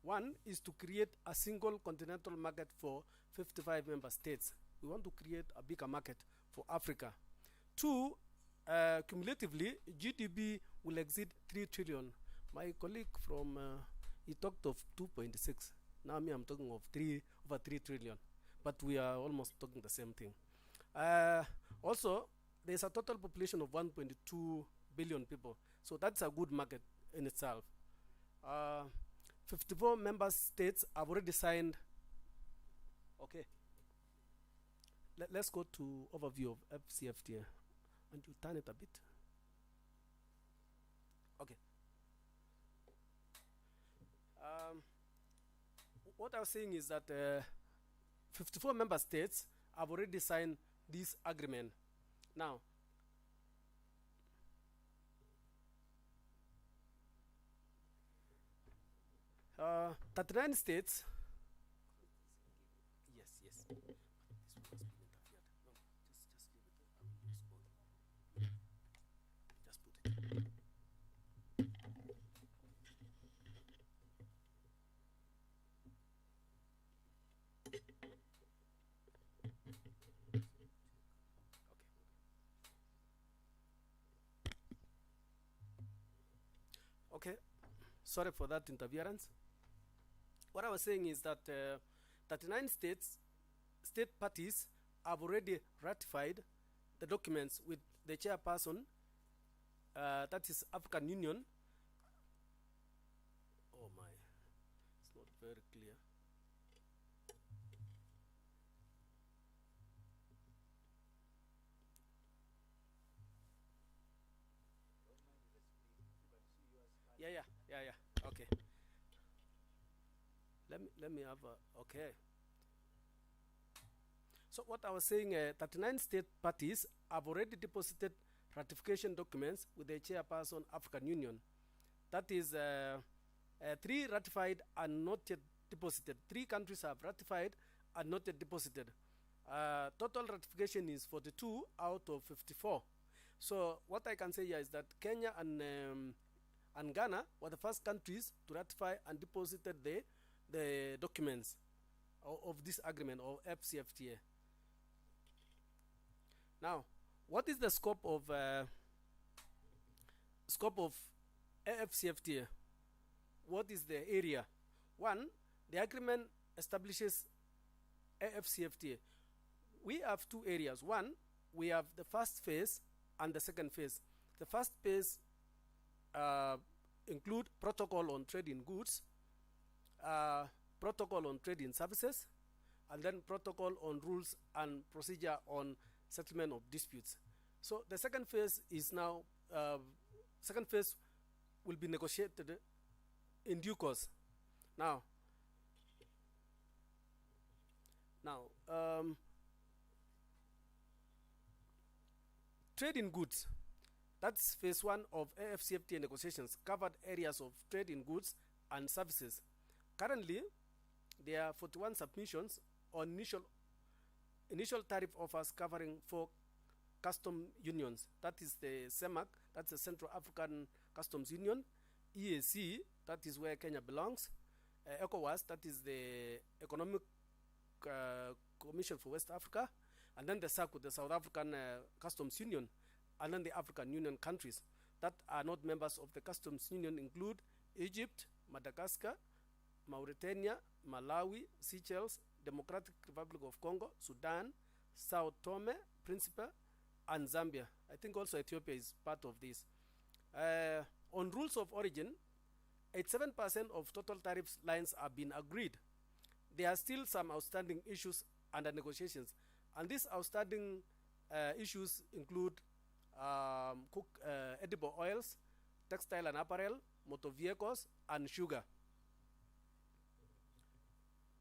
One is to create a single continental market for 55 member states. We want to create a bigger market for Africa. 2, cumulatively, GDP will exceed 3 trillion. My colleague from, he talked of 2.6. Now I'm talking of over 3 trillion, but we are almost talking the same thing. Also, there's a total population of 1.2 billion people, so that's a good market in itself. 54 member states have already signed. Okay. Let's go to overview of FCFTA, and you turn it a bit. Okay. What I was saying is that 54 member states have already signed this agreement. Now, 39 states. Yes, yes. This one has been interfered. No, just leave it. Just put it. Okay, sorry for that interference. What I was saying is that 39 state parties have already ratified the documents with the chairperson, that is African Union. Oh my, it's not very clear. Yeah. Okay. Let me have a, okay. So what I was saying, 39 state parties have already deposited ratification documents with the chairperson African Union. That is 3 ratified and not yet deposited. 3 countries have ratified and not yet deposited. Total ratification is 42 out of 54. So what I can say here is that Kenya and Ghana were the first countries to ratify and deposited the documents of this agreement, or FCFTA. Now, what is the scope of FCFTA? What is the area? 1, the agreement establishes FCFTA. We have 2 areas. 1, we have the first phase and the second phase. The first phase include protocol on trade in goods, protocol on trade in services, and then protocol on rules and procedure on settlement of disputes. So the second phase is now, second phase will be negotiated in due course. Now, trade in goods. That's phase 1 of AFCFTA negotiations, covered areas of trade in goods and services. Currently, there are 41 submissions on initial tariff offers covering 4 custom unions. That is the CEMAC, that's the Central African Customs Union, EAC, that is where Kenya belongs, ECOWAS, that is the Economic Commission for West Africa, and then the SACU, the South African Customs Union, and then the African Union countries that are not members of the Customs Union include Egypt, Madagascar, Mauritania, Malawi, Seychelles, Democratic Republic of Congo, Sudan, Sao Tome, Principe, and Zambia. I think also Ethiopia is part of this. On rules of origin, 87% of total tariffs lines have been agreed. There are still some outstanding issues under negotiations, and these outstanding issues include edible oils, textile and apparel, motor vehicles, and sugar.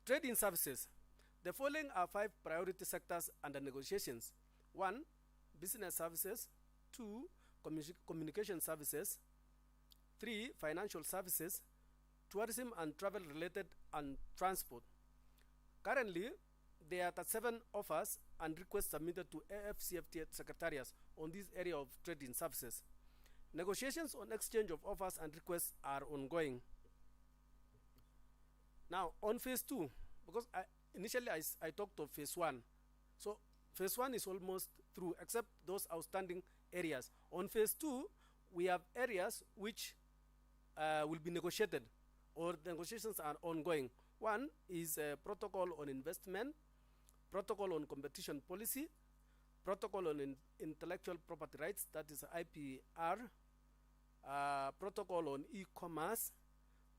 Trade in services. The following are 5 priority sectors under negotiations. 1, business services. 2, communication services. 3, financial services. Tourism and travel related and transport. Currently, there are 7 offers and requests submitted to AFCFTA secretariats on this area of trade in services. Negotiations on exchange of offers and requests are ongoing. Now, on phase 2, because initially I talked of phase 1. So, phase 1 is almost through, except those outstanding areas. On phase 2, we have areas which will be negotiated, or the negotiations are ongoing. One is a protocol on investment, protocol on competition policy, protocol on intellectual property rights, that is IPR, protocol on e-commerce,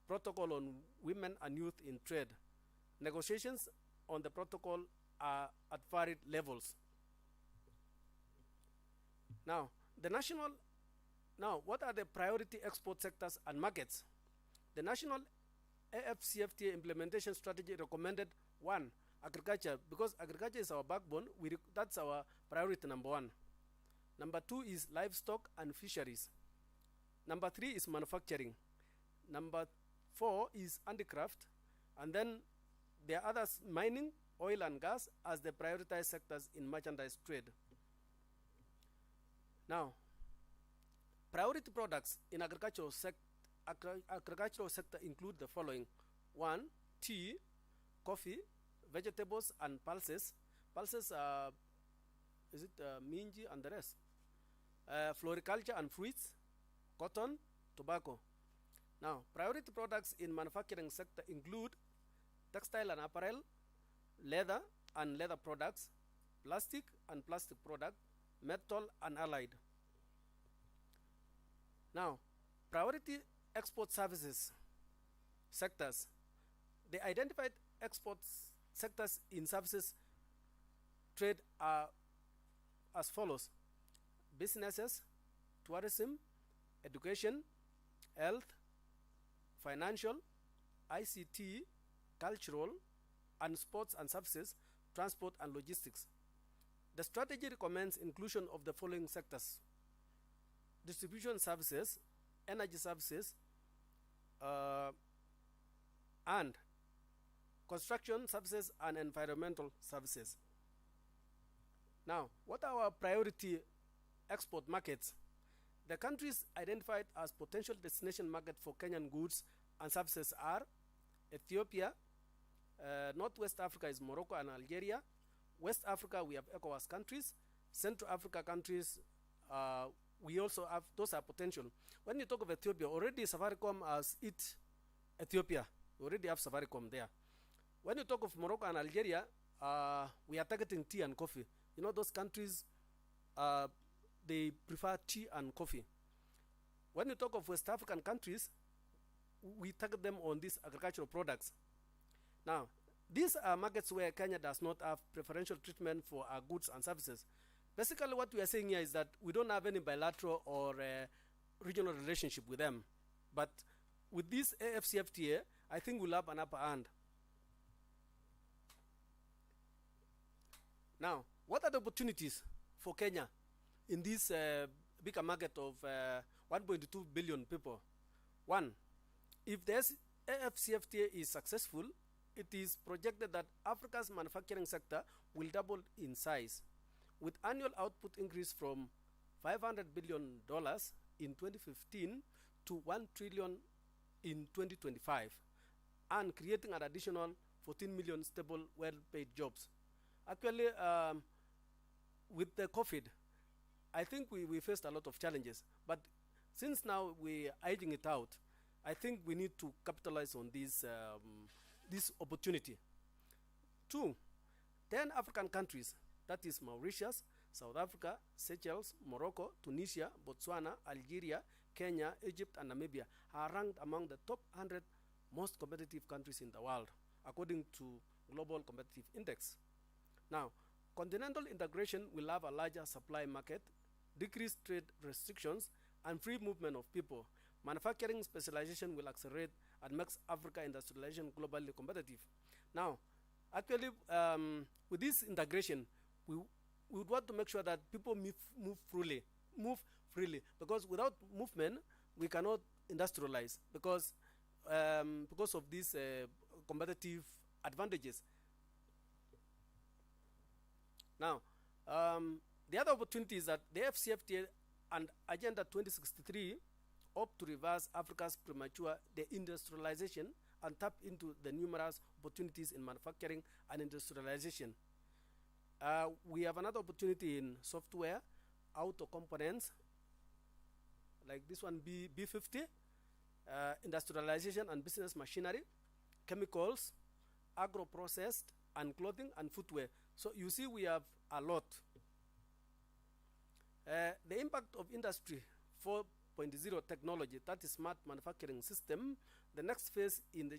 protocol on women and youth in trade. Negotiations on the protocol are at varied levels. Now, what are the priority export sectors and markets? The national AFCFTA implementation strategy recommended 1, agriculture, because agriculture is our backbone. That's our priority number 1. Number 2 is livestock and fisheries. Number 3 is manufacturing. Number 4 is handicraft. And then there are others, mining, oil and gas, as the prioritized sectors in merchandise trade. Now, priority products in agricultural sector include the following. 1, tea, coffee, vegetables and pulses. Pulses are, minji and the rest. Floriculture and fruits, cotton, tobacco. Now, priority products in manufacturing sector include textile and apparel, leather and leather products, plastic and plastic product, metal and allied. Now, priority export services sectors. The identified export sectors in services trade are as follows: businesses, tourism, education, health, financial, ICT, cultural, and sports and services, transport and logistics. The strategy recommends inclusion of the following sectors: distribution services, energy services, and construction services and environmental services. Now, what are our priority export markets? The countries identified as potential destination market for Kenyan goods and services are Ethiopia, Northwest Africa is Morocco and Algeria, West Africa we have ECOWAS countries, Central Africa countries, we also have, those are potential. When you talk of Ethiopia, already Safaricom has Ethiopia, we already have Safaricom there. When you talk of Morocco and Algeria, we are targeting tea and coffee. You know, those countries, they prefer tea and coffee. When you talk of West African countries, we target them on these agricultural products. Now, these are markets where Kenya does not have preferential treatment for our goods and services. Basically, what we are saying here is that we don't have any bilateral or regional relationship with them. But with this AFCFTA, I think we'll have an upper hand. Now, what are the opportunities for Kenya in this bigger market of 1.2 billion people? 1, if the AFCFTA is successful, it is projected that Africa's manufacturing sector will double in size, with annual output increase from $500 billion in 2015 to $1 trillion in 2025, and creating an additional 14 million stable, well-paid jobs. Actually, with the COVID, I think we faced a lot of challenges, but since now we're hiding it out, I think we need to capitalize on this opportunity. 2, 10 African countries, that is Mauritius, South Africa, Seychelles, Morocco, Tunisia, Botswana, Algeria, Kenya, Egypt, and Namibia are ranked among the top 100 most competitive countries in the world, according to Global Competitive Index. Now, continental integration will have a larger supply market, decreased trade restrictions, and free movement of people. Manufacturing specialization will accelerate and makes Africa industrialization globally competitive. Now, actually, with this integration, we would want to make sure that people move freely, because without movement, we cannot industrialize because of these competitive advantages. Now, the other opportunity is that the FCFTA and Agenda 2063 hope to reverse Africa's premature deindustrialization and tap into the numerous opportunities in manufacturing and industrialization. We have another opportunity in software, auto components, like this one, B50, industrialization and business machinery, chemicals, agro-processed, and clothing and footwear. So you see we have a lot. The impact of Industry 4.0 technology, that is smart manufacturing system, the next phase in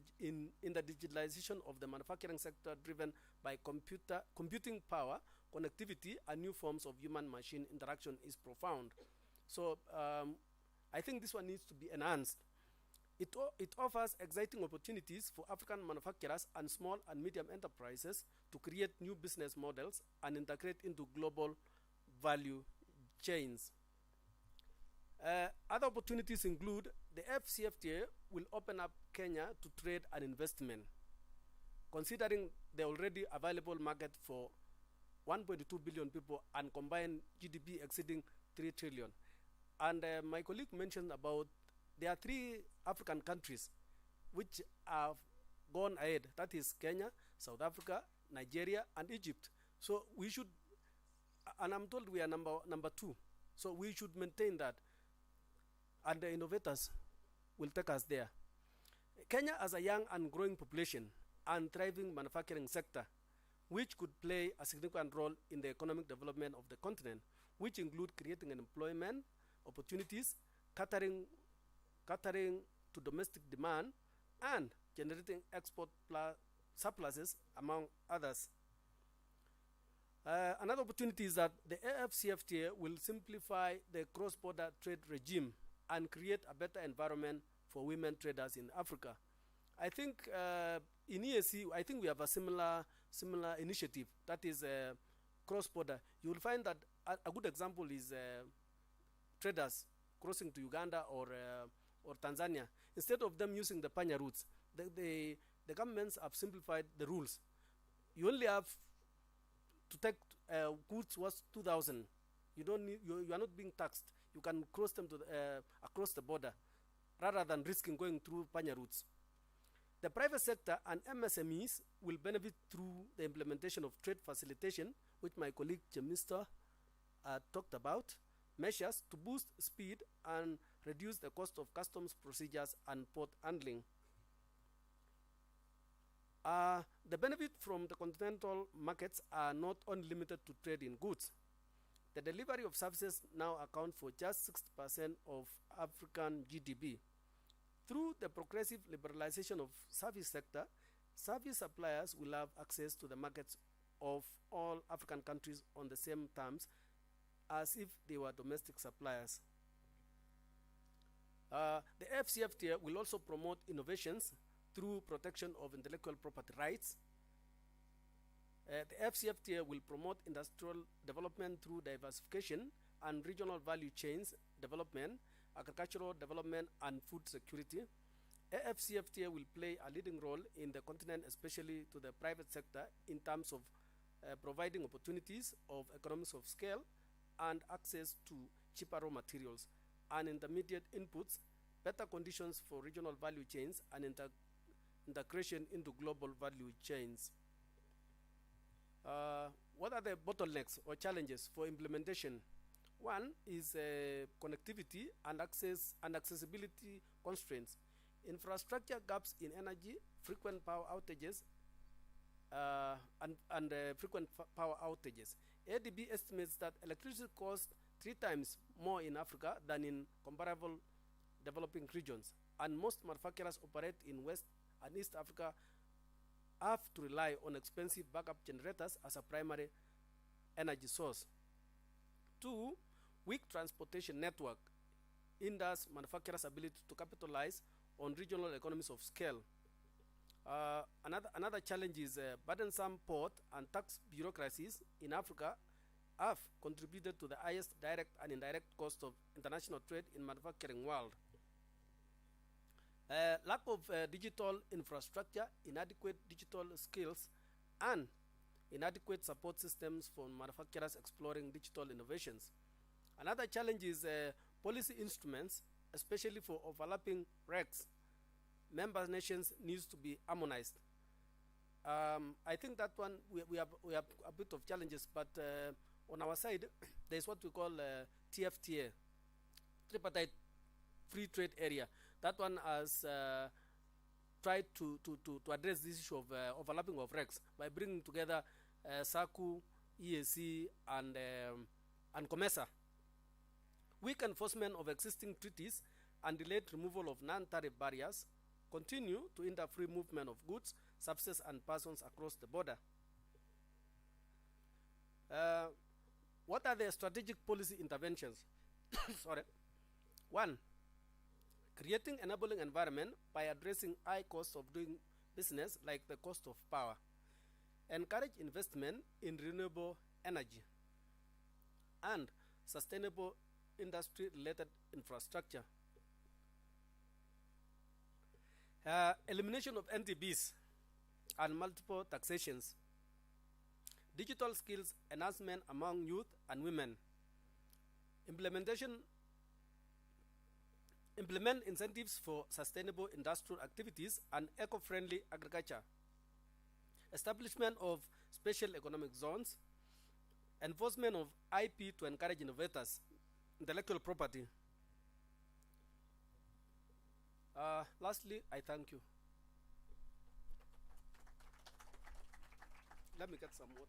the digitalization of the manufacturing sector driven by computing power, connectivity, and new forms of human-machine interaction is profound. So I think this one needs to be enhanced. It offers exciting opportunities for African manufacturers and small and medium enterprises to create new business models and integrate into global value chains. Other opportunities include the FCFTA will open up Kenya to trade and investment, considering the already available market for 1.2 billion people and combined GDP exceeding 3 trillion. And my colleague mentioned about there are 3 African countries which have gone ahead. That is Kenya, South Africa, Nigeria, and Egypt. So we should, and I'm told we are number 2. So we should maintain that, and the innovators will take us there. Kenya has a young and growing population and thriving manufacturing sector, which could play a significant role in the economic development of the continent, which include creating employment opportunities, catering to domestic demand, and generating export surpluses, among others. Another opportunity is that the AFCFTA will simplify the cross-border trade regime and create a better environment for women traders in Africa. I think in EAC, I think we have a similar initiative, that is cross-border. You will find that a good example is traders crossing to Uganda or Tanzania. Instead of them using the Panya routes, the governments have simplified the rules. You only have to take goods worth 2,000. You don't need, you are not being taxed. You can cross them to across the border, rather than risking going through Panya routes. The private sector and MSMEs will benefit through the implementation of trade facilitation, which my colleague Jemister talked about, measures to boost speed and reduce the cost of customs procedures and port handling. The benefit from the continental markets are not only limited to trade in goods. The delivery of services now account for just 60% of African GDP. Through the progressive liberalization of service sector, service suppliers will have access to the markets of all African countries on the same terms as if they were domestic suppliers. The FCFTA will also promote innovations through protection of intellectual property rights. The FCFTA will promote industrial development through diversification and regional value chains development, agricultural development, and food security. AFCFTA will play a leading role in the continent, especially to the private sector, in terms of providing opportunities of economies of scale and access to cheaper raw materials and intermediate inputs, better conditions for regional value chains, and integration into global value chains. What are the bottlenecks or challenges for implementation? One is connectivity and accessibility constraints, infrastructure gaps in energy, frequent power outages, and frequent power outages. ADB estimates that electricity costs 3 times more in Africa than in comparable developing regions, and most manufacturers operate in West and East Africa have to rely on expensive backup generators as a primary energy source. 2, weak transportation network hinders manufacturers' ability to capitalize on regional economies of scale. Another challenge is burdensome port and tax bureaucracies in Africa have contributed to the highest direct and indirect cost of international trade in manufacturing world. Lack of digital infrastructure, inadequate digital skills, and inadequate support systems for manufacturers exploring digital innovations. Another challenge is policy instruments, especially for overlapping regs. Member nations needs to be harmonized. I think that one we have a bit of challenges, but on our side there is what we call TFTA, tripartite free trade area. That one has tried to address this issue of overlapping of regs by bringing together SACU, EAC, and COMESA. Weak enforcement of existing treaties and delayed removal of non-tariff barriers continue to hinder free movement of goods, services, and persons across the border. What are the strategic policy interventions? Sorry. 1. Creating enabling environment by addressing high costs of doing business like the cost of power. Encourage investment in renewable energy and sustainable industry-related infrastructure. Elimination of NTBs and multiple taxations. Digital skills enhancement among youth and women. Implement incentives for sustainable industrial activities and eco-friendly agriculture. Establishment of special economic zones. Enforcement of IP to encourage innovators. Intellectual property. Lastly, I thank you. Let me get some water.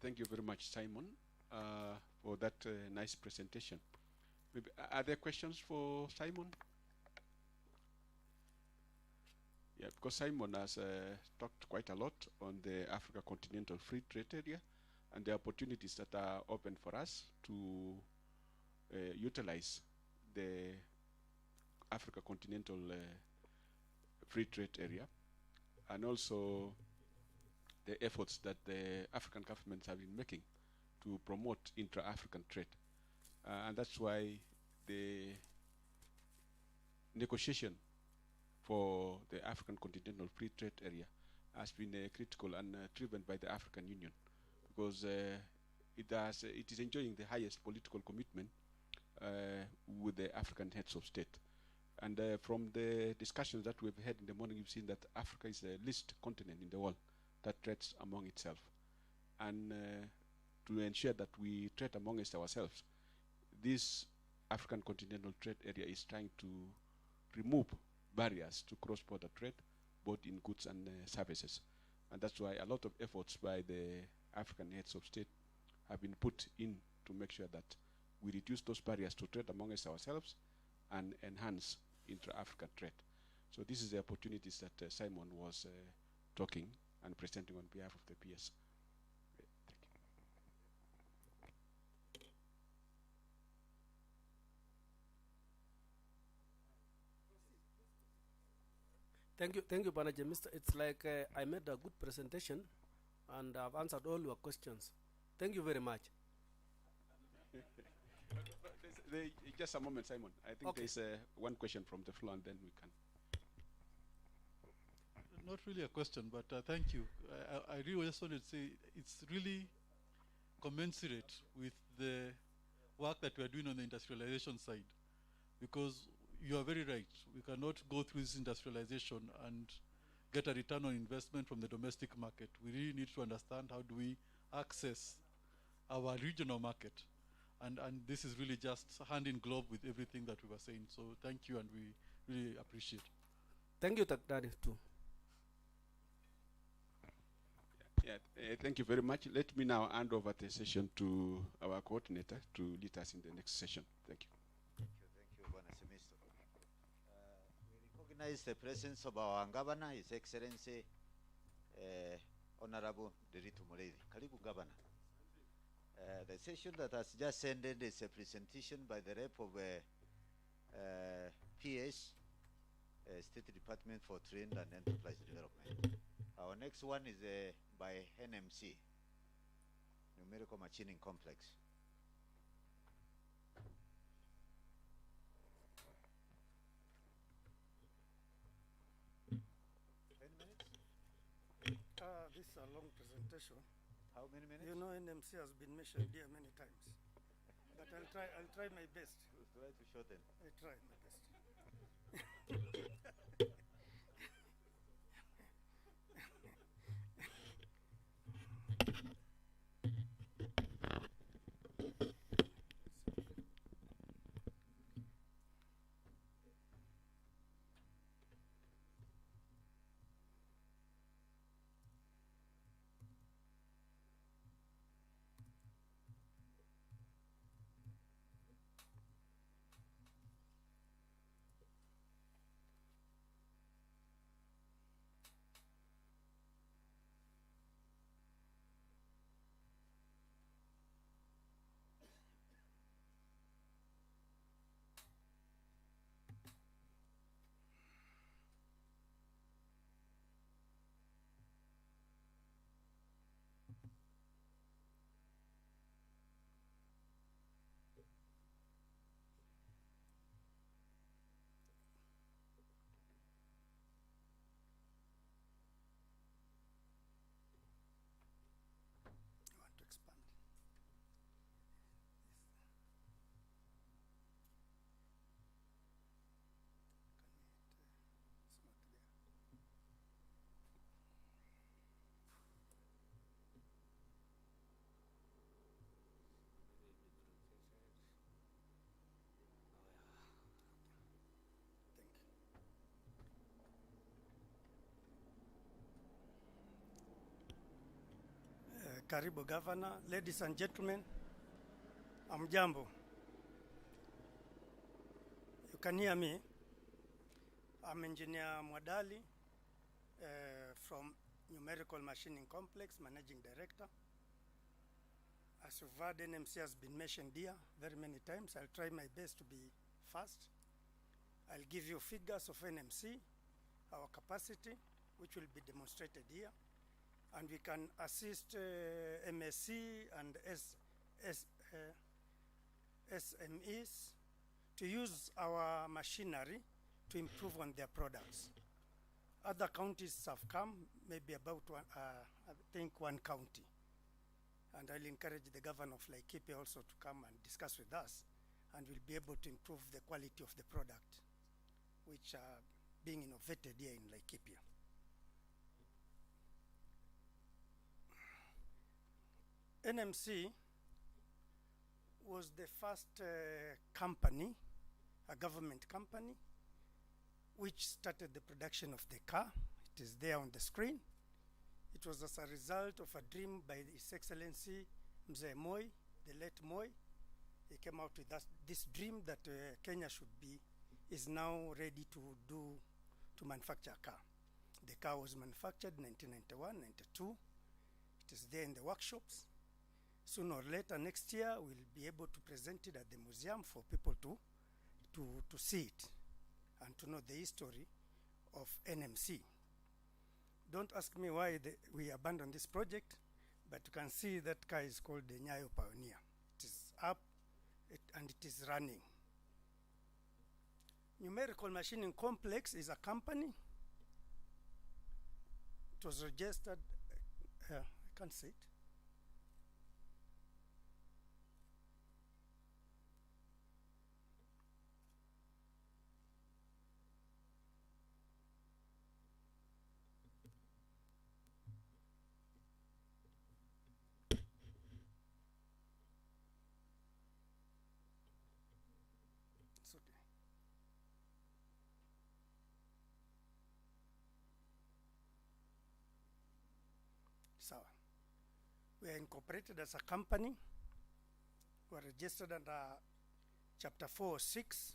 Thank you very much, Simon, for that nice presentation. Maybe, are there questions for Simon? Yeah, because Simon has talked quite a lot on the Africa Continental Free Trade Area and the opportunities that are open for us to utilize the Africa Continental Free Trade Area, and also the efforts that the African governments have been making to promote intra-African trade. And that's why the negotiation for the African Continental Free Trade Area has been critical and driven by the African Union, because it is enjoying the highest political commitment with the African heads of state. And from the discussions that we've had in the morning, you've seen that Africa is the least continent in the world that trades among itself. And to ensure that we trade amongst ourselves, this African Continental Trade Area is trying to remove barriers to cross-border trade, both in goods and services. And that's why a lot of efforts by the African heads of state have been put in to make sure that we reduce those barriers to trade amongst ourselves and enhance intra-African trade. So this is the opportunities that Simon was talking and presenting on behalf of the PS. Thank you, Manager. It's like I made a good presentation and I've answered all your questions. Thank you very much. Just a moment, Simon. I think Okay. there's one question from the floor, and then we can. Not really a question, but thank you. I really just wanted to say it's really commensurate with the work that we are doing on the industrialization side, because you are very right. We cannot go through this industrialization and get a return on investment from the domestic market. We really need to understand how do we access our regional market. And this is really just hand in glove with everything that we were saying. So thank you, and we really appreciate. Thank you, Takdari, too. Yeah, thank you very much. Let me now hand over the session to our coordinator to lead us in the next session. Thank you. Thank you, Bwana Semisto. We recognize the presence of our Governor, His Excellency Honorable Deritu Muledi. Karibu, Governor. The session that has just ended is a presentation by the rep of PS, State Department for Trade and Enterprise Development. Our next one is by NMC, Numerical Machining Complex. This is a long presentation. How many minutes? You know, NMC has been mentioned here many times. But I'll try my best. Try to shorten. I try my best. I want to expand. It's not there. Karibu Governor, ladies and gentlemen, amjambo. You can hear me. I'm Engineer Mwadali from Numerical Machining Complex, Managing Director. As you've heard, NMC has been mentioned here very many times. I'll try my best to be fast. I'll give you figures of NMC, our capacity, which will be demonstrated here. And we can assist MSC and SMEs to use our machinery to improve on their products. Other counties have come, maybe about one, I think one county. And I'll encourage the governor of Laikipia also to come and discuss with us, and we'll be able to improve the quality of the product, which are being innovated here in Laikipia. NMC was the first company, a government company, which started the production of the car. It is there on the screen. It was as a result of a dream by His Excellency Mzee Moi, the late Moi. He came out with this dream that Kenya is now ready to manufacture a car. The car was manufactured in 1991, 92. It is there in the workshops. Sooner or later next year, we'll be able to present it at the museum for people to see it and to know the history of NMC. Don't ask me why we abandoned this project, but you can see that car is called the Nyayo Pioneer. It is up and it is running. Numerical Machining Complex is a company. It was registered, I can't say it. So, we are incorporated as a company. We are registered under Chapter 406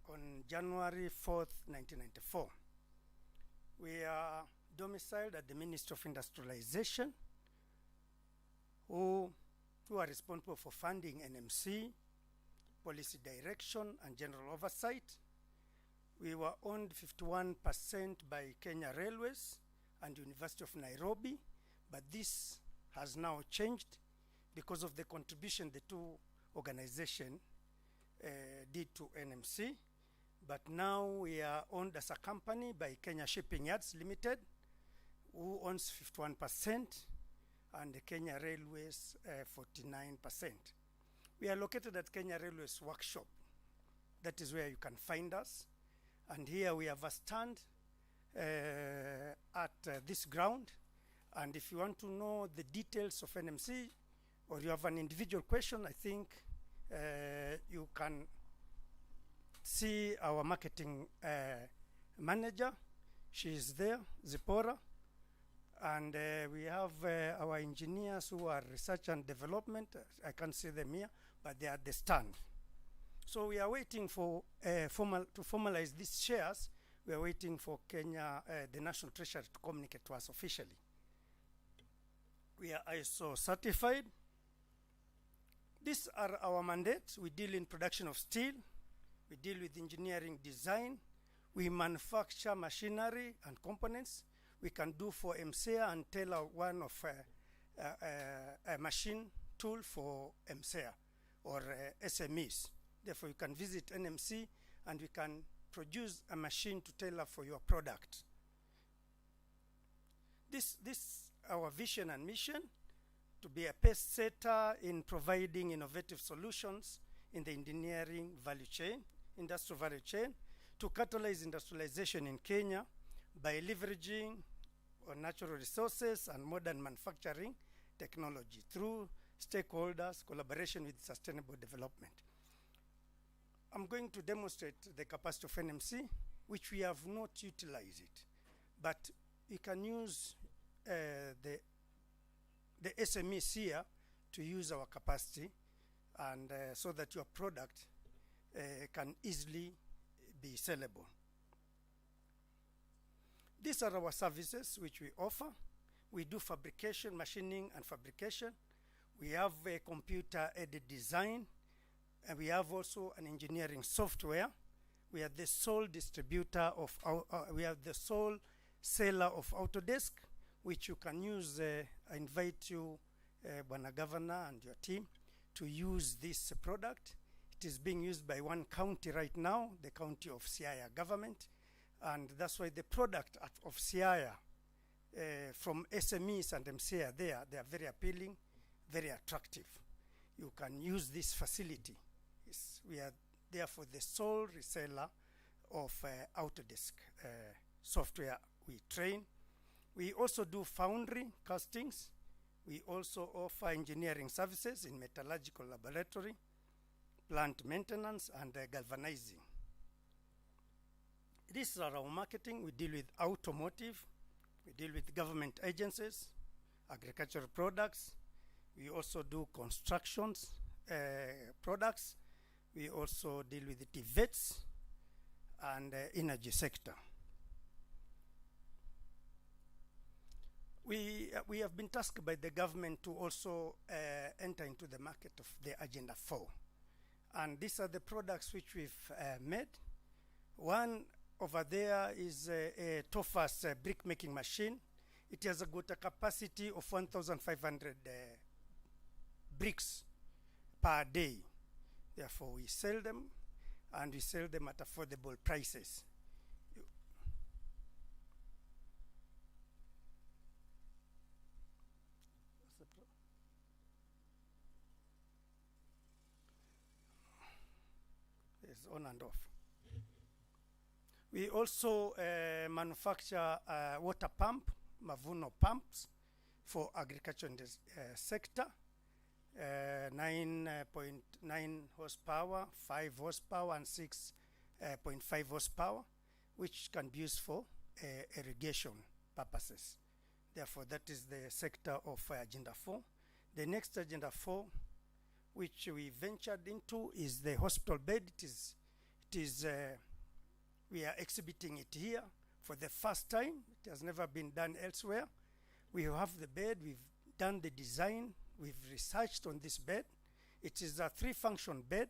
on January 4th, 1994. We are domiciled at the Ministry of Industrialization, who are responsible for funding NMC, policy direction, and general oversight. We were owned 51% by Kenya Railways and University of Nairobi, but this has now changed because of the contribution the two organizations did to NMC. But now we are owned as a company by Kenya Shipping Yards Limited, who owns 51%, and the Kenya Railways 49%. We are located at Kenya Railways Workshop. That is where you can find us. And here we have a stand at this ground. And if you want to know the details of NMC, or you have an individual question, I think you can see our marketing manager. She is there, Zipporah. And we have our engineers who are research and development. I can't see them here, but they are at the stand. So we are waiting for to formalize these shares. We are waiting for Kenya, the National Treasury, to communicate to us officially. We are ISO certified. These are our mandates. We deal in production of steel. We deal with engineering design. We manufacture machinery and components. We can do for MCA and tailor one of a machine tool for MCA or SMEs. Therefore, you can visit NMC and we can produce a machine to tailor for your product. This our vision and mission, to be a pace setter in providing innovative solutions in the engineering value chain, industrial value chain, to catalyze industrialization in Kenya by leveraging on natural resources and modern manufacturing technology through stakeholders, collaboration with sustainable development. I'm going to demonstrate the capacity of NMC, which we have not utilized it, but you can use the SMEs here to use our capacity, and so that your product can easily be sellable. These are our services which we offer. We do fabrication, machining, and fabrication. We have a computer-aided design, and we have also an engineering software. We are the sole distributor of, we are the sole seller of Autodesk, which you can use. I invite you, Bwana Governor and your team, to use this product. It is being used by one county right now, the county of Siaya government. And that's why the product of Siaya from SMEs and MCA they are very appealing, very attractive. You can use this facility. We are therefore the sole reseller of Autodesk software we train. We also do foundry castings. We also offer engineering services in metallurgical laboratory, plant maintenance, and galvanizing. These are our marketing. We deal with automotive. We deal with government agencies, agricultural products. We also do constructions products. We also deal with the TVETs and energy sector. We have been tasked by the government to also enter into the market of the Agenda 4. And these are the products which we've made. One over there is a Tofas brick making machine. It has got a capacity of 1,500 bricks per day. Therefore, we sell them, and we sell them at affordable prices. It's on and off. We also manufacture water pump, Mavuno pumps, for agriculture in this sector. 9.9 horsepower, 5 horsepower, and 6.5 horsepower, which can be used for irrigation purposes. Therefore, that is the sector of Agenda 4. The next Agenda 4, which we ventured into, is the hospital bed. We are exhibiting it here for the first time. It has never been done elsewhere. We have the bed, we've done the design, we've researched on this bed. It is a 3-function bed.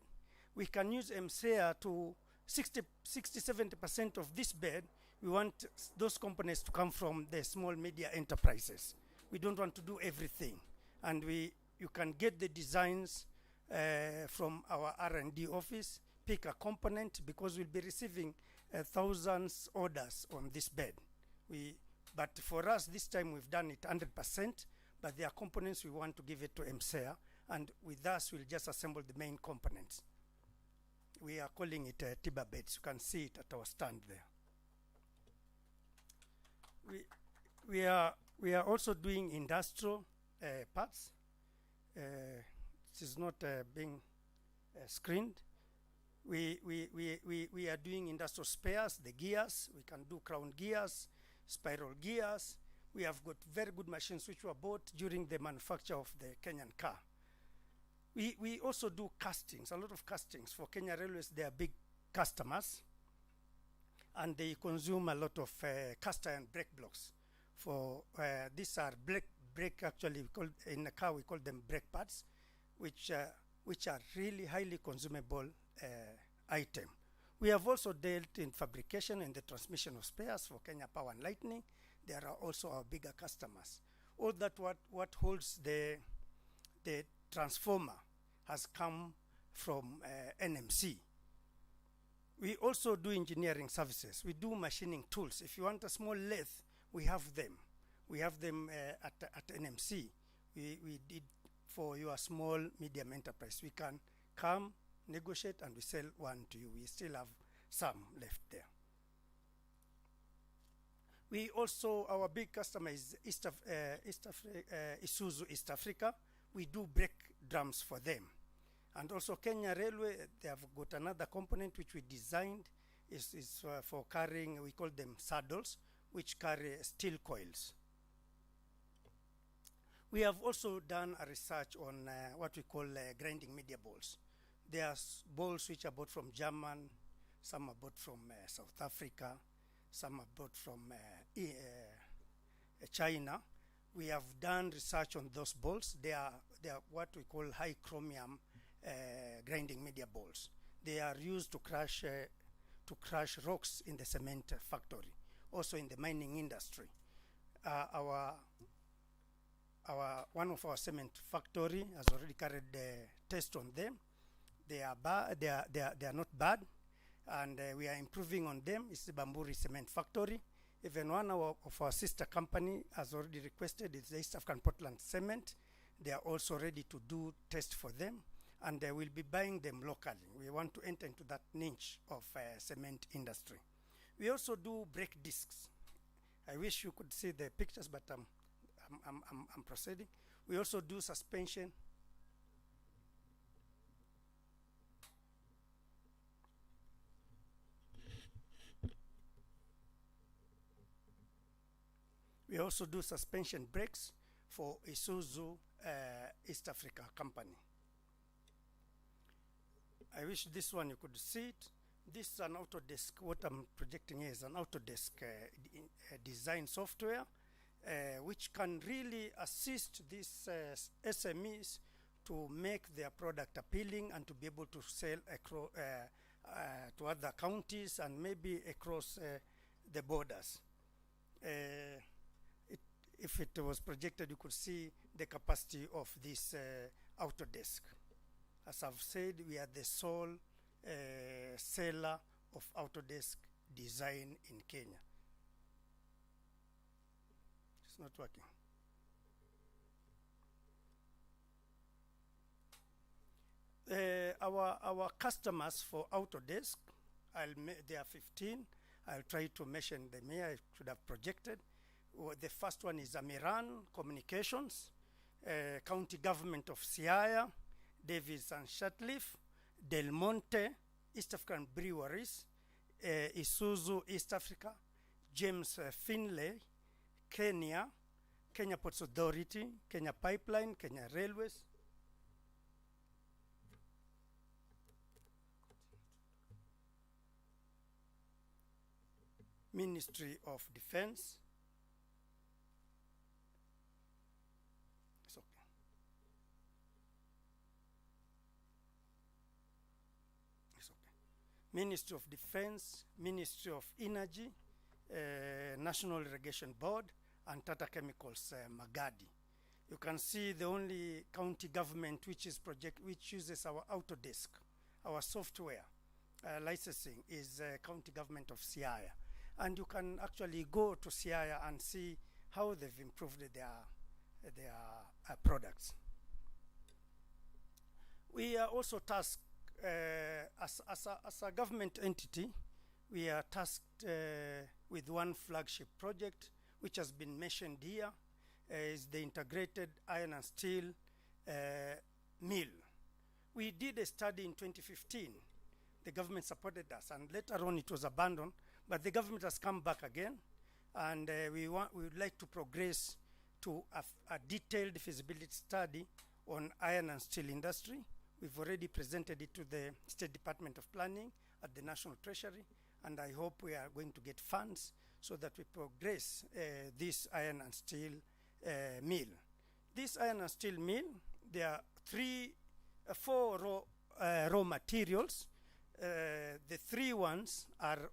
We can use MCA to 60-70% of this bed. We want those components to come from the small media enterprises. We don't want to do everything. And you can get the designs from our R&D office, pick a component, because we'll be receiving thousands orders on this bed. We But for us, this time we've done it 100%, but there are components we want to give it to MCEA, and with us, we'll just assemble the main components. We are calling it Tiba beds. You can see it at our stand there. We are also doing industrial parts. This is not being screened. We are doing industrial spares, the gears. We can do crown gears, spiral gears. We have got very good machines which were bought during the manufacture of the Kenyan car. We also do castings, a lot of castings. For Kenya Railways, they are big customers, and they consume a lot of cast iron brake blocks. For these are brake actually, we call, in a car we call them brake pads, which are really highly consumable item. We have also dealt in fabrication and the transmission of spares for Kenya Power and Lightning. They are also our bigger customers. All that what holds the transformer has come from NMC. We also do engineering services. We do machining tools. If you want a small lathe, we have them. We have them at NMC. We did for your small, medium enterprise. We can come, negotiate, and we sell one to you. We still have some left there. We also, our big customer is Isuzu East Africa. We do brake drums for them. And also Kenya Railway, they have got another component which we designed is for carrying, we call them saddles, which carry steel coils. We have also done a research on what we call grinding media balls. There are balls which are bought from German, some are bought from South Africa, some are bought from China. We have done research on those balls. They are what we call high chromium grinding media balls. They are used to crush rocks in the cement factory, also in the mining industry. One of our cement factory has already carried the test on them. They are not bad, and we are improving on them. It's the Bamburi Cement Factory. Even one of our sister company has already requested, it's the East African Portland Cement. They are also ready to do tests for them, and they will be buying them locally. We want to enter into that niche of cement industry. We also do brake discs. I wish you could see the pictures, but I'm proceeding. We also do suspension. We also do suspension brakes for Isuzu East Africa company. I wish this one you could see it. This is an Autodesk. What I'm projecting here is an Autodesk design software which can really assist these SMEs to make their product appealing and to be able to sell across to other counties and maybe across the borders. If it was projected, you could see the capacity of this Autodesk. As I've said, we are the sole seller of Autodesk design in Kenya. It's not working. Our customers for Autodesk, there are 15. I'll try to mention them here. I should have projected. The first one is Amiran Communications, County Government of Siaya, Davis and Shatliff, Del Monte, East African Breweries, Isuzu East Africa, James Finlay, Kenya, Kenya Ports Authority, Kenya Pipeline, Kenya Railways. Ministry of Defense. It's okay. It's okay. Ministry of Defense, Ministry of Energy, National Irrigation Board, and Tata Chemicals Magadi. You can see the only county government which uses our Autodesk, our software licensing, is county government of Siaya. and you can actually go to Siaya and see how they've improved their products. We are also tasked, as a government entity, we are tasked with one flagship project, which has been mentioned here, is the integrated iron and steel mill. We did a study in 2015. The government supported us, and later on it was abandoned, but the government has come back again, and we would like to progress to a detailed feasibility study on iron and steel industry. We've already presented it to the State Department of Planning at the National Treasury, and I hope we are going to get funds so that we progress this iron and steel mill. This iron and steel mill, there are four raw materials. The three ones are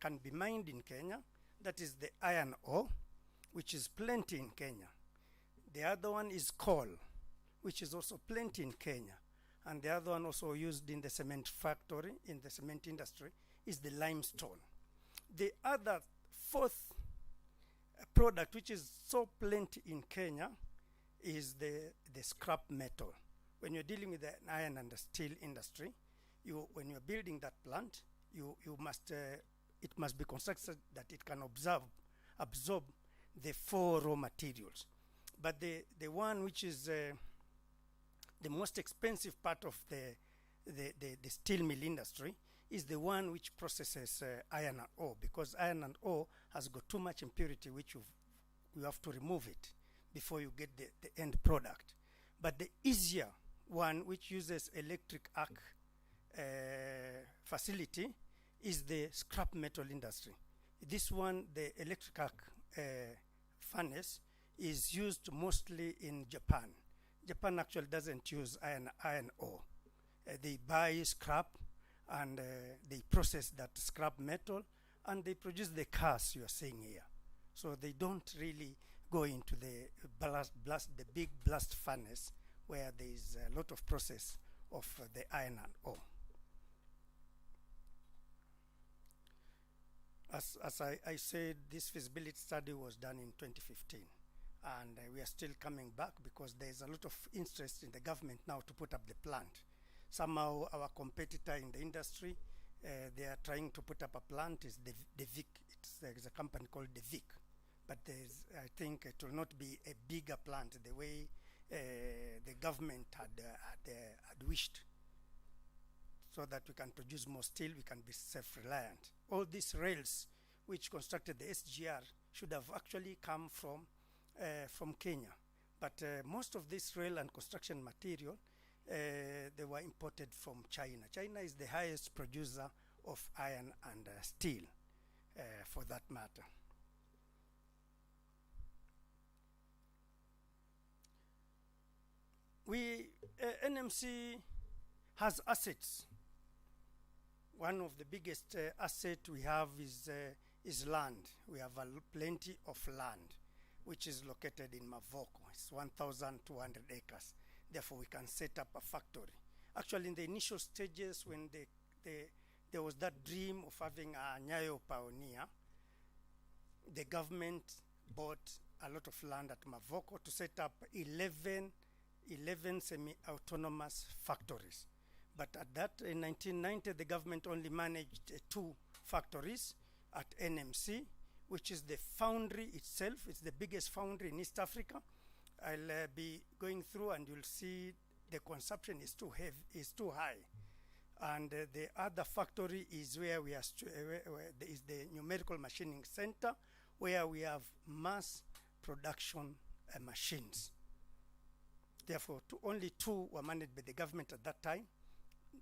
can be mined in Kenya. That is the iron ore, which is plenty in Kenya. The other one is coal, which is also plenty in Kenya. And the other one also used in the cement factory, in the cement industry, is the limestone. The other fourth product, which is so plenty in Kenya, is the scrap metal. When you're dealing with the iron and the steel industry, when you're building that plant, it must be constructed that it can absorb the four raw materials. But the one which is the most expensive part of the steel mill industry is the one which processes iron and ore, because iron and ore has got too much impurity, which you have to remove it before you get the end product. But the easier one, which uses electric arc facility, is the scrap metal industry. This one, the electric arc furnace, is used mostly in Japan. Japan actually doesn't use iron ore. They buy scrap and they process that scrap metal and they produce the cars you are seeing here. So they don't really go into the big blast furnace where there is a lot of process of the iron and ore. As I said, this feasibility study was done in 2015, and we are still coming back because there is a lot of interest in the government now to put up the plant. Somehow our competitor in the industry, they are trying to put up a plant, is the Vic. There's a company called the Vic, but I think it will not be a bigger plant the way the government had wished, so that we can produce more steel, we can be self-reliant. All these rails which constructed the SGR should have actually come from Kenya, but most of this rail and construction material, they were imported from China. China is the highest producer of iron and steel, for that matter. NMC has assets. One of the biggest assets we have is land. We have plenty of land, which is located in Mavoko. It's 1,200 acres. Therefore, we can set up a factory. Actually, in the initial stages, when there was that dream of having a Nyayo Pioneer, the government bought a lot of land at Mavoko to set up 11 semi-autonomous factories. But at that, in 1990, the government only managed 2 factories at NMC, which is the foundry itself. It's the biggest foundry in East Africa. I'll be going through and you'll see the consumption is too heavy, is too high. And the other factory is where we are, is the numerical machining center, where we have mass production machines. Therefore, only 2 were managed by the government at that time.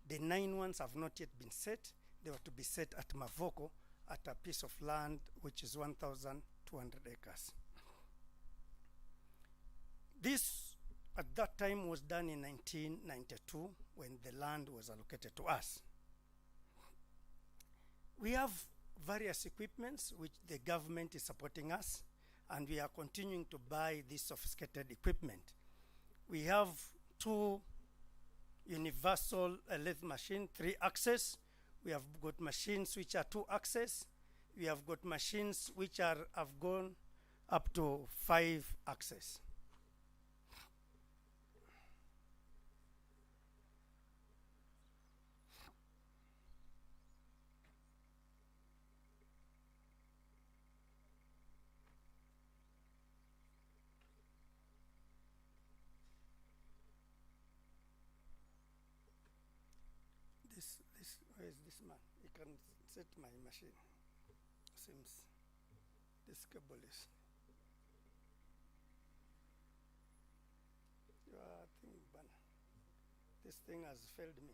The 9 ones have not yet been set. They were to be set at Mavoko at a piece of land which is 1,200 acres. This, at that time, was done in 1992 when the land was allocated to us. We have various equipments which the government is supporting us, and we are continuing to buy this sophisticated equipment. We have 2 universal lathe machine, 3-axis. We have got machines which are 2-axis. we have got machines which have gone up to 5 axes. Where is this man? He can set my machine. Seems this cable is. This thing has failed me.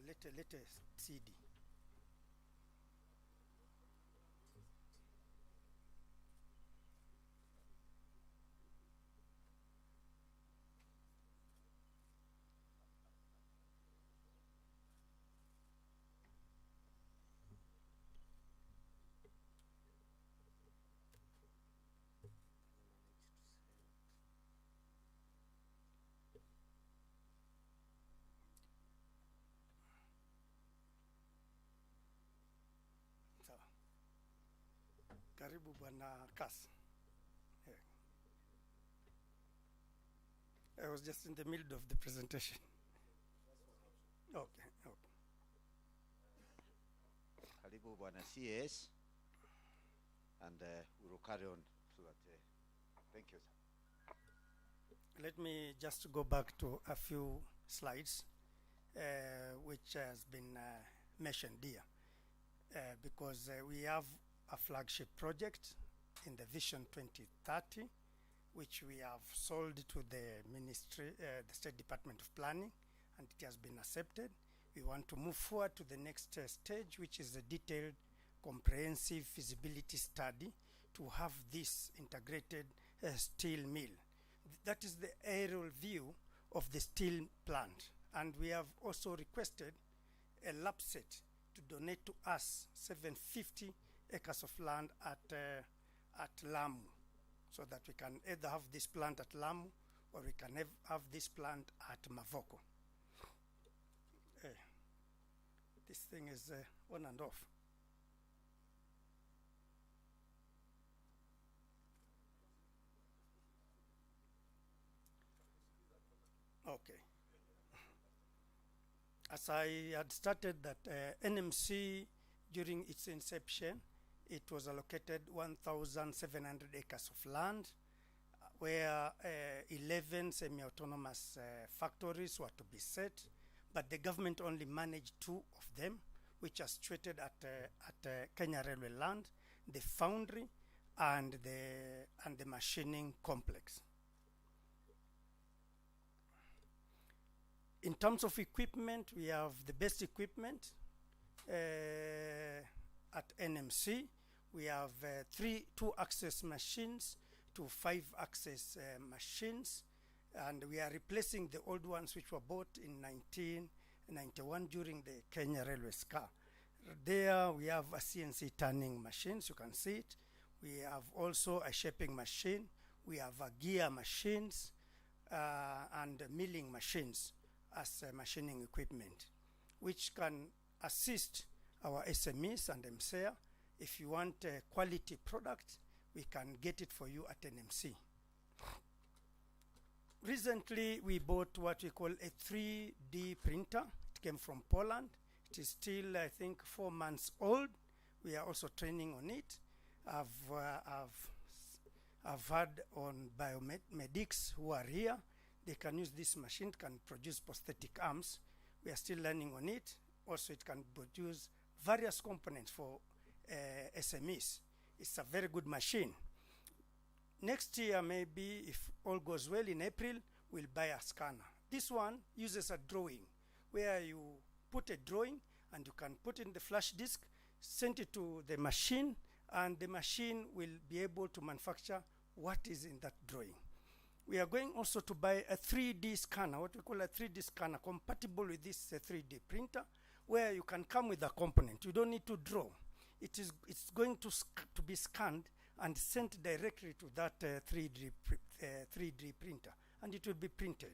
Let CD. Karibu Bwana Kas. Yeah. I was just in the middle of the presentation. Okay. Karibu Bwana CS, and we will carry on to that. Thank you, sir. Let me just go back to a few slides which has been mentioned here because we have a flagship project in the Vision 2030, which we have sold to the ministry, the State Department of Planning, and it has been accepted. We want to move forward to the next stage, which is a detailed, comprehensive feasibility study to have this integrated steel mill. That is the aerial view of the steel plant. And we have also requested a LAPSET to donate to us 750 acres of land at Lamu, so that we can either have this plant at Lamu or we can have this plant at Mavoko. This thing is on and off. Okay. As I had started that NMC during its inception, it was allocated 1,700 acres of land where 11 semi-autonomous factories were to be set, but the government only managed 2 of them, which are situated at Kenya Railway Land, the foundry and the machining complex. In terms of equipment, we have the best equipment at NMC. We have 3 2-axis machines to 5-axis machines, and we are replacing the old ones which were bought in 1991 during the Kenya Railway SCA. There we have a CNC turning machines, you can see it. We have also a shaping machine. We have a gear machines and milling machines as machining equipment, which can assist our SMEs and MSEA. If you want a quality product, we can get it for you at NMC. Recently, we bought what we call a 3D printer. It came from Poland. It is still, I think, 4 months old. We are also training on it. I've heard on biomedics who are here. They can use this machine, it can produce prosthetic arms. We are still learning on it. Also, it can produce various components for SMEs. It's a very good machine. Next year, maybe, if all goes well, in April, we'll buy a scanner. This one uses a drawing, where you put a drawing and you can put in the flash disk, send it to the machine, and the machine will be able to manufacture what is in that drawing. We are going also to buy a 3D scanner, what we call a 3D scanner, compatible with this 3D printer, where you can come with a component. You don't need to draw. It's going to be scanned and sent directly to that 3D printer, and it will be printed.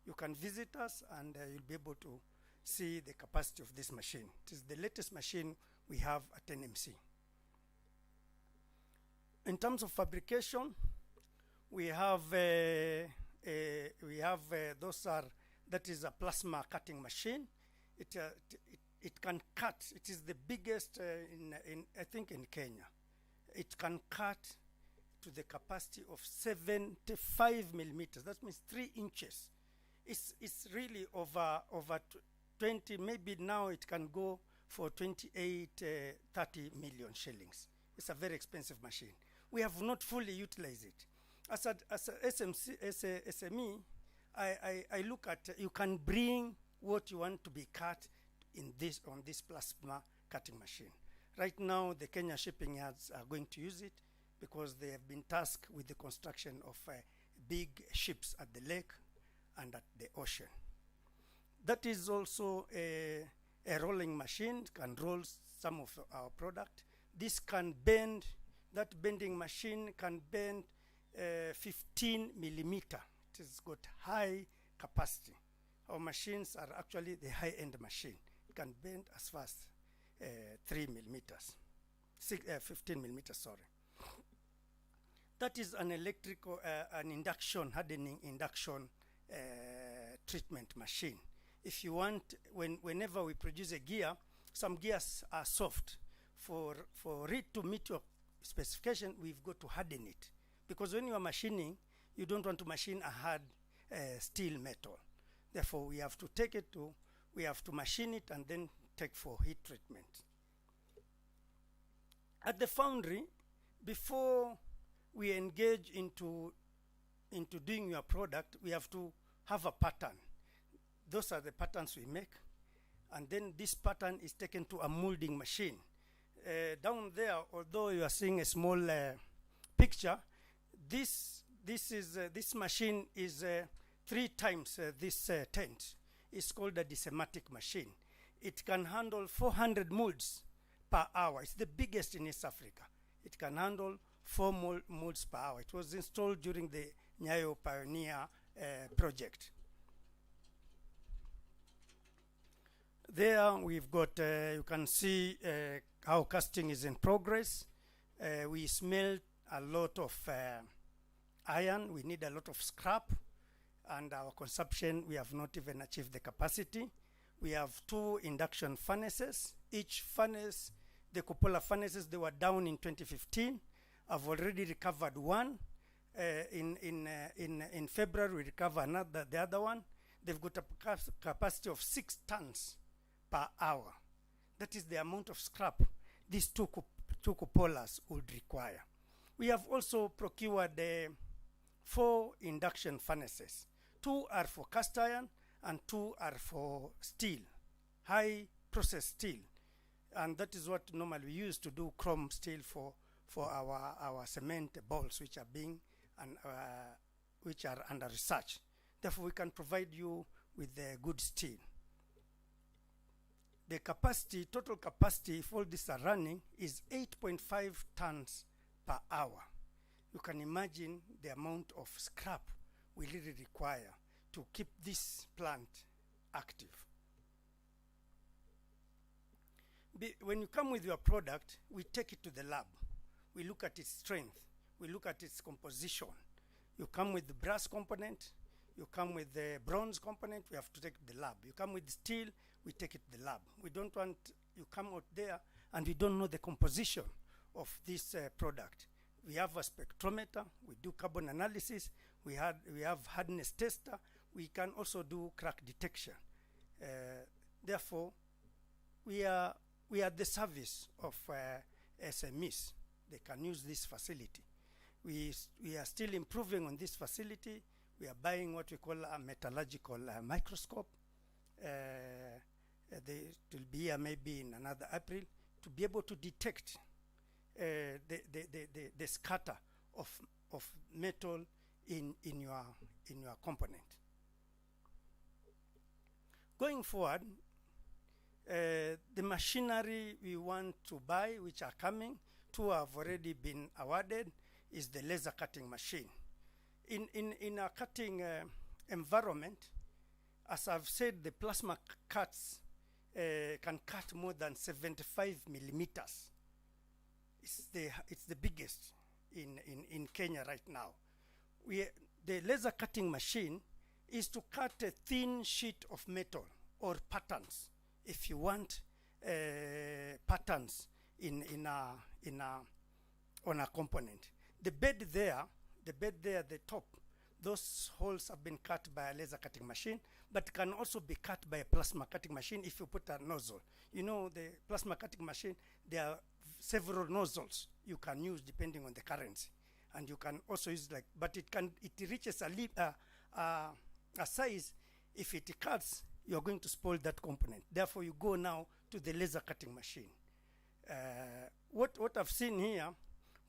You can visit us and you'll be able to see the capacity of this machine. It is the latest machine we have at NMC. In terms of fabrication, we have that is a plasma cutting machine. It can cut. It is the biggest I think in Kenya. It can cut to the capacity of 75 millimeters. That means 3 inches. It's really over 20. Maybe now it can go for 28, 30 million shillings. It's a very expensive machine. We have not fully utilized it. As a SME, I look at you can bring what you want to be cut on this plasma cutting machine. Right now, the Kenya shipping yards are going to use it because they have been tasked with the construction of big ships at the lake and at the ocean. That is also a rolling machine, can roll some of our product. This can bend, that bending machine can bend 15 millimeter. It has got high capacity. Our machines are actually the high-end machine. It can bend as far as 3 millimeters, 15 millimeters, sorry. That is an electrical, an induction, hardening induction treatment machine. If you want, whenever we produce a gear, some gears are soft. For it to meet your specification, we've got to harden it. Because when you are machining, you don't want to machine a hard steel metal. Therefore, we have to machine it and then take for heat treatment. At the foundry, before we engage into doing your product, we have to have a pattern. Those are the patterns we make. And then this pattern is taken to a molding machine. Down there, although you are seeing a small picture, this machine is 3 times this tent. It's called a disematic machine. It can handle 400 molds per hour. It's the biggest in East Africa. It can handle 4 molds per hour. It was installed during the Nyayo Pioneer project. There we've got, you can see how casting is in progress. We smelt a lot of iron. We need a lot of scrap. And our consumption, we have not even achieved the capacity. We have 2 induction furnaces. Each furnace, the cupola furnaces, they were down in 2015. I've already recovered 1. In February, we recover the other one. They've got a capacity of 6 tons per hour. That is the amount of scrap these two cupolas would require. We have also procured 4 induction furnaces. 2 are for cast iron and 2 are for steel, high process steel. And that is what normally we use to do chrome steel for our cement balls, which are being which are under research. Therefore, we can provide you with good steel. The capacity, total capacity, if all these are running, is 8.5 tons per hour. You can imagine the amount of scrap we really require to keep this plant active. When you come with your product, we take it to the lab. We look at its strength. We look at its composition. You come with the brass component. You come with the bronze component. We have to take it to the lab. You come with steel. We take it to the lab. We don't want you come out there and we don't know the composition of this product. We have a spectrometer. We do carbon analysis. We have hardness tester. We can also do crack detection. Therefore, we are at the service of SMEs. They can use this facility. We are still improving on this facility. We are buying what we call a metallurgical microscope. It will be here maybe in another April to be able to detect the scatter of metal in your component. Going forward, the machinery we want to buy, which are coming, 2 have already been awarded, is the laser cutting machine. In a cutting environment, As I've said, the plasma cuts can cut more than 75 millimeters. It's the biggest in Kenya right now. The laser cutting machine is to cut a thin sheet of metal or patterns. If you want patterns on a component, the bed there, the top, those holes have been cut by a laser cutting machine, but can also be cut by a plasma cutting machine if you put a nozzle. You know, the plasma cutting machine, there are several nozzles you can use depending on the currency, and you can also use but it reaches a size. If it cuts, you're going to spoil that component. Therefore, you go now to the laser cutting machine. What I've seen here,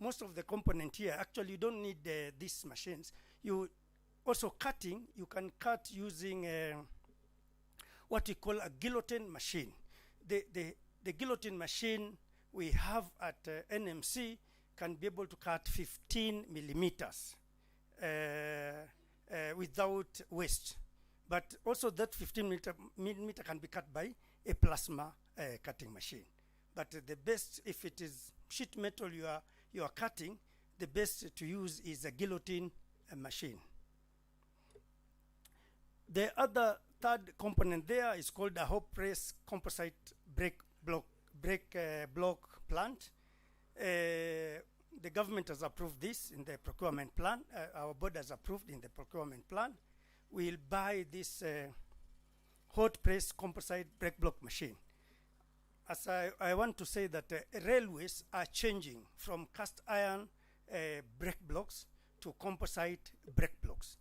most of the component here, actually you don't need these machines. You also cutting, you can cut using what we call a guillotine machine. The guillotine machine we have at NMC can be able to cut 15 millimeters without waste. But also that 15 millimeter can be cut by a plasma cutting machine. But the best, if it is sheet metal you are cutting, the best to use is a guillotine machine. The other third component there is called a hot press composite brake block plant. The government has approved this in the procurement plan. Our board has approved in the procurement plan. We'll buy this hot press composite brake block machine. As I want to say that railways are changing from cast iron brake blocks to composite brake blocks.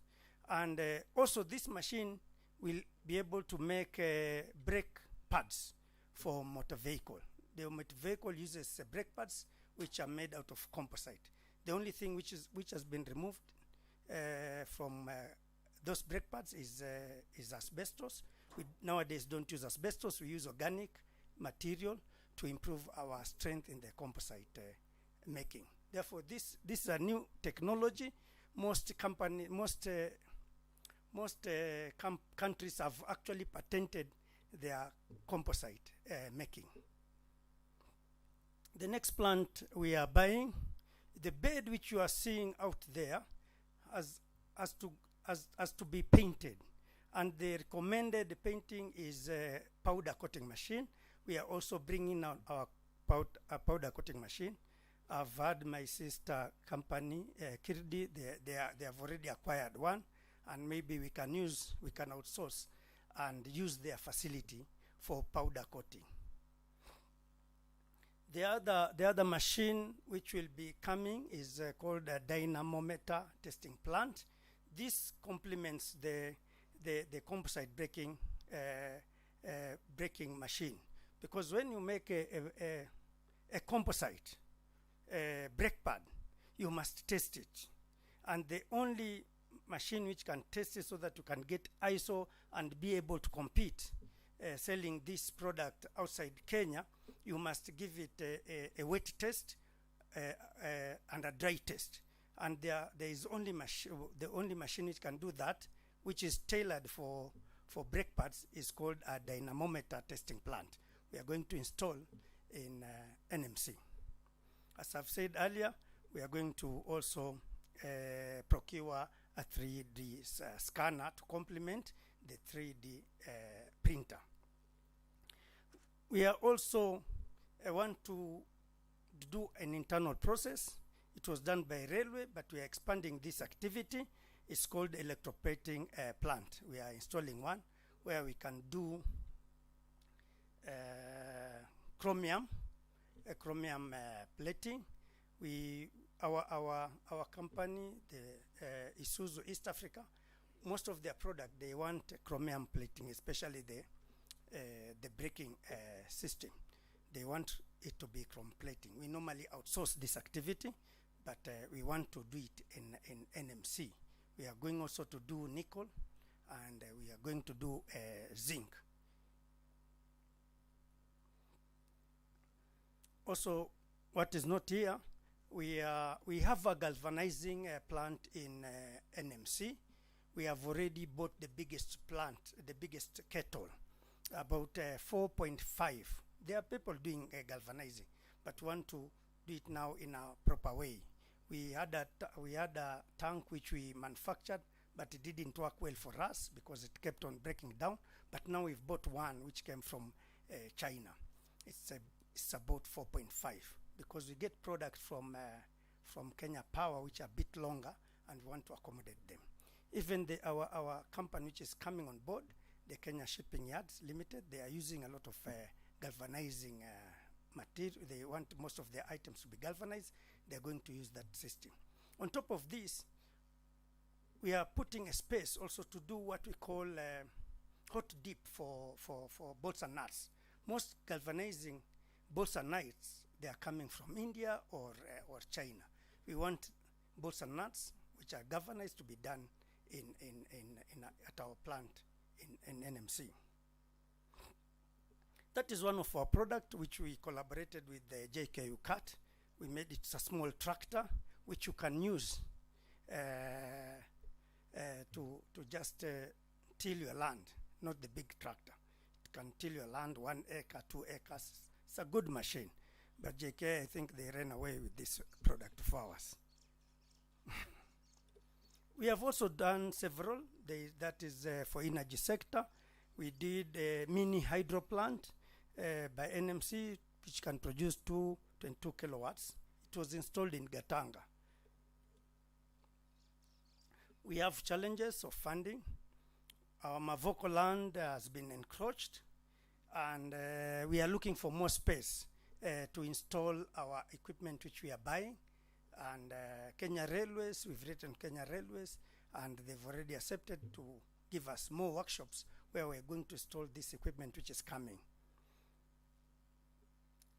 And also this machine will be able to make brake pads for motor vehicle. The motor vehicle uses brake pads which are made out of composite. The only thing which has been removed from those brake pads is asbestos. We nowadays don't use asbestos, we use organic material to improve our strength in the composite making. Therefore, this is a new technology. Most countries have actually patented their composite making. The next plant we are buying, the bed which you are seeing out there has to be painted, and the recommended painting is a powder coating machine. We are also bringing out our powder coating machine. I've had my sister company, Kirdi, they have already acquired one, and maybe we can outsource and use their facility for powder coating. The other machine which will be coming is called a dynamometer testing plant. This complements the composite braking machine, because when you make a composite brake pad, you must test it, and the only machine which can test it so that you can get ISO and be able to compete selling this product outside Kenya, you must give it a wet test and a dry test. And there is only the only machine which can do that, which is tailored for brake pads, is called a dynamometer testing plant. We are going to install in NMC. As I've said earlier, we are going to also procure a 3D scanner to complement the 3D printer. We are also want to do an internal process. It was done by railway, but we are expanding this activity. It's called electroplating plant. We are installing one where we can do chromium plating. Our company, the Isuzu East Africa, most of their product, they want chromium plating, especially the braking system. They want it to be chrome plating. We normally outsource this activity, but we want to do it in NMC. We are going also to do nickel, and we are going to do zinc. Also, what is not here, we have a galvanizing plant in NMC. we have already bought the biggest plant, the biggest kettle, about 4.5. There are people doing galvanizing, but want to do it now in a proper way. We had a tank which we manufactured, but it didn't work well for us because it kept on breaking down. But now we've bought one which came from China. It's about 4.5 because we get products from Kenya Power which are a bit longer, and we want to accommodate them. Even our company which is coming on board, the Kenya Shipping Yards Limited, they are using a lot of galvanizing material. They want most of their items to be galvanized. They're going to use that system. On top of this, we are putting a space also to do what we call hot dip for bolts and nuts. Most galvanizing bolts and nuts, they are coming from India or China. We want bolts and nuts which are galvanized to be done at our plant in NMC. That is one of our products which we collaborated with the JKU CAT. We made it a small tractor which you can use to just till your land, not the big tractor. It can till your land 1 acre, 2 acres. It's a good machine. But JK, I think they ran away with this product of ours. We have also done several. That is for energy sector. We did a mini hydro plant by NMC, which can produce 22 kilowatts. It was installed in Gatanga. We have challenges of funding. Our Mavoko land has been encroached, and we are looking for more space to install our equipment which we are buying. And Kenya Railways, we've written Kenya Railways, and they've already accepted to give us more workshops where we're going to install this equipment which is coming.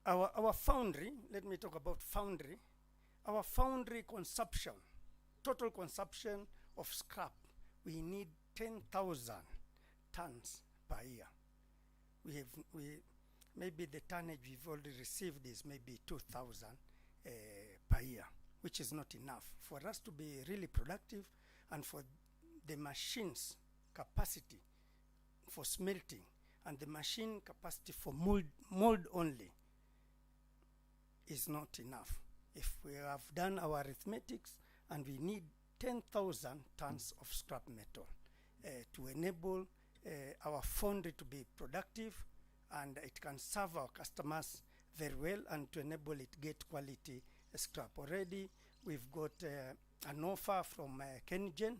Our foundry, let me talk about foundry. Our foundry consumption, total consumption of scrap, we need 10,000 tons per year. Maybe the tonnage we've already received is maybe 2,000 per year, which is not enough for us to be really productive, and for the machines capacity for smelting and the machine capacity for mold only is not enough. If we have done our arithmetics, and we need 10,000 tons of scrap metal to enable our foundry to be productive, and it can serve our customers very well, and to enable it get quality scrap. Already we've got an offer from Kengen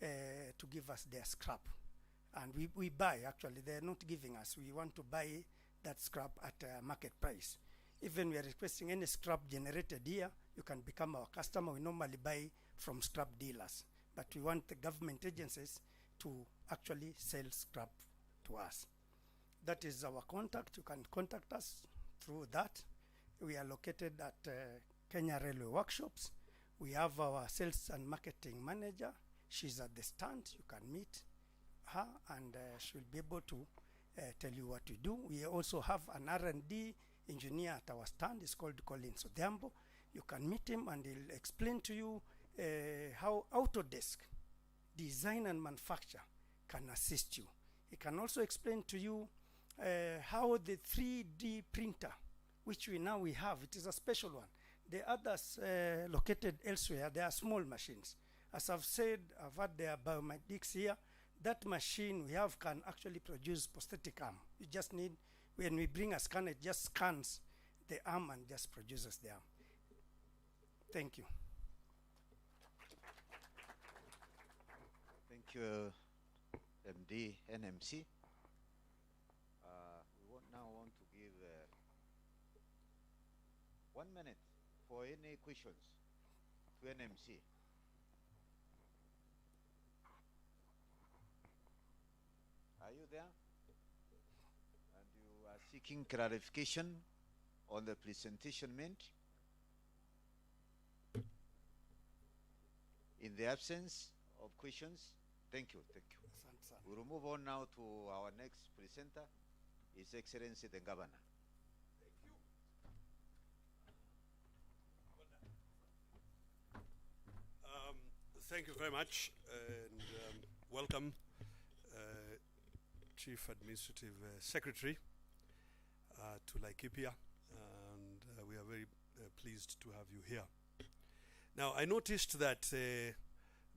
to give us their scrap, and we buy. Actually, they're not giving us. We want to buy that scrap at market price. Even we are requesting any scrap generated here, you can become our customer. We normally buy from scrap dealers, but we want the government agencies to actually sell scrap to us. That is our contact. You can contact us through that. We are located at Kenya Railway Workshops. We have our sales and marketing manager. She's at the stand. You can meet her, and she'll be able to tell you what we do. We also have an R&D engineer at our stand. It's called Collins Odhiambo. You can meet him, and he'll explain to you how Autodesk design and manufacture can assist you. He can also explain to you how the 3D printer, which we have, it is a special one. The others located elsewhere, they are small machines. As I've said, I've had the biomedics here. That machine we have can actually produce prosthetic arm. You just need, when we bring a scanner, it just scans the arm and just produces the arm. Thank you. Thank you, MD NMC. We now want to give 1 minute for any questions to NMC. Are you there? And you are seeking clarification on the presentation made? In the absence of questions, thank you, thank you. We will move on now to our next presenter, His Excellency the Governor. Thank you very much, and welcome, Chief Administrative Secretary to Laikipia, and we are very pleased to have you here. Now, I noticed that the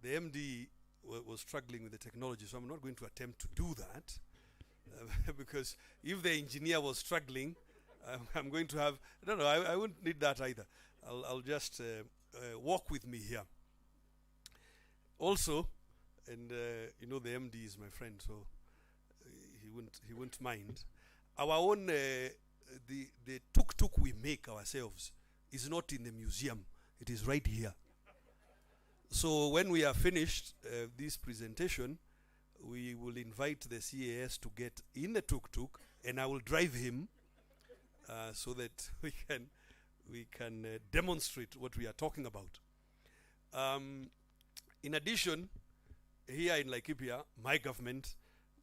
MD was struggling with the technology, so I'm not going to attempt to do that, because if the engineer was struggling, I'm going to have, no, I wouldn't need that either. I'll just walk with me here. Also, and you know the MD is my friend, so he wouldn't mind. Our own the tuk-tuk we make ourselves is not in the museum; it is right here. So when we are finished this presentation, we will invite the CAS to get in the tuk-tuk, and I will drive him so that we can demonstrate what we are talking about. In addition, here in Laikipia, my government,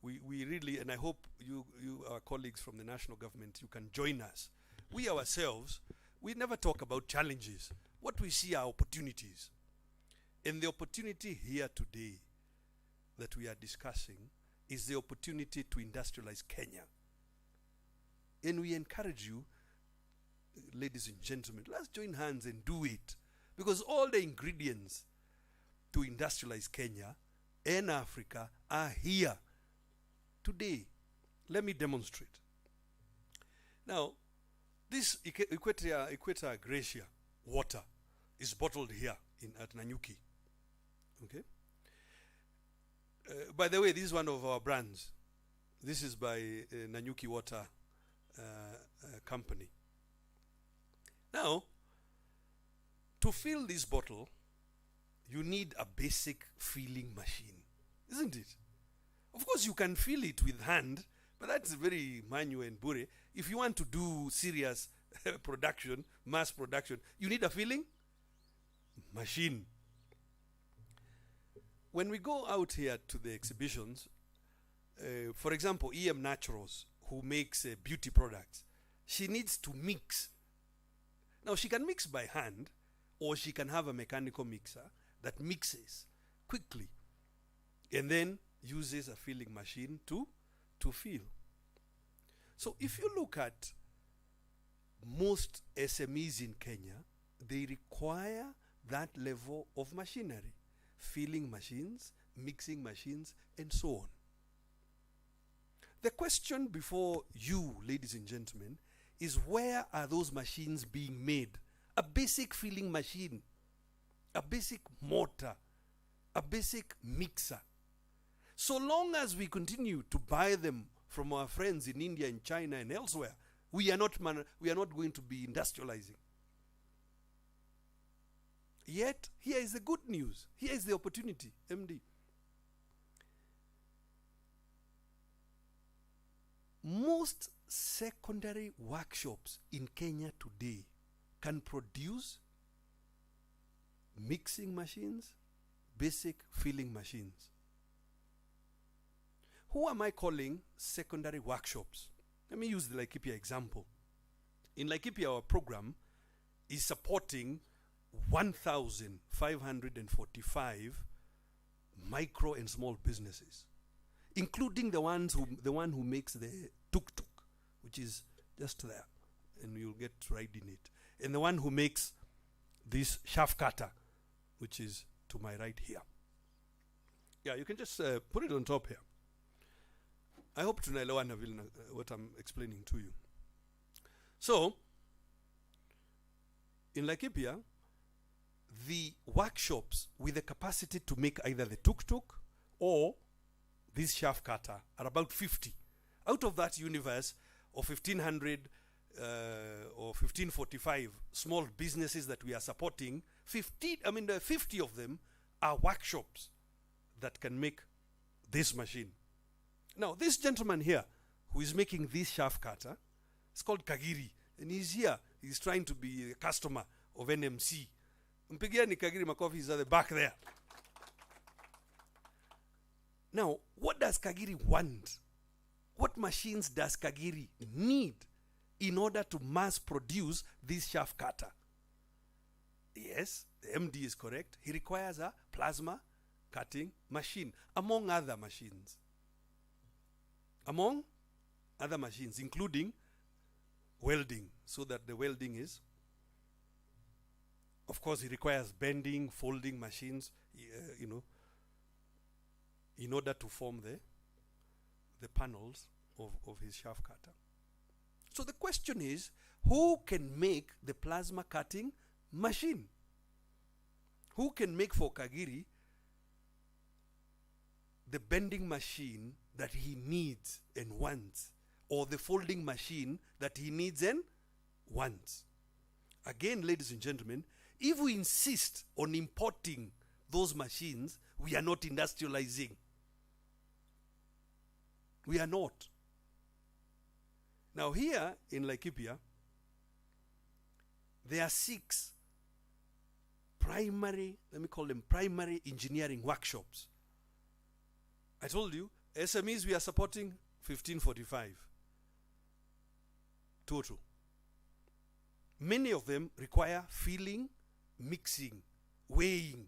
we really, and I hope you our colleagues from the national government, you can join us. We ourselves, we never talk about challenges. What we see are opportunities. And the opportunity here today that we are discussing is the opportunity to industrialize Kenya. And we encourage you, ladies and gentlemen, let's join hands and do it. Because all the ingredients to industrialize Kenya and Africa are here today. Let me demonstrate. Now, this Equator Gracia water is bottled here at Nanyuki. Okay. By the way, this is one of our brands. This is by Nanyuki Water Company. Now, to fill this bottle, you need a basic filling machine, isn't it? Of course, you can fill it with hand, but that's very manual and bure. If you want to do serious production, mass production, you need a filling machine. When we go out here to the exhibitions, for example, EM Naturals, who makes beauty products, she needs to mix. Now, she can mix by hand, or she can have a mechanical mixer that mixes quickly and then uses a filling machine to fill. So if you look at most SMEs in Kenya, they require that level of machinery, filling machines, mixing machines, and so on. The question before you, ladies and gentlemen, is where are those machines being made? A basic filling machine, a basic mortar, a basic mixer. So long as we continue to buy them from our friends in India and China and elsewhere, we are not going to be industrializing. Yet, here is the good news. Here is the opportunity, MD. Most secondary workshops in Kenya today can produce mixing machines, basic filling machines. Who am I calling secondary workshops? Let me use the Laikipia example. In Laikipia, our program is supporting 1,545 micro and small businesses, including the one who makes the tuk-tuk, which is just there, and you'll get to ride in it, and the one who makes this shaft cutter, which is to my right here. Yeah, you can just put it on top here. I hope tunaelewana what I'm explaining to you. So, in Laikipia, the workshops with the capacity to make either the tuk-tuk or this shaft cutter are about 50. Out of that universe of 1,500 or 1,545 small businesses that we are supporting, 50 of them are workshops that can make this machine. Now, this gentleman here who is making this shaft cutter, it's called Kagiri, and he's here. He's trying to be a customer of NMC. Mpigiani Kagiri makofi is at the back there. Now, what does Kagiri want? What machines does Kagiri need in order to mass produce this shaft cutter? Yes, the MD is correct. He requires a plasma cutting machine, among other machines. Among other machines, including welding, so that the welding is, of course, he requires bending, folding machines, you know, in order to form the panels of his shaft cutter. So the question is, who can make the plasma cutting machine? Who can make for Kagiri the bending machine that he needs and wants, or the folding machine that he needs and wants? Again, ladies and gentlemen, if we insist on importing those machines, we are not industrializing. We are not. Now here in Laikipia, there are 6 primary, let me call them primary engineering workshops. I told you, SMEs we are supporting 1545 total. Many of them require filling, mixing, weighing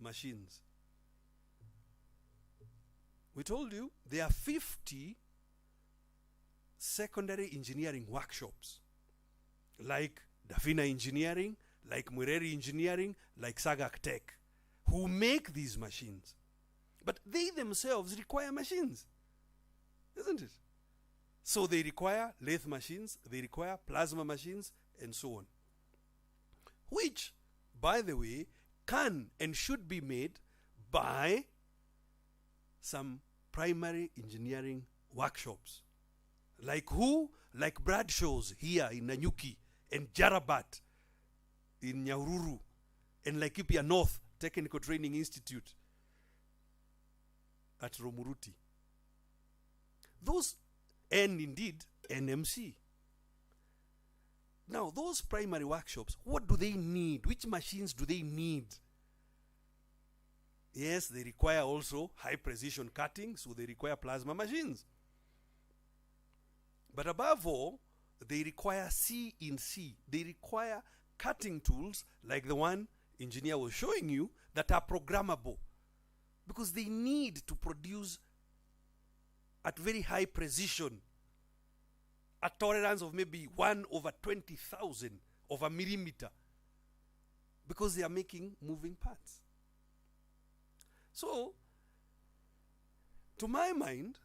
machines. We told you there are 50 secondary engineering workshops, like Dafina Engineering, like Mureri Engineering, like Sagak Tech, who make these machines. But they themselves require machines, isn't it? So they require lathe machines, they require plasma machines, and so on. Which, by the way, can and should be made by some primary engineering workshops. Like who? Like Bradshaw's here in Nanyuki, and Jarabat in Nyahururu, and Laikipia North Technical Training Institute at Romuruti. Those, and indeed NMC. Now, those primary workshops, what do they need? Which machines do they need? Yes, they require also high precision cutting, so they require plasma machines. But above all, they require CNC. They require cutting tools like the one engineer was showing you that are programmable, because they need to produce at very high precision, a tolerance of maybe 1/20,000 of a millimeter, because they are making moving parts. So, to my mind,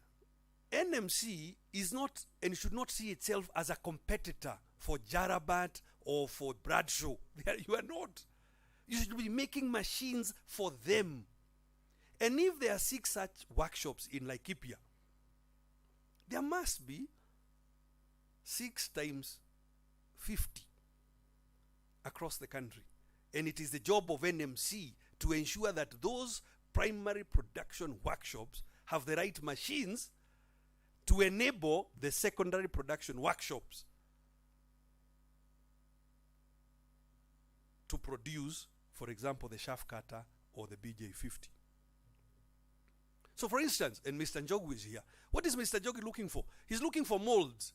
NMC is not and should not see itself as a competitor for Jarabat or for Bradshaw. You are not. You should be making machines for them. And if there are 6 such workshops in Laikipia, there must be 6 times 50 across the country. And it is the job of NMC to ensure that those primary production workshops have the right machines to enable the secondary production workshops to produce, for example, the shaft cutter or the BJ50. So for instance, and Mr. Njogu is here, what is Mr. Njogu looking for? He's looking for molds.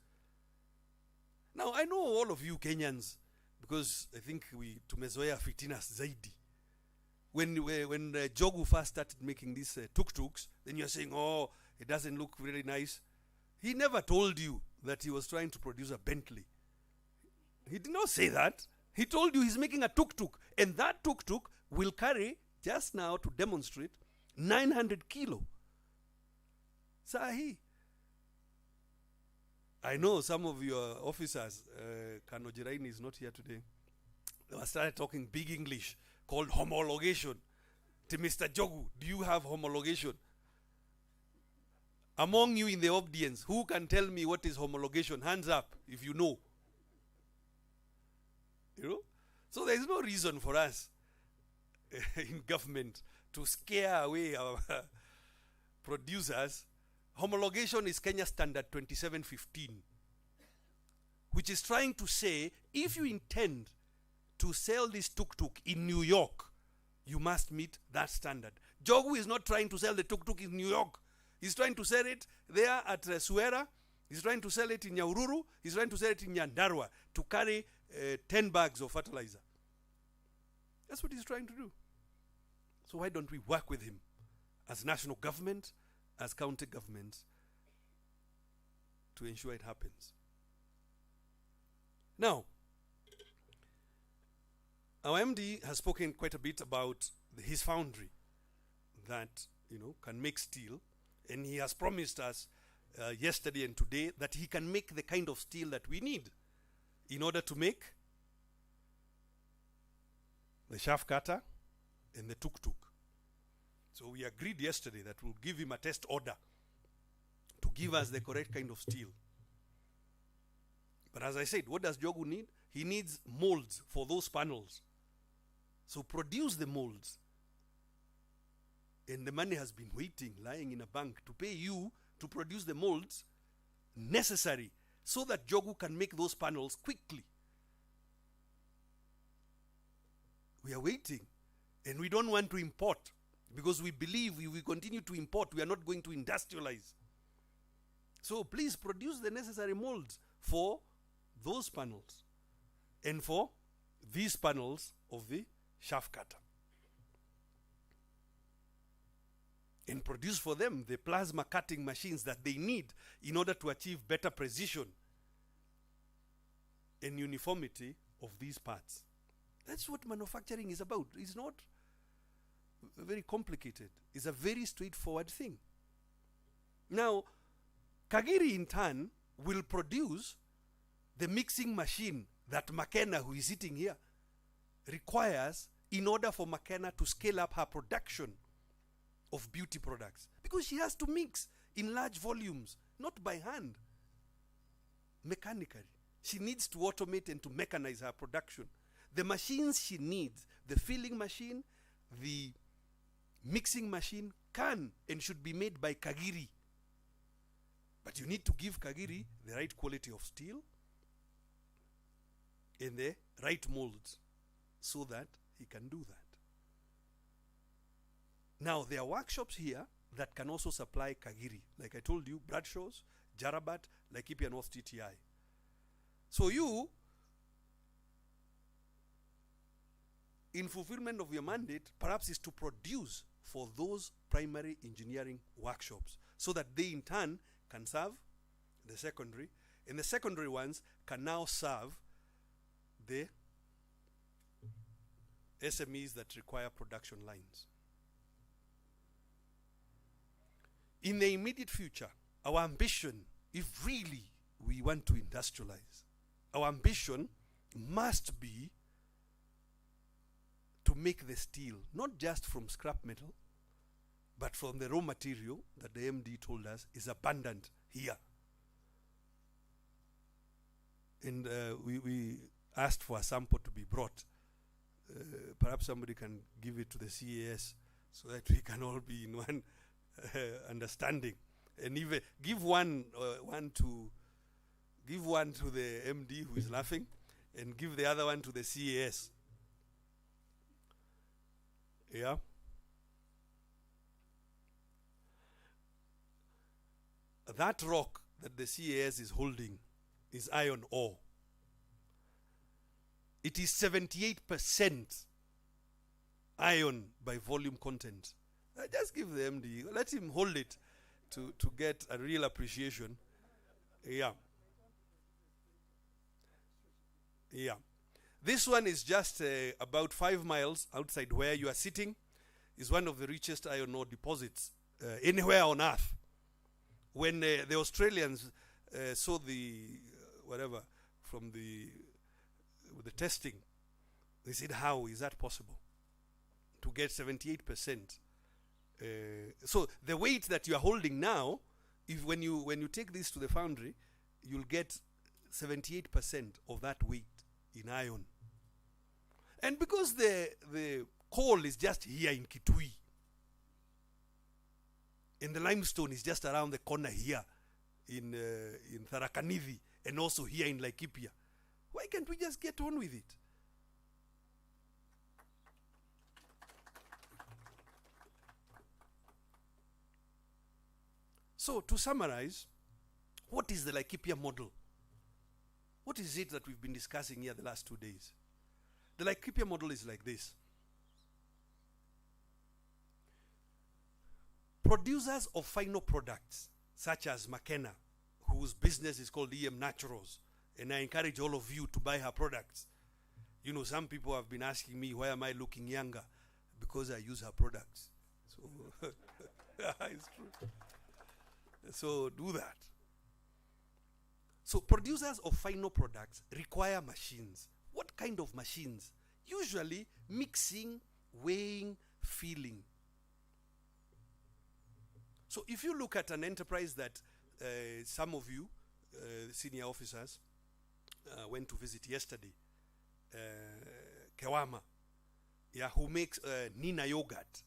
Now I know all of you Kenyans, because I think we tumezoea fitinas zaidi. When Jogu first started making these tuk-tuks, then you're saying, oh, it doesn't look very nice. He never told you that he was trying to produce a Bentley. He did not say that. He told you he's making a tuk-tuk, and that tuk-tuk will carry, just now to demonstrate, 900 kilo. Sahi. I know some of your officers, Kanojiraini is not here today, they started talking big English called homologation. To Mr. Jogu, do you have homologation? Among you in the audience, who can tell me what is homologation? Hands up if you know. You know? So there is no reason for us in government to scare away our producers. Homologation is Kenya Standard 2715, which is trying to say, if you intend to sell this tuk-tuk in New York, you must meet that standard. Jogu is not trying to sell the tuk-tuk in New York. He's trying to sell it there at Suera. He's trying to sell it in Nyahururu. He's trying to sell it in Nyandarua to carry 10 bags of fertilizer. That's what he's trying to do. So why don't we work with him as national government, as county governments, to ensure it happens? Now, our MD has spoken quite a bit about his foundry that, can make steel, and he has promised us yesterday and today that he can make the kind of steel that we need in order to make the shaft cutter and the tuk-tuk. So we agreed yesterday that we'll give him a test order to give us the correct kind of steel. But as I said, what does Jogu need? He needs molds for those panels. So produce the molds. And the money has been waiting, lying in a bank, to pay you to produce the molds necessary so that Jogu can make those panels quickly. We are waiting, and we don't want to import, because we believe if we continue to import, we are not going to industrialize. So please produce the necessary molds for those panels and for these panels of the shaft cutter. And produce for them the plasma cutting machines that they need in order to achieve better precision and uniformity of these parts. That's what manufacturing is about. It's not very complicated. It's a very straightforward thing. Now, Kagiri in turn will produce the mixing machine that McKenna, who is sitting here, requires in order for McKenna to scale up her production of beauty products. Because she has to mix in large volumes, not by hand, mechanically. She needs to automate and to mechanize her production. The machines she needs, the filling machine, the mixing machine, can and should be made by Kagiri. But you need to give Kagiri the right quality of steel and the right molds so that he can do that. Now, there are workshops here that can also supply Kagiri. Like I told you, Bradshaw's, Jarabat, Laikipia North TTI. So you, in fulfillment of your mandate, perhaps is to produce for those primary engineering workshops so that they in turn can serve the secondary, and the secondary ones can now serve the SMEs that require production lines. In the immediate future, our ambition, if really we want to industrialize, our ambition must be to make the steel, not just from scrap metal, but from the raw material that the MD told us is abundant here. And we asked for a sample to be brought. Perhaps somebody can give it to the CAS so that we can all be in one understanding, and even give one to the MD who is laughing, and give the other one to the CAS. Yeah. That rock that the CAS is holding is iron ore. It is 78% iron by volume content. Just give the MD, let him hold it to get a real appreciation. Yeah. Yeah. This one is just about 5 miles outside where you are sitting. Is one of the richest iron ore deposits anywhere on earth. When the Australians saw the whatever from the testing, they said, how is that possible to get 78%? So the weight that you are holding now, if when you take this to the foundry, you'll get 78% of that weight in iron. And because the coal is just here in Kitui, and the limestone is just around the corner here in Tharaka Nithi, and also here in Laikipia, why can't we just get on with it? So, to summarize, what is the Laikipia model? What is it that we've been discussing here the last 2 days? The Laikipia model is like this. Producers of final products, such as McKenna, whose business is called EM Naturals, and I encourage all of you to buy her products. You know, some people have been asking me, why am I looking younger? Because I use her products. So, it's true. So do that. So producers of final products require machines. What kind of machines? Usually mixing, weighing, filling. So if you look at an enterprise that some of you, senior officers, went to visit yesterday, Kewama, yeah, who makes Nina yogurt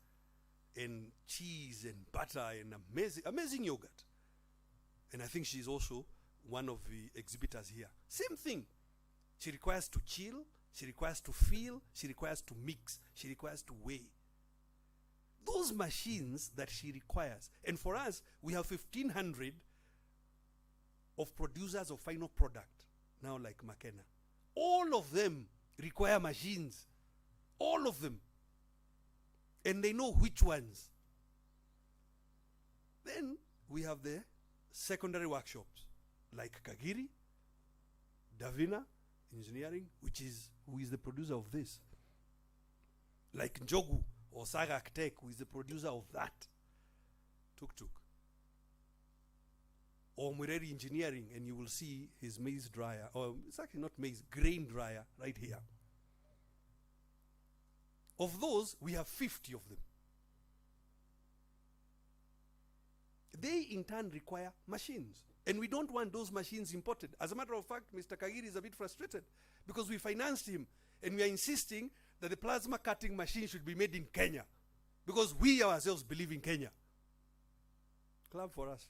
and cheese and butter and amazing yogurt. And I think she's also one of the exhibitors here. Same thing. She requires to chill, she requires to feel, she requires to mix, she requires to weigh. Those machines that she requires. And for us, we have 1,500 of producers of final product, now like McKenna. All of them require machines. All of them. And they know which ones. Then we have the secondary workshops, like Kagiri, Davina Engineering, who is the producer of this. Like Njogu or Sagak Tech, who is the producer of that. Tuk-tuk. Or Mureri Engineering, and you will see his maize dryer, or it's actually not maize, grain dryer right here. Of those, we have 50 of them. They in turn require machines. And we don't want those machines imported. As a matter of fact, Mr. Kagiri is a bit frustrated because we financed him and we are insisting that the plasma cutting machine should be made in Kenya because we ourselves believe in Kenya. Clap for us.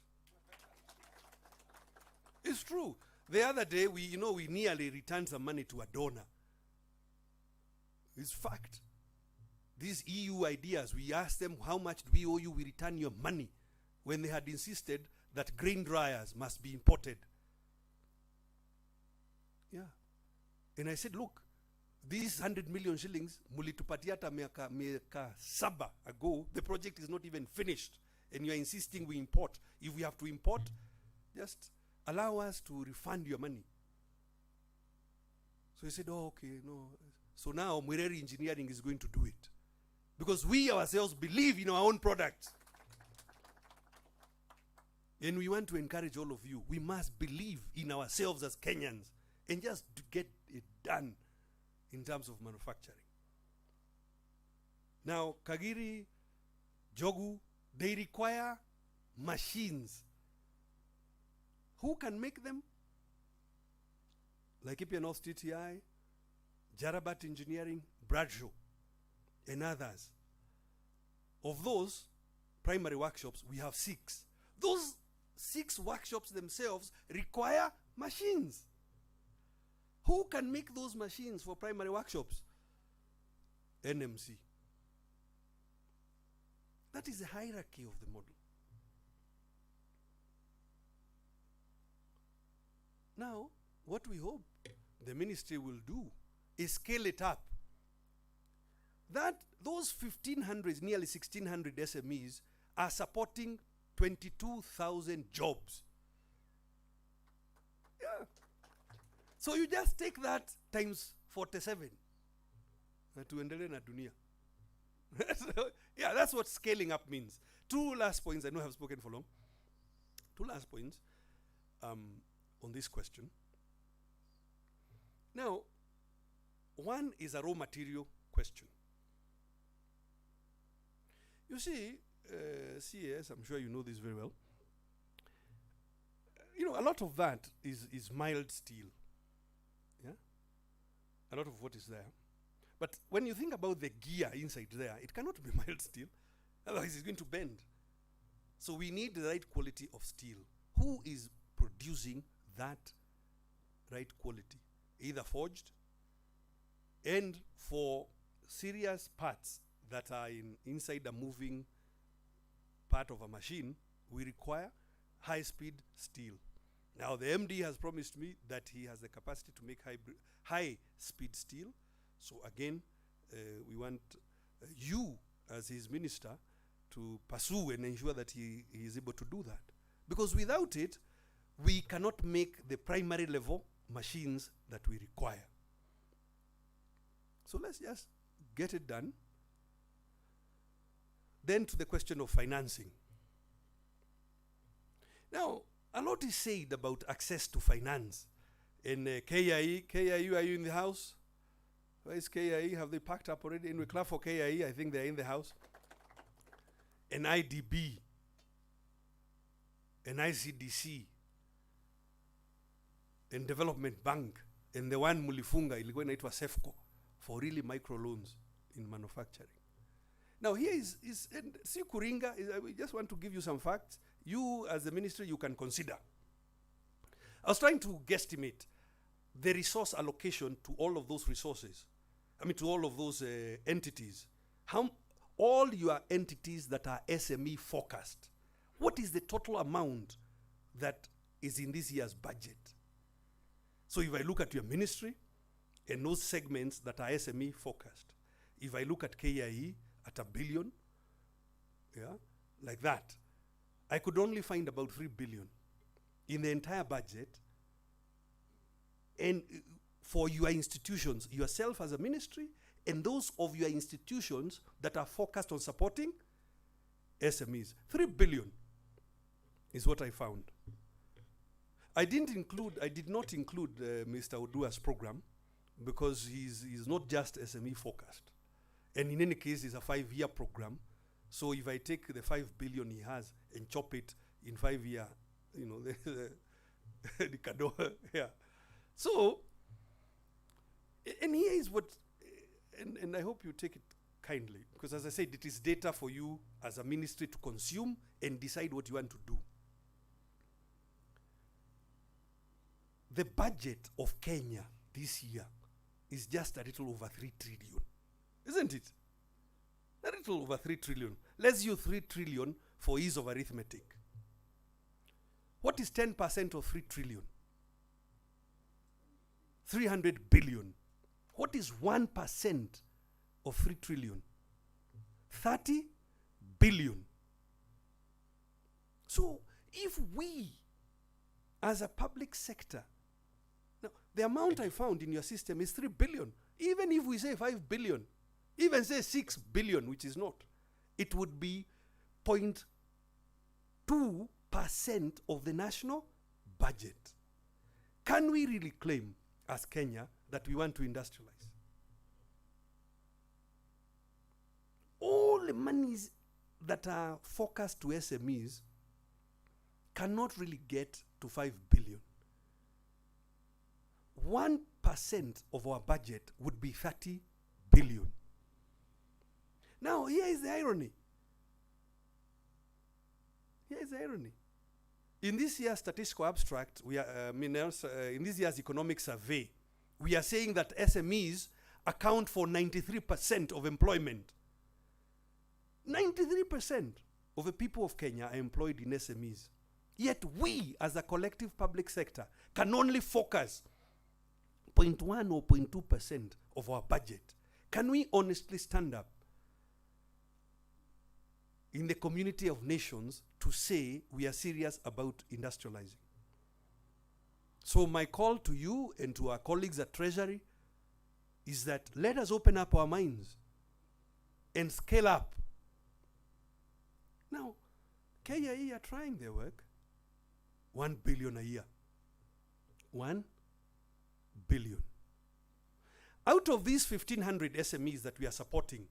It's true. The other day, we nearly returned some money to a donor. It's fact. These EU ideas, we asked them, how much do we owe you? We return your money. When they had insisted that grain dryers must be imported. Yeah. And I said, look, these 100 million shillings, mulitupatiata miaka saba ago, the project is not even finished. And you are insisting we import. If we have to import, just allow us to refund your money. So he said, oh, okay, no. So now Mureri Engineering is going to do it. Because we ourselves believe in our own products. And we want to encourage all of you. We must believe in ourselves as Kenyans and just to get it done in terms of manufacturing. Now, Kagiri, Jogu, they require machines. Who can make them? Like Ipia North TTI, Jarabat Engineering, Bradshaw, and others. Of those primary workshops, we have 6. Those 6 workshops themselves require machines. Who can make those machines for primary workshops? NMC. That is the hierarchy of the model. Now, what we hope the ministry will do is scale it up. That those 1,500, nearly 1,600 SMEs are supporting 22,000 jobs. Yeah. So you just take that times 47. Na tuendelee na dunia. Yeah, that's what scaling up means. 2 last points. I know I have spoken for long. 2 last points on this question. Now, one is a raw material question. You see, CS, I'm sure you know this very well. A lot of that is mild steel. Yeah? A lot of what is there. But when you think about the gear inside there, it cannot be mild steel. Otherwise, it's going to bend. So we need the right quality of steel. Who is producing that right quality? Either forged, and for serious parts that are inside a moving part of a machine, we require high-speed steel. Now, the MD has promised me that he has the capacity to make high-speed steel. So again, we want you as his minister to pursue and ensure that he is able to do that. Because without it, we cannot make the primary level machines that we require. So let's just get it done. Then to the question of financing. Now, a lot is said about access to finance. In KIE, KIU, are you in the house? Where is KIE? Have they packed up already? In clap for KIE, I think they're in the house. An IDB, an ICDC, and Development Bank, and the one Mulifunga, ilikuwa inaitwa SEFCO, for really micro loans in manufacturing. Now here is and see Kuringa, we just want to give you some facts. You as the ministry, you can consider. I was trying to guesstimate the resource allocation to all of those resources. I mean to all of those entities. All your entities that are SME focused, what is the total amount that is in this year's budget? So if I look at your ministry and those segments that are SME focused, if I look at KIE at $1 billion, yeah, like that, I could only find about 3 billion in the entire budget. And for your institutions, yourself as a ministry, and those of your institutions that are focused on supporting SMEs. 3 billion is what I found. I did not include Mr. Odua's program because he's not just SME focused. And in any case, it's a 5-year program. So if I take the 5 billion he has and chop it in 5 years, you know, the kado, yeah. So, and here is what, and I hope you take it kindly, because as I said, it is data for you as a ministry to consume and decide what you want to do. The budget of Kenya this year is just a little over 3 trillion, isn't it? A little over 3 trillion. Let's use 3 trillion for ease of arithmetic. What is 10% of 3 trillion? 300 billion. What is 1% of 3 trillion? 30 billion. So if we, as a public sector, now the amount I found in your system is 3 billion. Even if we say 5 billion, even say 6 billion, which is not, it would be 0.2% of the national budget. Can we really claim as Kenya that we want to industrialize? All the monies that are focused to SMEs cannot really get to 5 billion. 1% of our budget would be 30 billion. Now, here is the irony. Here is the irony. In this year's statistical abstract, we are, in this year's economic survey, we are saying that SMEs account for 93% of employment. 93% of the people of Kenya are employed in SMEs. Yet we, as a collective public sector, can only focus 0.1 or 0.2% of our budget. Can we honestly stand up in the community of nations to say we are serious about industrializing? So my call to you and to our colleagues at Treasury is that let us open up our minds and scale up. Now, KIE are trying their work. 1 billion a year. 1 billion. Out of these 1,500 SMEs that we are supporting,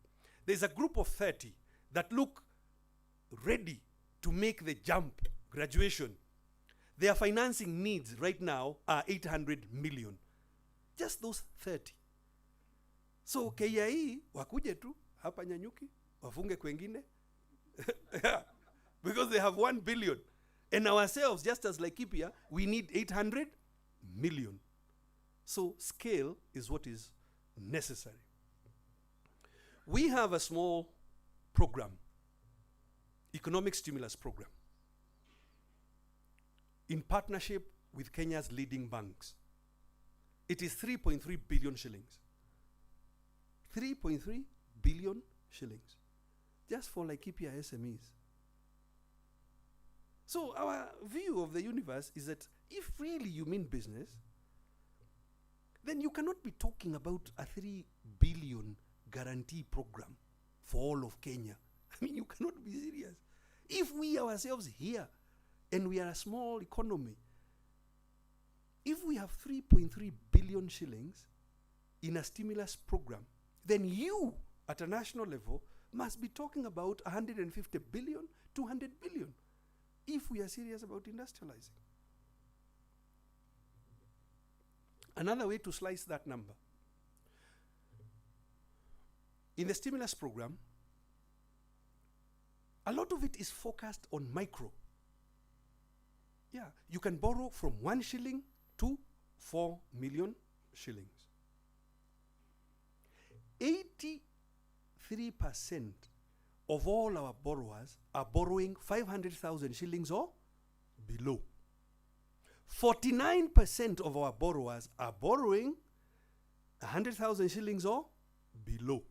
there's a group of 30 that look ready to make the jump, graduation. Their financing needs right now are 800 million. Just those 30. So KIE wakuje tu hapa Nanyuki, wafunge kwengine. Because they have 1 billion. And ourselves, just as Laikipia, we need 800 million. So scale is what is necessary. We have a small program, economic stimulus program, in partnership with Kenya's leading banks. It is 3.3 billion shillings. 3.3 billion shillings. just for Laikipia SMEs. So our view of the universe is that if really you mean business, then you cannot be talking about a 3 billion guarantee program for all of Kenya. I mean, you cannot be serious. If we ourselves here, and we are a small economy, if we have 3.3 billion shillings in a stimulus program, then you, at a national level, must be talking about 150 billion, 200 billion, if we are serious about industrializing. Another way to slice that number. In the stimulus program, a lot of it is focused on micro. Yeah, you can borrow from 1 shilling to 4 million shillings. 83% of all our borrowers are borrowing 500,000 shillings or below. 49% of our borrowers are borrowing 100,000 shillings or below.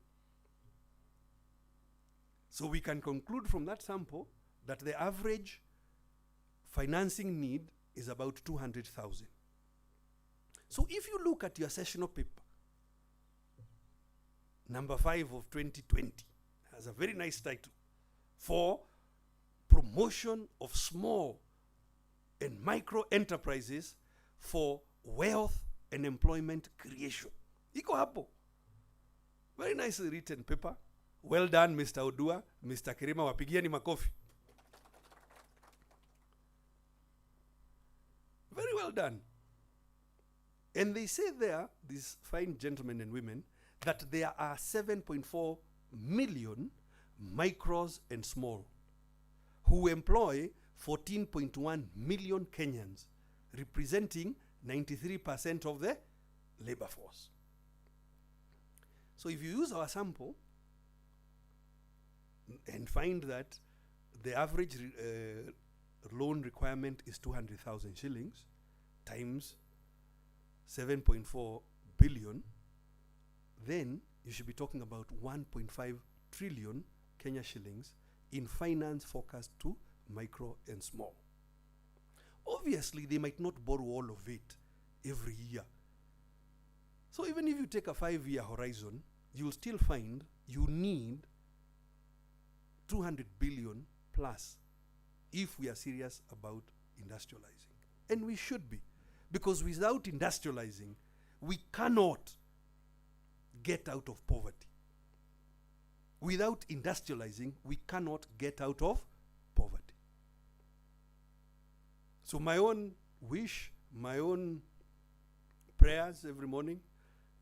So we can conclude from that sample that the average financing need is about 200,000. So if you look at your sessional paper, number 5 of 2020, has a very nice title, for promotion of small and micro enterprises for wealth and employment creation. Iko hapo. Very nicely written paper. Well done, Mr. Odua, Mr. Kirima, wapigieni makofi. Very well done. And they say there, these fine gentlemen and women, that there are 7.4 million micros and small who employ 14.1 million Kenyans, representing 93% of the labor force. So if you use our sample and find that the average loan requirement is 200,000 shillings times 7.4 billion, then you should be talking about 1.5 trillion Kenya shillings in finance forecast to micro and small. Obviously, they might not borrow all of it every year. So even if you take a 5-year horizon, you'll still find you need 200 billion plus if we are serious about industrializing. And we should be, because without industrializing, we cannot get out of poverty. Without industrializing, we cannot get out of poverty. So my own wish, my own prayers every morning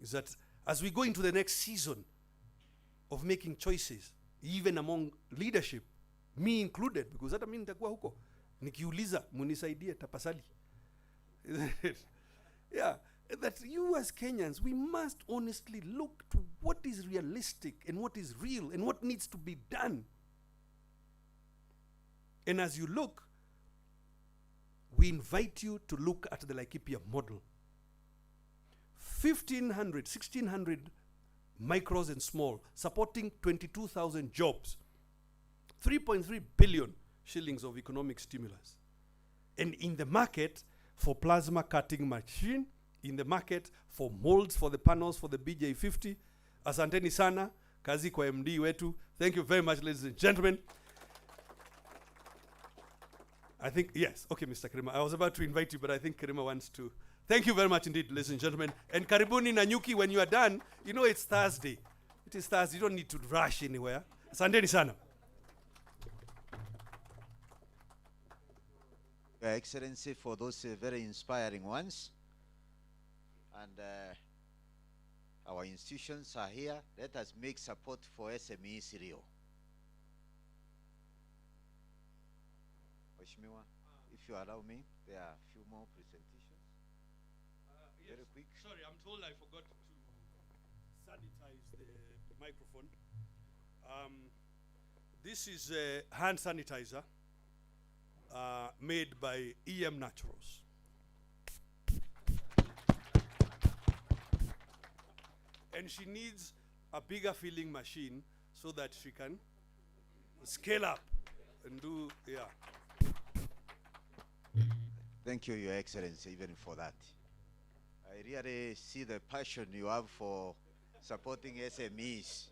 is that as we go into the next season of making choices, even among leadership, me included, because hata mimi nitakuwa huko nikiuliza munisaidie tapasali. Yeah, that you as Kenyans, we must honestly look to what is realistic and what is real and what needs to be done. And as you look, we invite you to look at the Laikipia model. 1,600 micros and small, supporting 22,000 jobs, 3.3 billion shillings of economic stimulus. And in the market for plasma cutting machine, in the market for molds for the panels for the BJ50. Asanteni sana, kazi kwa MD wetu. Thank you very much, ladies and gentlemen. I think, yes, okay, Mr. Kirima. I was about to invite you, but I think Kirima wants to. Thank you very much indeed, ladies and gentlemen. And karibuni Nanyuki, when you are done, you know it's Thursday. It is Thursday, you don't need to rush anywhere. Asanteni sana. Your Excellency, for those very inspiring ones. And our institutions are here. Let us make support for SMEs real. Oshimiwa, if you allow me, there are a few more presentations. Yes. Very quick. Sorry, I'm told I forgot to sanitize the microphone. This is a hand sanitizer made by EM Naturals. And she needs a bigger filling machine so that she can scale up and do, yeah. Thank you, Your Excellency, even for that. I really see the passion you have for supporting SMEs.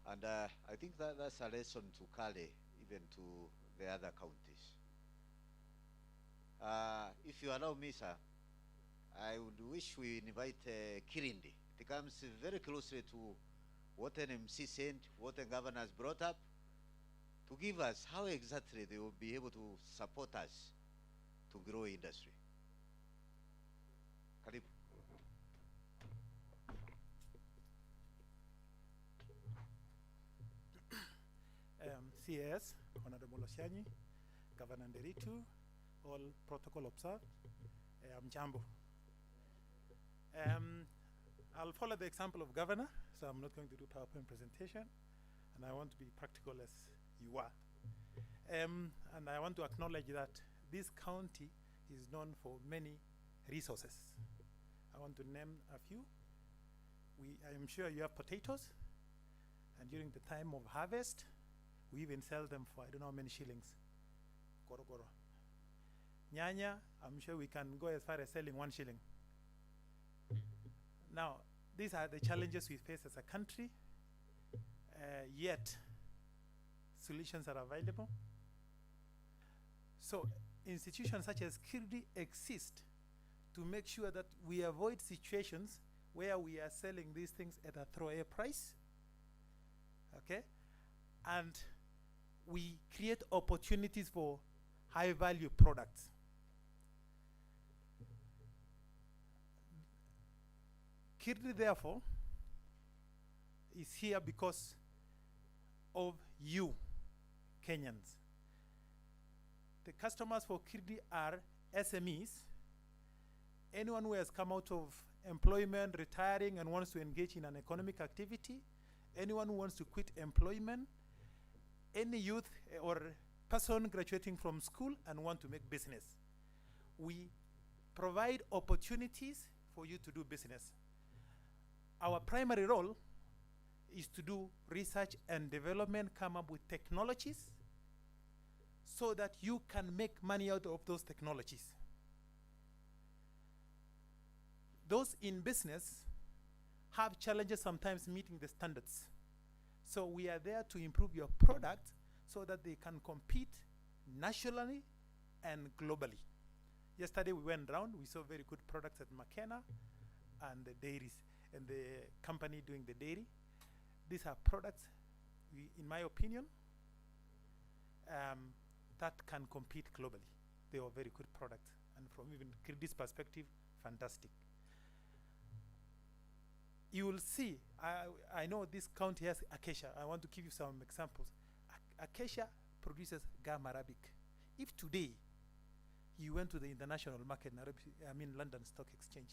And I think that's a lesson to Kale, even to the other counties. If you allow me, sir, I would wish we invite Kirindi. It comes very closely to what NMC sent, what the governor has brought up, to give us how exactly they will be able to support us to grow industry. Karibu. CAS, Honorable Osianyi, Governor Nderitu, all protocol observed. Mjambo. I'll follow the example of Governor, so I'm not going to do PowerPoint presentation, and I want to be practical as you are. And I want to acknowledge that this county is known for many resources. I want to name a few. I am sure you have potatoes, and during the time of harvest, we even sell them for I don't know how many shillings. Goro goro. Nyanya, I'm sure we can go as far as selling 1 shilling. Now, these are the challenges we face as a country, yet solutions are available. So institutions such as Kirdi exist to make sure that we avoid situations where we are selling these things at a throwaway price, okay? And we create opportunities for high value products. Kirdi, therefore, is here because of you, Kenyans. The customers for Kirdi are SMEs, anyone who has come out of employment, retiring, and wants to engage in an economic activity, anyone who wants to quit employment, any youth or person graduating from school and want to make business. We provide opportunities for you to do business. Our primary role is to do research and development, come up with technologies so that you can make money out of those technologies. Those in business have challenges sometimes meeting the standards. So we are there to improve your product so that they can compete nationally and globally. Yesterday we went around, we saw very good products at McKenna and the dairies and the company doing the dairy. These are products, in my opinion, that can compete globally. They are very good products, and from even Kirdi's perspective, fantastic. You will see, I know this county has acacia. I want to give you some examples. Acacia produces gum arabic. If today you went to the international market, London Stock Exchange,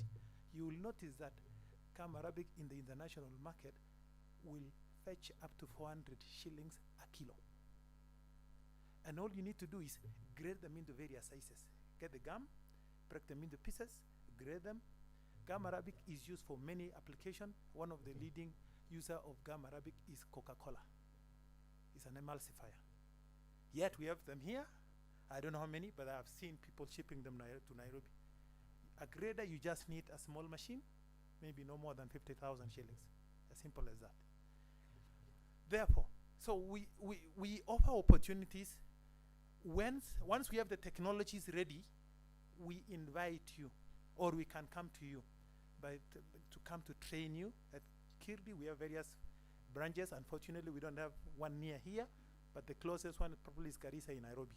you will notice that gum arabic in the international market will fetch up to 400 shillings a kilo. And all you need to do is grade them into various sizes. Get the gum, break them into pieces, grade them. Gum arabic is used for many applications. One of the leading user of gum arabic is Coca-Cola. It's an emulsifier. Yet we have them here. I don't know how many, but I have seen people shipping them to Nairobi. A grader, you just need a small machine, maybe no more than 50,000 shillings. As simple as that. Therefore, so we offer opportunities. Once we have the technologies ready, we invite you, or we can come to you to come to train you. At Kirdi, we have various branches. Unfortunately, we don't have one near here, but the closest one probably is Garissa in Nairobi.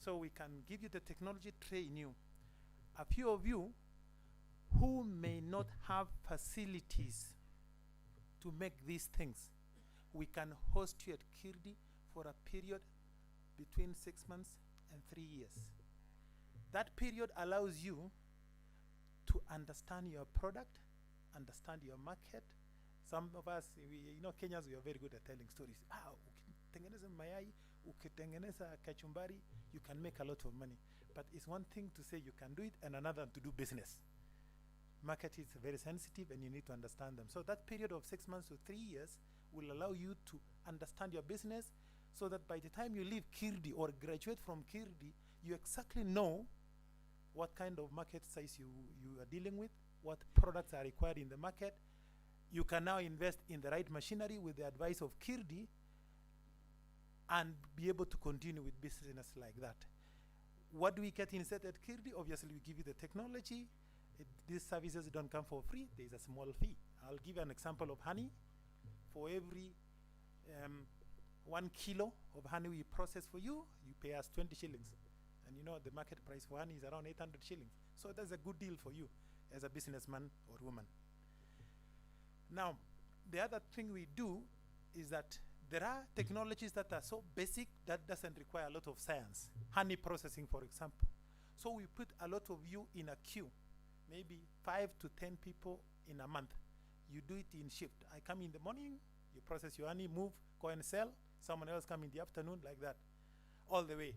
So we can give you the technology, train you. A few of you who may not have facilities to make these things, we can host you at Kirdi for a period between 6 months and 3 years. That period allows you to understand your product, understand your market. Some of us, Kenyans, we are very good at telling stories. Ukitengeneza mayai, ukitengeneza kachumbari, you can make a lot of money. But it's one thing to say you can do it and another to do business. Market is very sensitive and you need to understand them. So that period of 6 months to 3 years will allow you to understand your business, so that by the time you leave Kirdi or graduate from Kirdi, you exactly know what kind of market size you are dealing with, what products are required in the market. You can now invest in the right machinery with the advice of Kirdi and be able to continue with business like that. What do we get instead at Kirdi? Obviously, we give you the technology. These services don't come for free. There's a small fee. I'll give you an example of honey. For every 1 kilo of honey we process for you, you pay us 20 shillings. And you know the market price for honey is around 800 shillings. So that's a good deal for you as a businessman or woman. Now, the other thing we do is that there are technologies that are so basic that doesn't require a lot of science. Honey processing, for example. So we put a lot of you in a queue, maybe 5 to 10 people in a month. You do it in shift. I come in the morning, you process your honey, move, go and sell. Someone else come in the afternoon, like that, all the way.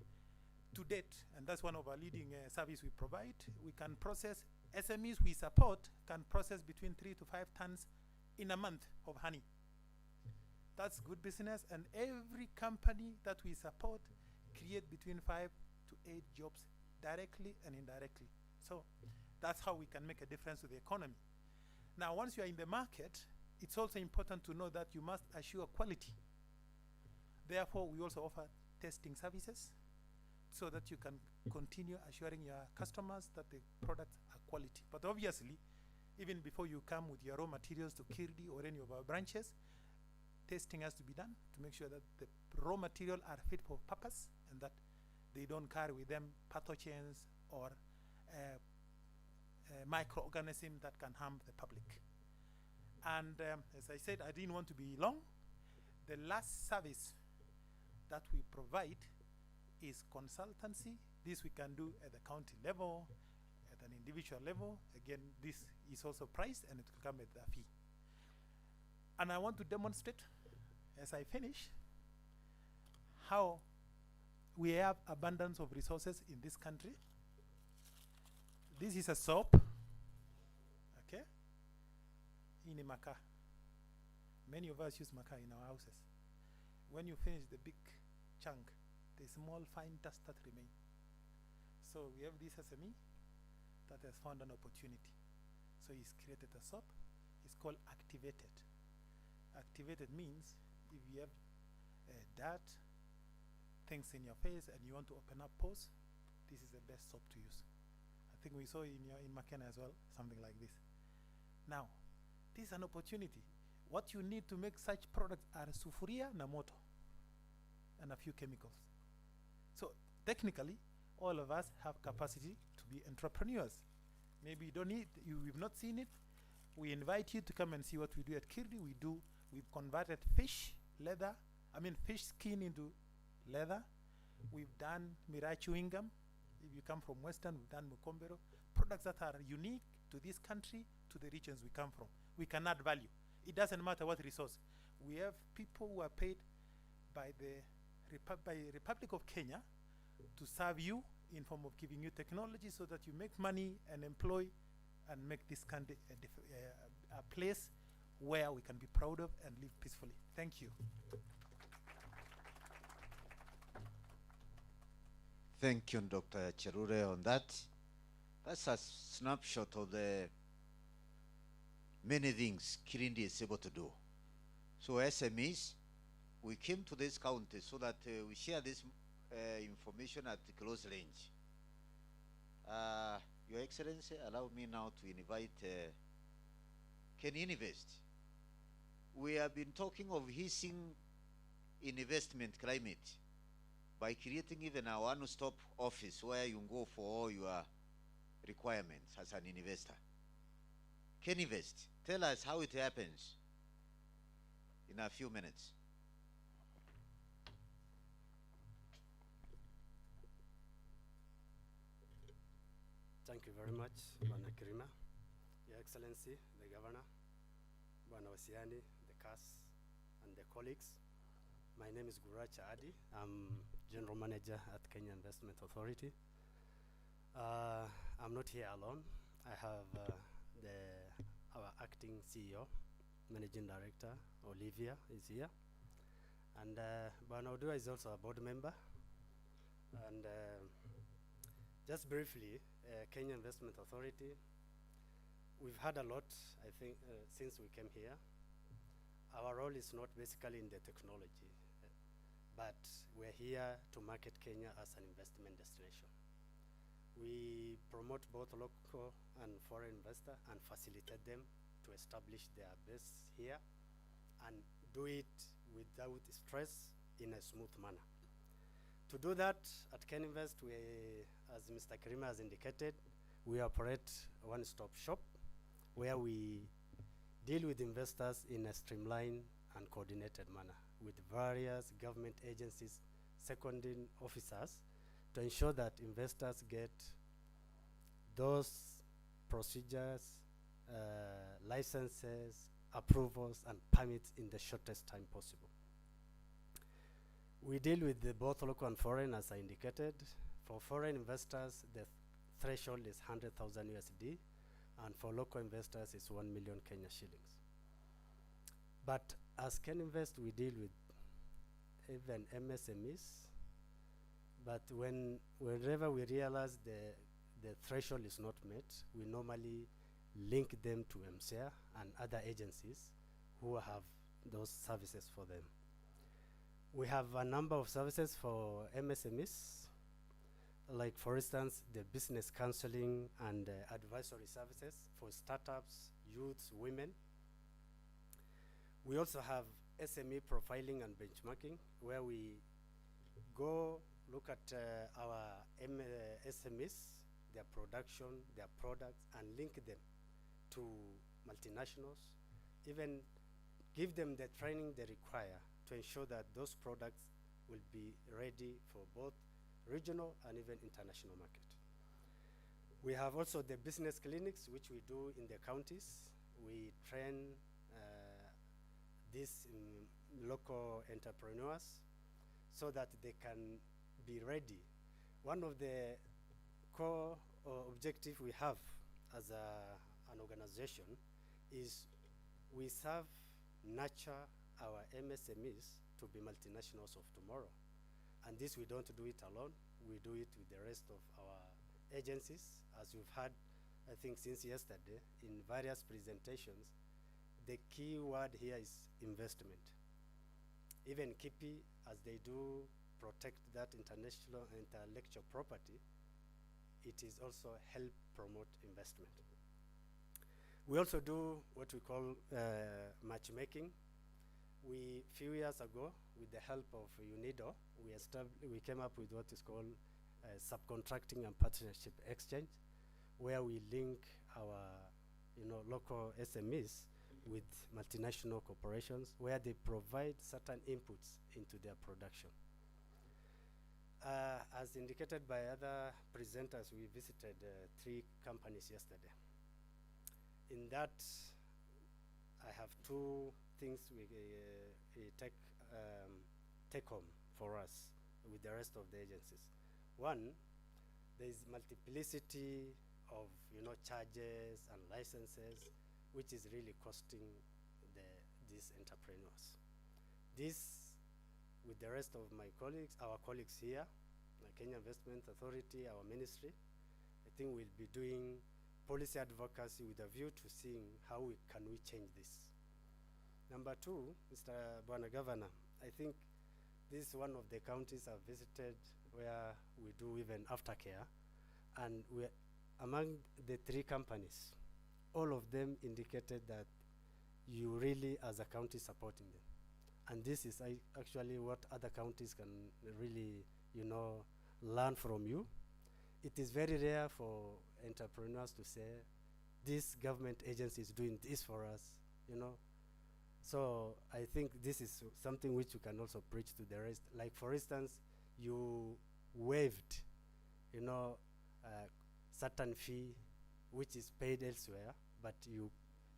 To date, and that's one of our leading service we provide, we can process, SMEs we support can process between 3 to 5 tons in a month of honey. That's good business, and every company that we support create between 5 to 8 jobs directly and indirectly. So that's how we can make a difference to the economy. Now, once you are in the market, it's also important to know that you must assure quality. Therefore, we also offer testing services so that you can continue assuring your customers that the products are quality. But obviously, even before you come with your raw materials to Kirdi or any of our branches, testing has to be done to make sure that the raw material are fit for purpose and that they don't carry with them pathogens or microorganisms that can harm the public. And as I said, I didn't want to be long. The last service that we provide is consultancy. This we can do at the county level, at an individual level. Again, this is also priced and it will come at a fee. And I want to demonstrate, as I finish, how we have abundance of resources in this country. This is a soap, okay, in a maca. Many of us use maca in our houses. When you finish the big chunk, the small fine dust that remain. So we have this SME that has found an opportunity. So he's created a soap. It's called Activated. Activated means if you have dirt, things in your face, and you want to open up pores, this is the best soap to use. I think we saw in Makena as well, something like this. Now, this is an opportunity. What you need to make such products are sufuria na moto and a few chemicals. So technically, all of us have capacity to be entrepreneurs. Maybe you don't need, you've not seen it. We invite you to come and see what we do at Kirdi. We've converted fish skin into leather. We've done Mirai chewing gum. If you come from Western, we've done Mukombero. Products that are unique to this country, to the regions we come from. We can add value. It doesn't matter what resource. We have people who are paid by the Republic of Kenya to serve you in form of giving you technology so that you make money and employ and make this country a place where we can be proud of and live peacefully. Thank you. Thank you, Dr. Cherure, on that. That's a snapshot of the many things Kirindi is able to do. So SMEs, we came to this county so that we share this information at close range. Your Excellency, allow me now to invite Can Invest. We have been talking of easing investment climate by creating even a one-stop office where you go for all your requirements as an investor. Can Invest, tell us how it happens in a few minutes. Thank you very much, Bwana Kirima, Your Excellency, the Governor, Bwana Wasiani, the CAS, and the colleagues. My name is Guracha Adi. I'm General Manager at Kenya Investment Authority. I'm not here alone. I have our acting CEO, Managing Director, Olivia, is here. And Banodua is also a board member. And just briefly, Kenya Investment Authority, we've had a lot, I think, since we came here. Our role is not basically in the technology, but we're here to market Kenya as an investment destination. We promote both local and foreign investors and facilitate them to establish their base here and do it without stress in a smooth manner. To do that, at KenInvest, we, as Mr. Karima has indicated, we operate a one-stop shop where we deal with investors in a streamlined and coordinated manner with various government agencies, seconding officers to ensure that investors get those procedures, licenses, approvals, and permits in the shortest time possible. We deal with both local and foreign, as I indicated. For foreign investors, the threshold is 100,000 USD, and for local investors, it's 1 million Kenya shillings. But as KenInvest, we deal with even MSMEs, but whenever we realize the threshold is not met, we normally link them to MCR and other agencies who have those services for them. We have a number of services for MSMEs, like for instance, the business counseling and advisory services for startups, youths, women. We also have SME profiling and benchmarking, where we go look at our SMEs, their production, their products, and link them to multinationals, even give them the training they require to ensure that those products will be ready for both regional and even international market. We have also the business clinics, which we do in the counties. We train these local entrepreneurs so that they can be ready. One of the core objectives we have as an organization is we nurture our MSMEs to be multinationals of tomorrow. And this, we don't do it alone. We do it with the rest of our agencies. As you've heard, I think since yesterday, in various presentations, the key word here is investment. Even KIPI, as they do protect that international intellectual property, it is also help promote investment. We also do what we call matchmaking. Few years ago, with the help of UNIDO, we came up with what is called subcontracting and partnership exchange, where we link our local SMEs with multinational corporations, where they provide certain inputs into their production. As indicated by other presenters, we visited 3 companies yesterday. In that, I have 2 things we take home for us with the rest of the agencies. One, there is multiplicity of charges and licenses, which is really costing these entrepreneurs. This, with the rest of my colleagues, our colleagues here, the Kenya Investment Authority, our ministry, I think we'll be doing policy advocacy with a view to seeing how can we change this. Number 2, Mr. Bwana Governor, I think this is one of the counties I've visited where we do even aftercare, and among the 3 companies, all of them indicated that you really, as a county, supporting them. And this is actually what other counties can really, learn from you. It is very rare for entrepreneurs to say, this government agency is doing this for us, So I think this is something which you can also preach to the rest. Like, for instance, you waived, certain fee which is paid elsewhere, but you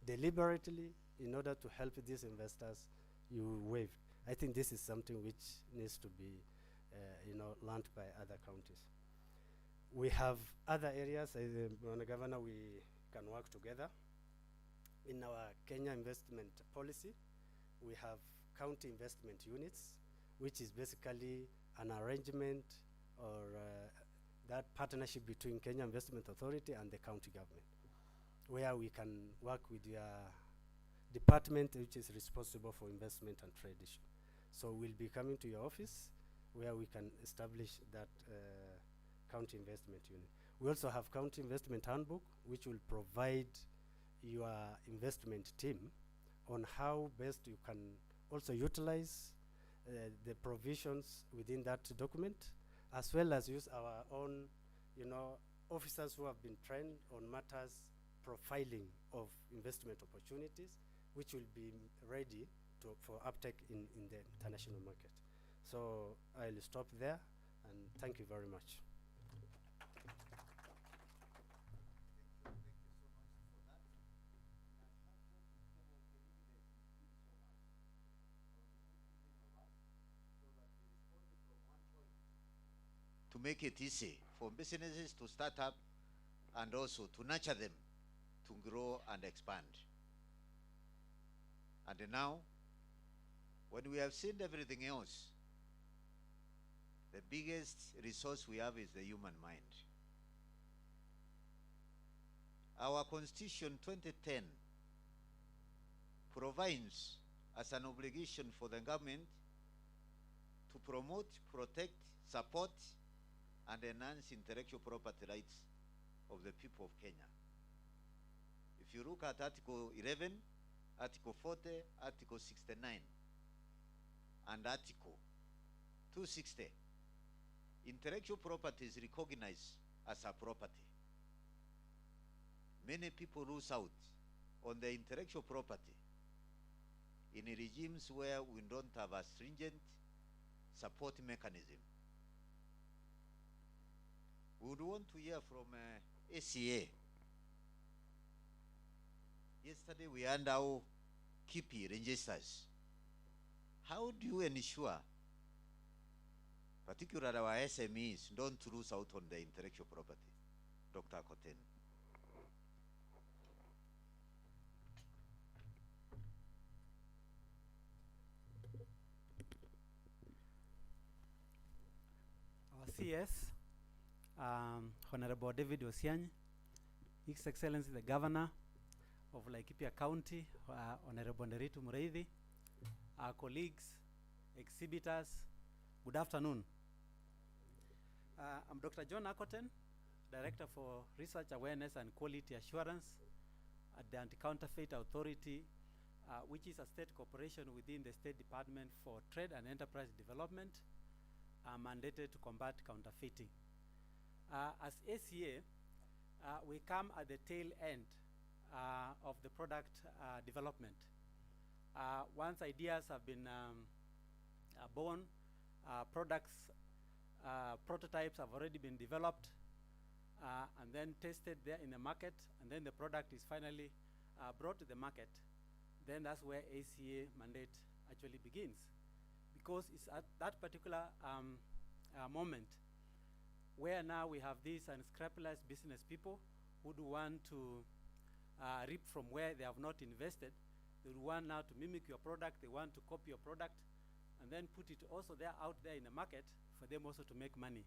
deliberately, in order to help these investors, you waived. I think this is something which needs to be, learned by other counties. We have other areas, Governor, we can work together. In our Kenya investment policy, we have county investment units which is basically an arrangement or that partnership between Kenya Investment Authority and the county government, where we can work with your department which is responsible for investment and trade issue. So we'll be coming to your office where we can establish that county investment unit. We also have county investment handbook, which will provide your investment team on how best you can also utilize the provisions within that document, as well as use our own, officers who have been trained on matters profiling of investment opportunities, which will be ready for uptake in the international market. So I'll stop there, and thank you very much. To make it easy for businesses to start up and also to nurture them to grow and expand. And now, when we have seen everything else, the biggest resource we have is the human mind. Our Constitution 2010 provides as an obligation for the government to promote, protect, support, and enhance intellectual property rights of the people of Kenya. If you look at Article 11, Article 40, Article 69, and Article 260, intellectual property is recognized as a property. Many people lose out on the intellectual property in regimes where we don't have a stringent support mechanism. We would want to hear from ACA. Yesterday we had our KIPI registers. How do you ensure, particularly our SMEs, don't lose out on the intellectual property? Dr. Koten. Our CS, Honorable David Osiany, His Excellency the Governor of Laikipia County, Honorable Nderitu Mureithi, our colleagues, exhibitors, good afternoon. I'm Dr. John Akoten, Director for Research Awareness and Quality Assurance at the Anti-Counterfeit Authority, which is a state corporation within the State Department for Trade and Enterprise Development, mandated to combat counterfeiting. As ACA, we come at the tail end of the product development. Once ideas have been born, prototypes have already been developed and then tested there in the market, and then the product is finally brought to the market. Then that's where ACA mandate actually begins, because it's at that particular moment where now we have these unscrupulous business people who do want to reap from where they have not invested. They want now to mimic your product, they want to copy your product, and then put it also there out there in the market for them also to make money.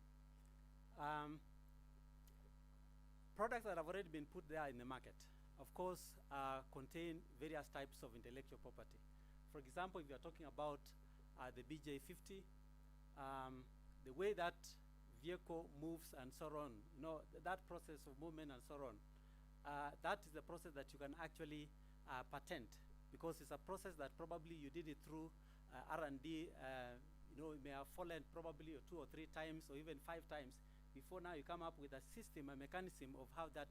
Products that have already been put there in the market, of course, contain various types of intellectual property. For example, if you are talking about the BJ50, the way that vehicle moves and so on, that process of movement and so on, that is the process that you can actually patent, because it's a process that probably you did it through R&D. It may have fallen probably 2 or 3 times or even 5 times before now you come up with a system, a mechanism of how that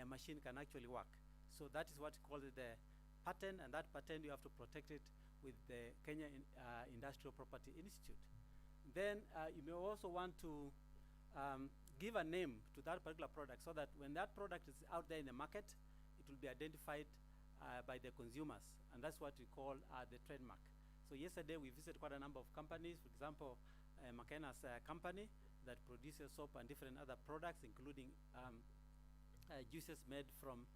machine can actually work. So that is what called the patent, and that patent you have to protect it with the Kenya Industrial Property Institute. Then you may also want to give a name to that particular product, so that when that product is out there in the market, it will be identified by the consumers, and that's what we call the trademark. So yesterday we visited quite a number of companies. For example, McKenna's company that produces soap and different other products, including juices made from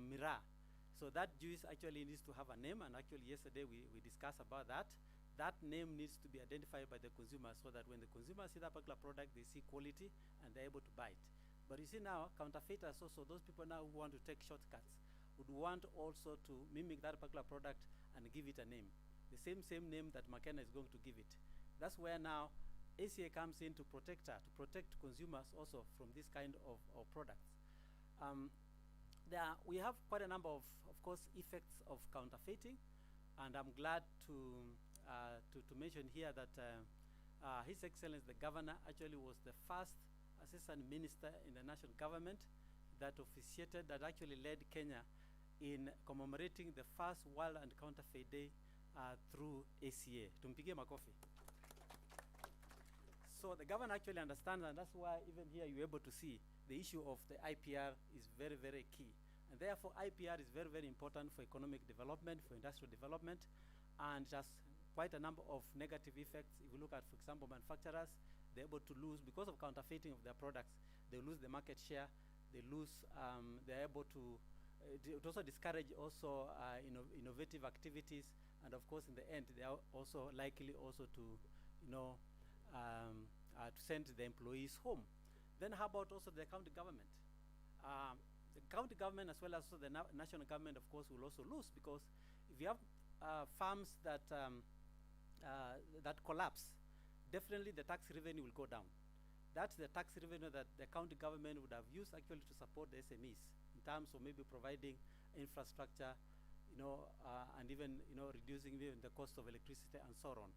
Mira. So that juice actually needs to have a name, and actually yesterday we discussed about that. That name needs to be identified by the consumer so that when the consumer see that particular product, they see quality and they're able to buy it. But you see now, counterfeiters also, those people now who want to take shortcuts, would want also to mimic that particular product and give it a name. The same name that McKenna is going to give it. That's where now ACA comes in to protect her, to protect consumers also from this kind of products. We have quite a number of course, effects of counterfeiting, and I'm glad to mention here that His Excellency the Governor actually was the first Assistant Minister in the national government that officiated, that actually led Kenya in commemorating the first World Anti-Counterfeit Day through ACA. Tumpigie makofi. So the governor actually understands, and that's why even here you're able to see the issue of the IPR is very, very key. And therefore IPR is very, very important for economic development, for industrial development, and just quite a number of negative effects. If you look at, for example, manufacturers, they're able to lose, because of counterfeiting of their products, they lose the market share, they lose, they're able to, it also discourage also innovative activities, and of course in the end they are also likely also to, to send the employees home. Then how about also the county government? The county government as well as also the national government, of course, will also lose, because if you have farms that that collapse, definitely the tax revenue will go down. That's the tax revenue that the county government would have used actually to support the SMEs in terms of maybe providing infrastructure, and even reducing even the cost of electricity and so on.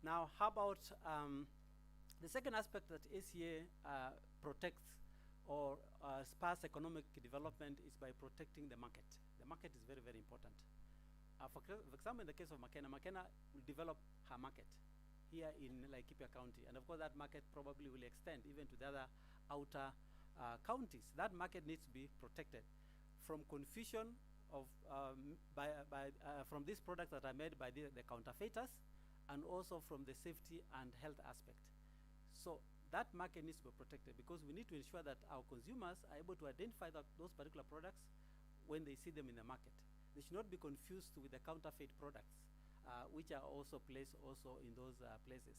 Now, how about the second aspect that ACA protects or spurs economic development is by protecting the market. The market is very, very important. For example, in the case of McKenna will develop her market here in Laikipia County, and of course that market probably will extend even to the other outer counties. That market needs to be protected from confusion of from these products that are made by the counterfeiters, and also from the safety and health aspect. So that market needs to be protected, because we need to ensure that our consumers are able to identify those particular products when they see them in the market. They should not be confused with the counterfeit products, which are also placed also in those places.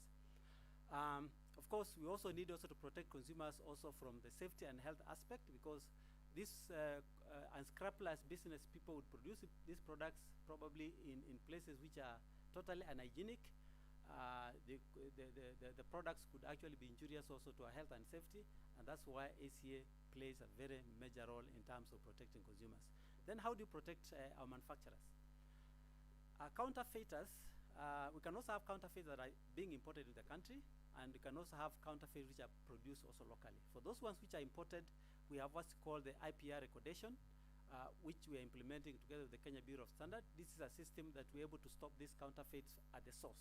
Of course, we also need also to protect consumers also from the safety and health aspect, because these unscrupulous business people would produce these products probably in places which are totally unhygienic. The products could actually be injurious also to our health and safety, and that's why ACA plays a very major role in terms of protecting consumers. Then how do you protect our manufacturers? Counterfeiters, we can also have counterfeits that are being imported in the country, and we can also have counterfeits which are produced also locally. For those ones which are imported, we have what's called the IPR recordation, which we are implementing together with the Kenya Bureau of Standards. This is a system that we're able to stop these counterfeits at the source.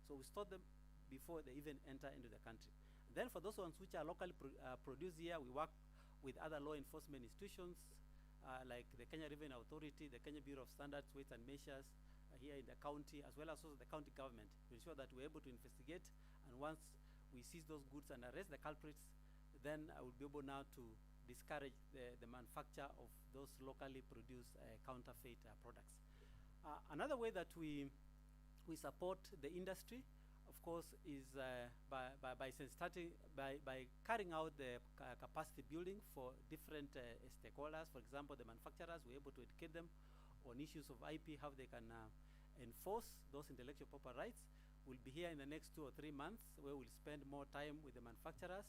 So we stop them before they even enter into the country. Then for those ones which are locally produced here, we work with other law enforcement institutions like the Kenya Revenue Authority, the Kenya Bureau of Standards, Weights and Measures here in the county, as well as also the county government, to ensure that we're able to investigate, and once we seize those goods and arrest the culprits, then I will be able now to discourage the manufacture of those locally produced counterfeit products. Another way that we support the industry, of course, is by carrying out the capacity building for different stakeholders. For example, the manufacturers, we're able to educate them on issues of IP, how they can enforce those intellectual property rights. We'll be here in the next 2 or 3 months, where we'll spend more time with the manufacturers,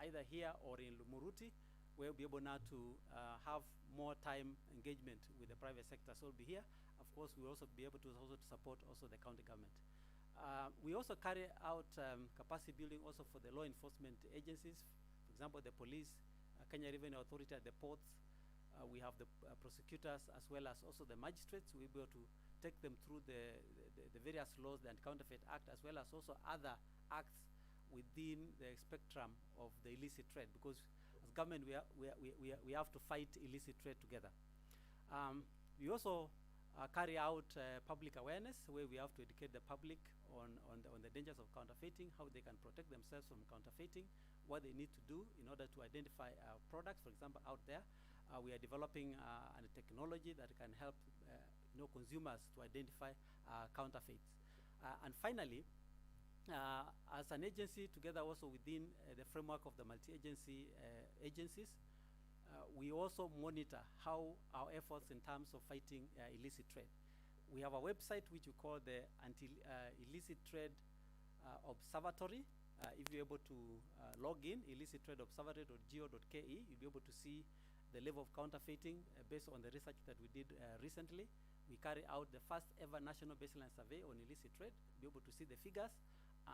either here or in Lumuruti, where we'll be able now to have more time engagement with the private sector. So we'll be here. Of course, we'll also be able to support also the county government. We also carry out capacity building also for the law enforcement agencies. For example, the police, Kenya Revenue Authority at the ports. We have the prosecutors as well as also the magistrates. We'll be able to take them through the various laws, the Anti-Counterfeit Act, as well as also other acts within the spectrum of the illicit trade, because as government we have to fight illicit trade together. We also carry out public awareness, where we have to educate the public on the dangers of counterfeiting, how they can protect themselves from counterfeiting, what they need to do in order to identify products, for example, out there. we are developing a technology that can help consumers to identify counterfeits. And finally, as an agency, together also within the framework of the multi-agency agencies, we also monitor how our efforts in terms of fighting illicit trade. We have a website which we call the Illicit Trade Observatory. If you're able to log in, illicittradeobservatory.go.ke, you'll be able to see the level of counterfeiting based on the research that we did recently. We carry out the first ever national baseline survey on illicit trade. You'll be able to see the figures,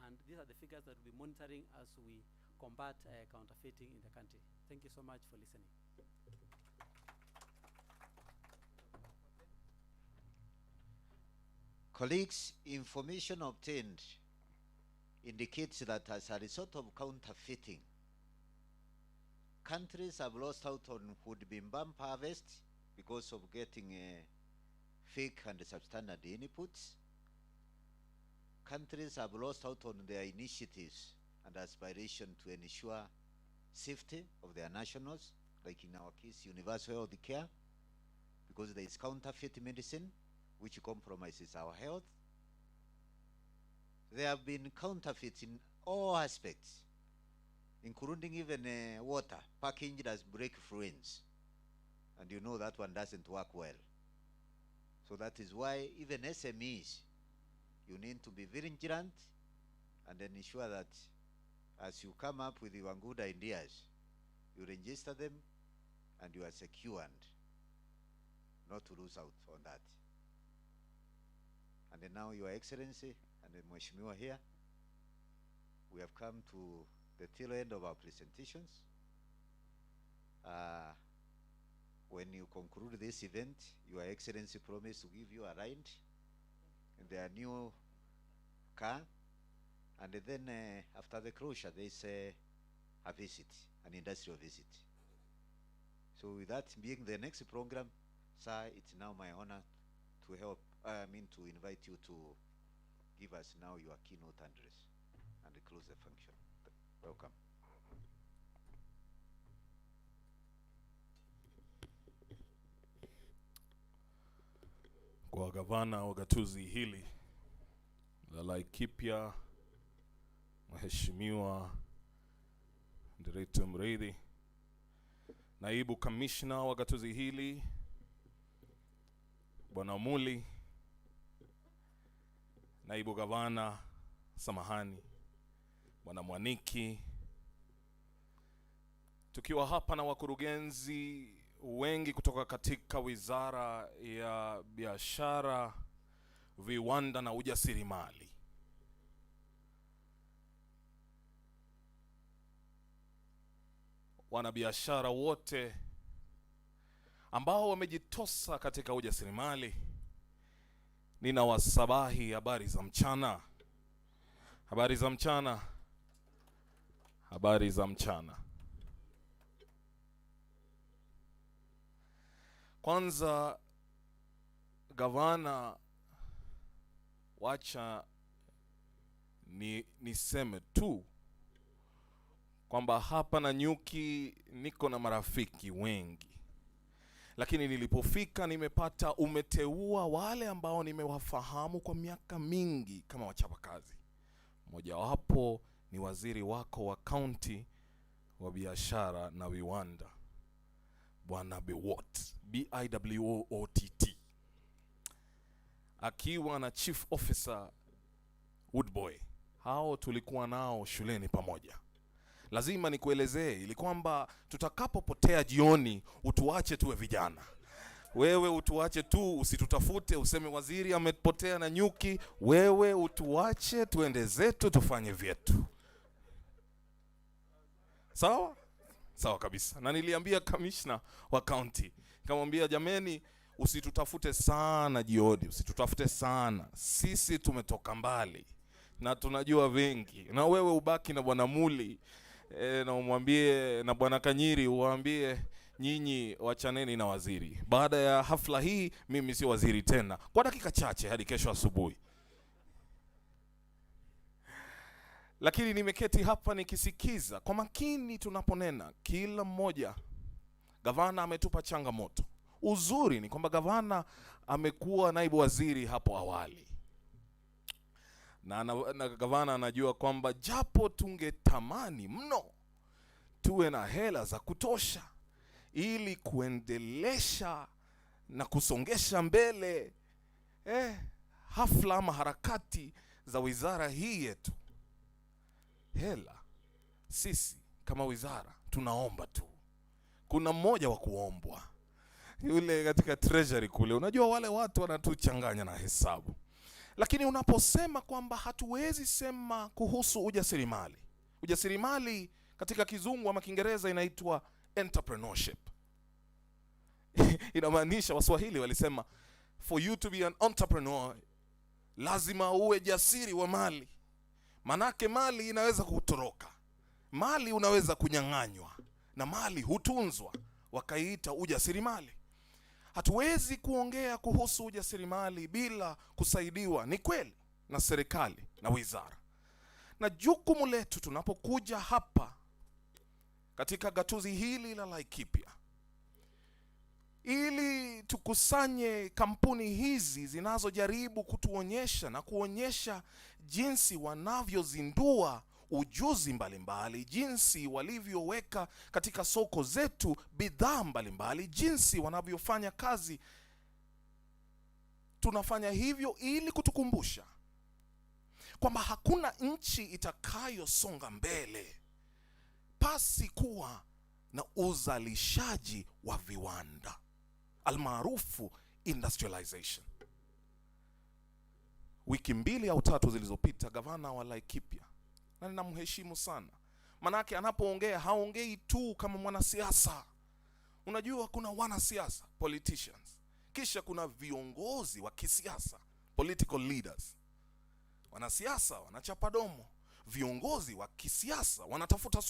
and these are the figures that we'll be monitoring as we combat counterfeiting in the country. Thank you so much for listening. Colleagues, information obtained indicates that as a result of counterfeiting, countries have lost out on wood bump harvest because of getting fake and substandard inputs. Countries have lost out on their initiatives and aspiration to ensure safety of their nationals, like in our case, universal health care, because there is counterfeit medicine which compromises our health. There have been counterfeits in all aspects, including even water packaged as brake fluids, and you know that one doesn't work well. So that is why even SMEs, you need to be vigilant and then ensure that as you come up with your good ideas, you register them and you are secured not to lose out on that. And then now, Your Excellency and the Mheshimiwa here, we have come to the tail end of our presentations. When you conclude this event, Your Excellency promised to give you a ride in their new car, and then after the closure, there is a visit, an industrial visit. So with that being the next program, sir, it's now my honor to to invite you to give us now your keynote address and close the function. Welcome. Kwa gavana wa gatuzi hili la Laikipia, Mheshimiwa Director Mreithi, naibu kamishna wa gatuzi hili Bwana Muli, naibu gavana Bwana Mwaniki, tukiwa hapa na wakurugenzi wengi kutoka katika Wizara ya Biashara, Viwanda na Ujasiriamali. Wanabiashara wote ambao wamejitosa katika ujasiriamali, ninawasabahi habari za mchana. Habari za mchana. Habari za mchana. Kwanza, gavana, wacha niseme tu kwamba hapa Nanyuki niko na marafiki wengi, lakini nilipofika nimepata umeteua wale ambao nimewafahamu kwa miaka mingi kama wachapakazi. Mmoja wapo ni waziri wako wa county wa biashara na viwanda, Bwana Biwott, BIWOOTT, akiwa na chief officer Woodboy. Hao tulikuwa nao shuleni pamoja. Lazima nikuelezee ili kwamba tutakapopotea jioni utuache tuwe vijana. Wewe utuache tu, usitutafute useme waziri amepotea Nanyuki. Wewe utuache tuende zetu tufanye vyetu. Sawa? Sawa kabisa. Na niliambia kamishna wa county, nikamwambia jameni, usitutafute sana jioni, usitutafute sana. Sisi tumetoka mbali na tunajua vingi. Na wewe ubaki na Bwana Muli na umwambie na Bwana Kanyiri, uwaambie nyinyi wachaneni na waziri. Baada ya hafla hii mimi si waziri tena kwa dakika chache hadi kesho asubuhi. Lakini nimeketi hapa nikisikiza kwa makini tunaponena, kila mmoja Gavana ametupa changamoto. Uzuri ni kwamba gavana amekuwa naibu waziri hapo awali. Na gavana anajua kwamba japo tungetamani mno tuwe na hela za kutosha ili kuendelesha na kusongesha mbele hafla ama harakati za wizara hii yetu, hela sisi kama wizara tunaomba tu. Kuna mmoja wa kuombwa, yule katika treasury kule. Unajua wale watu wanatuchanganya na hesabu. Lakini unaposema kwamba hatuwezi sema kuhusu ujasiriamali. Ujasiriamali katika kizungu ama Kiingereza inaitwa entrepreneurship. Inamaanisha, Waswahili walisema for you to be an entrepreneur lazima uwe jasiri wa mali. Manake mali inaweza kutoroka, mali unaweza kunyang'anywa, na mali hutunzwa, wakaiita ujasiriamali. Hatuwezi kuongea kuhusu ujasiriamali bila kusaidiwa, ni kweli, na serikali na wizara. Na jukumu letu tunapokuja hapa katika gatuzi hili la Laikipia, ili tukusanye kampuni hizi zinazojaribu kutuonyesha na kuonyesha jinsi wanavyozindua ujuzi mbalimbali, jinsi walivyoweka katika soko zetu bidhaa mbalimbali, jinsi wanavyofanya kazi. Tunafanya hivyo ili kutukumbusha kwamba hakuna nchi itakayosonga mbele pasi kuwa na uzalishaji wa viwanda, almaarufu industrialization. Wiki 2 au 3 zilizopita, gavana wa Laikipia, na ninamheshimu sana, manake anapoongea haongei tu kama mwanasiasa. Unajua kuna wanasiasa, politicians, kisha kuna viongozi wa kisiasa, political leaders. Wanasiasa wanachapa domo, viongozi wa kisiasa wanatafuta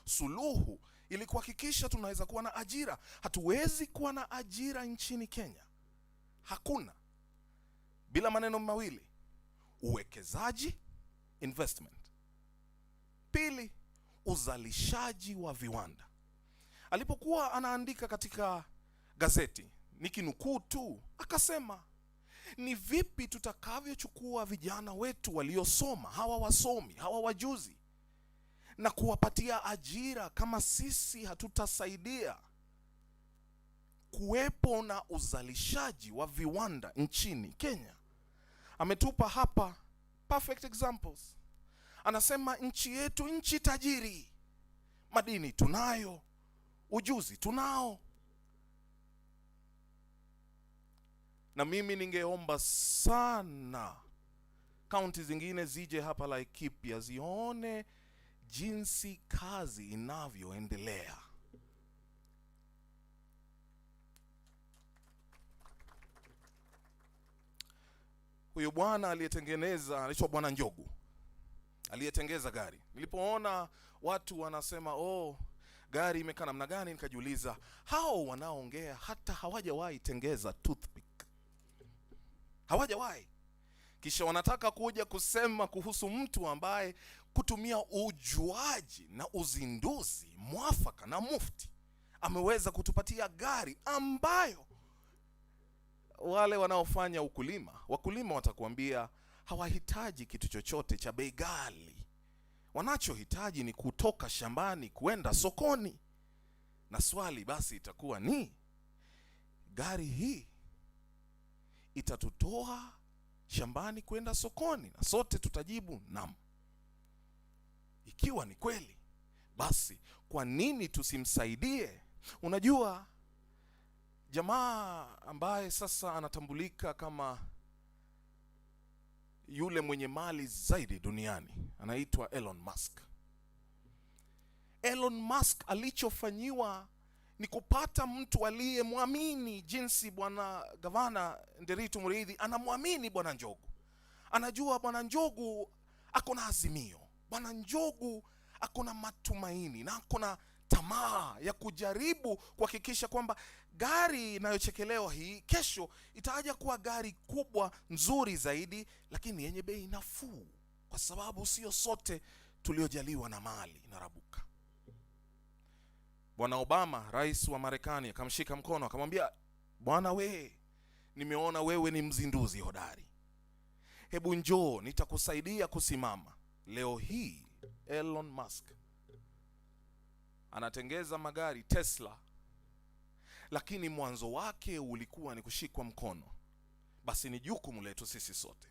suluhu ili kuhakikisha tunaweza kuwa na ajira. Hatuwezi kuwa na ajira nchini Kenya, hakuna, bila maneno mawili: uwekezaji, investment; pili, uzalishaji wa viwanda. Alipokuwa anaandika katika gazeti, nikinukuu tu, akasema ni vipi tutakavyochukua vijana wetu waliosoma, hawa wasomi, hawa wajuzi, na kuwapatia ajira kama sisi hatutasaidia kuwepo na uzalishaji wa viwanda nchini Kenya. Ametupa hapa perfect examples. Anasema nchi yetu nchi tajiri, madini tunayo, ujuzi tunao. Na mimi ningeomba sana kaunti zingine zije hapa Laikipia zione jinsi kazi inavyoendelea. Huyo bwana aliyetengeneza, anaitwa Bwana Njogu, aliyetengeza gari. Nilipoona watu wanasema gari imekaa namna gani, nikajiuliza hao wanaongea hata hawajawahi tengeza toothpick. Hawajawahi. Kisha wanataka kuja kusema kuhusu mtu ambaye kutumia ujuaji na uzinduzi mwafaka na mufti ameweza kutupatia gari ambayo wale wanaofanya wakulima watakuambia hawahitaji kitu chochote cha bei ghali. Wanachohitaji ni kutoka shambani kwenda sokoni. Na swali basi itakuwa ni, gari hii itatutoa shambani kwenda sokoni? Na sote tutajibu naam. Ikiwa ni kweli, basi kwa nini tusimsaidie? Unajua jamaa ambaye sasa anatambulika kama yule mwenye mali zaidi duniani anaitwa Elon Musk. Elon Musk alichofanyiwa ni kupata mtu aliyemwamini jinsi bwana gavana Nderitu Mureithi anamwamini bwana Njogu. Anajua bwana Njogu akona azimio, bwana Njogu akona matumaini na akona tamaa ya kujaribu kuhakikisha kwamba gari inayochekelewa hii kesho itaja kuwa gari kubwa nzuri zaidi, lakini yenye bei nafuu, kwa sababu sio sote tuliojaliwa na mali na rabuka. Bwana Obama, rais wa Marekani, akamshika mkono akamwambia, bwana we, nimeona wewe ni mzinduzi hodari, hebu njoo nitakusaidia kusimama. Leo hii Elon Musk anatengeza magari Tesla, lakini mwanzo wake ulikuwa ni kushikwa mkono. Basi ni jukumu letu sisi sote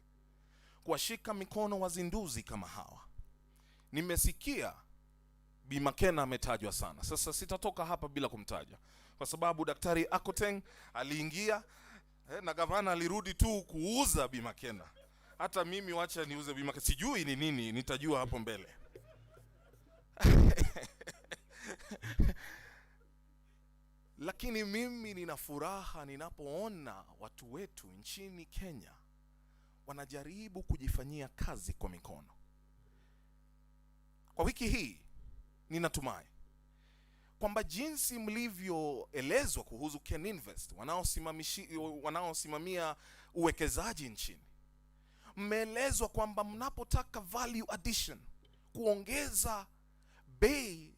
kuwashika mikono wazinduzi kama hawa. Nimesikia Bi Makena ametajwa sana. Sasa sitatoka hapa bila kumtaja, kwa sababu Daktari Akoteng aliingia na gavana alirudi tu kuuza Bi Makena. Hata mimi wacha niuze Bi Makena, sijui ni nini, nitajua hapo mbele. Lakini mimi nina furaha ninapoona watu wetu nchini Kenya wanajaribu kujifanyia kazi kwa mikono. Kwa wiki hii ninatumai kwamba jinsi mlivyoelezwa kuhusu Ken Invest, wanaosimamia uwekezaji nchini, mmeelezwa kwamba mnapotaka value addition, kuongeza bei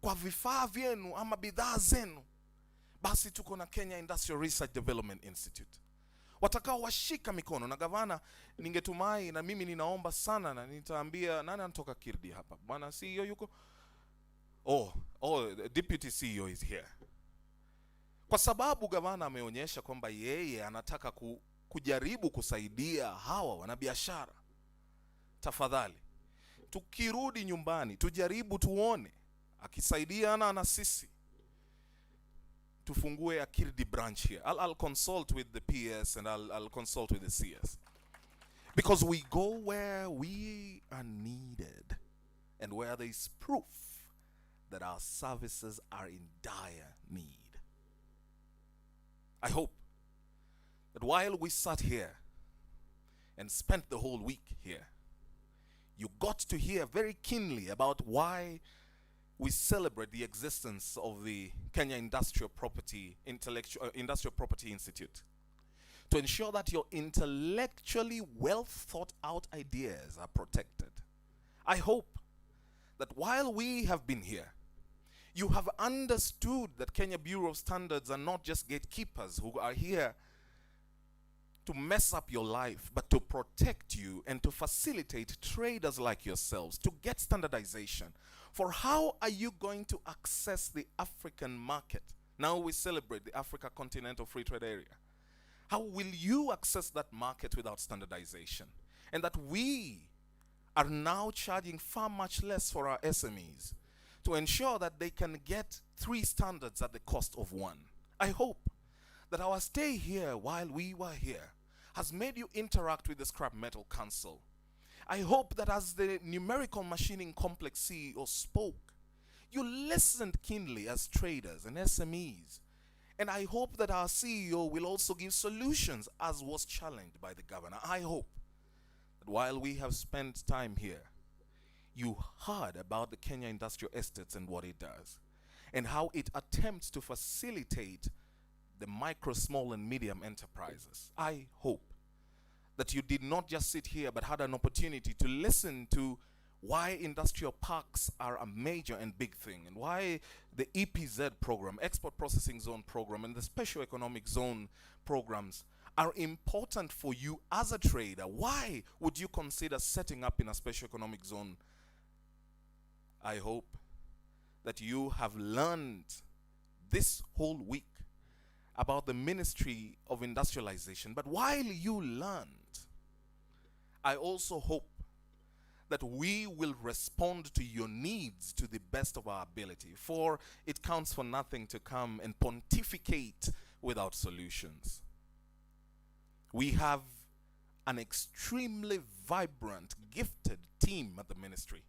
kwa vifaa vyenu ama bidhaa zenu, basi tuko na Kenya Industrial Research Development Institute watakao washika mikono na gavana. Ningetumai na mimi ninaomba sana, na nitaambia nani anatoka Kirdi hapa, bwana CEO yuko? The deputy CEO is here. Kwa sababu gavana ameonyesha kwamba yeye anataka kujaribu kusaidia hawa wanabiashara. Tafadhali tukirudi nyumbani tujaribu tuone akisaidiana na sisi tufungue a Kirdi branch here. I'll consult with the PS and I'll consult with the CS, because we go where we are needed and where there is proof that our services are in dire need. I hope that while we sat here and spent the whole week here, you got to hear very keenly about why we celebrate the existence of the Kenya Industrial Property Institute, to ensure that your intellectually well thought out ideas are protected. I hope that while we have been here, you have understood that Kenya Bureau of Standards are not just gatekeepers who are here to mess up your life, but to protect you and to facilitate traders like yourselves to get standardization. For how are you going to access the African market? Now we celebrate the Africa Continental Free Trade Area. How will you access that market without standardization? And that we are now charging far much less for our SMEs to ensure that they can get 3 standards at the cost of 1. I hope that our stay here while we were here has made you interact with the Scrap Metal Council. I hope that as the Numerical Machining Complex CEO spoke, you listened keenly as traders and SMEs. And I hope that our CEO will also give solutions as was challenged by the governor. I hope that while we have spent time here, you heard about the Kenya Industrial Estates and what it does, and how it attempts to facilitate the micro, small, and medium enterprises. I hope that you did not just sit here but had an opportunity to listen to why industrial parks are a major and big thing, and why the EPZ program, Export Processing Zone program, and the Special Economic Zone programs are important for you as a trader. Why would you consider setting up in a Special Economic Zone? I hope that you have learned this whole week about the Ministry of Industrialization. But while you learned, I also hope that we will respond to your needs to the best of our ability, for it counts for nothing to come and pontificate without solutions. We have an extremely vibrant, gifted team at the ministry,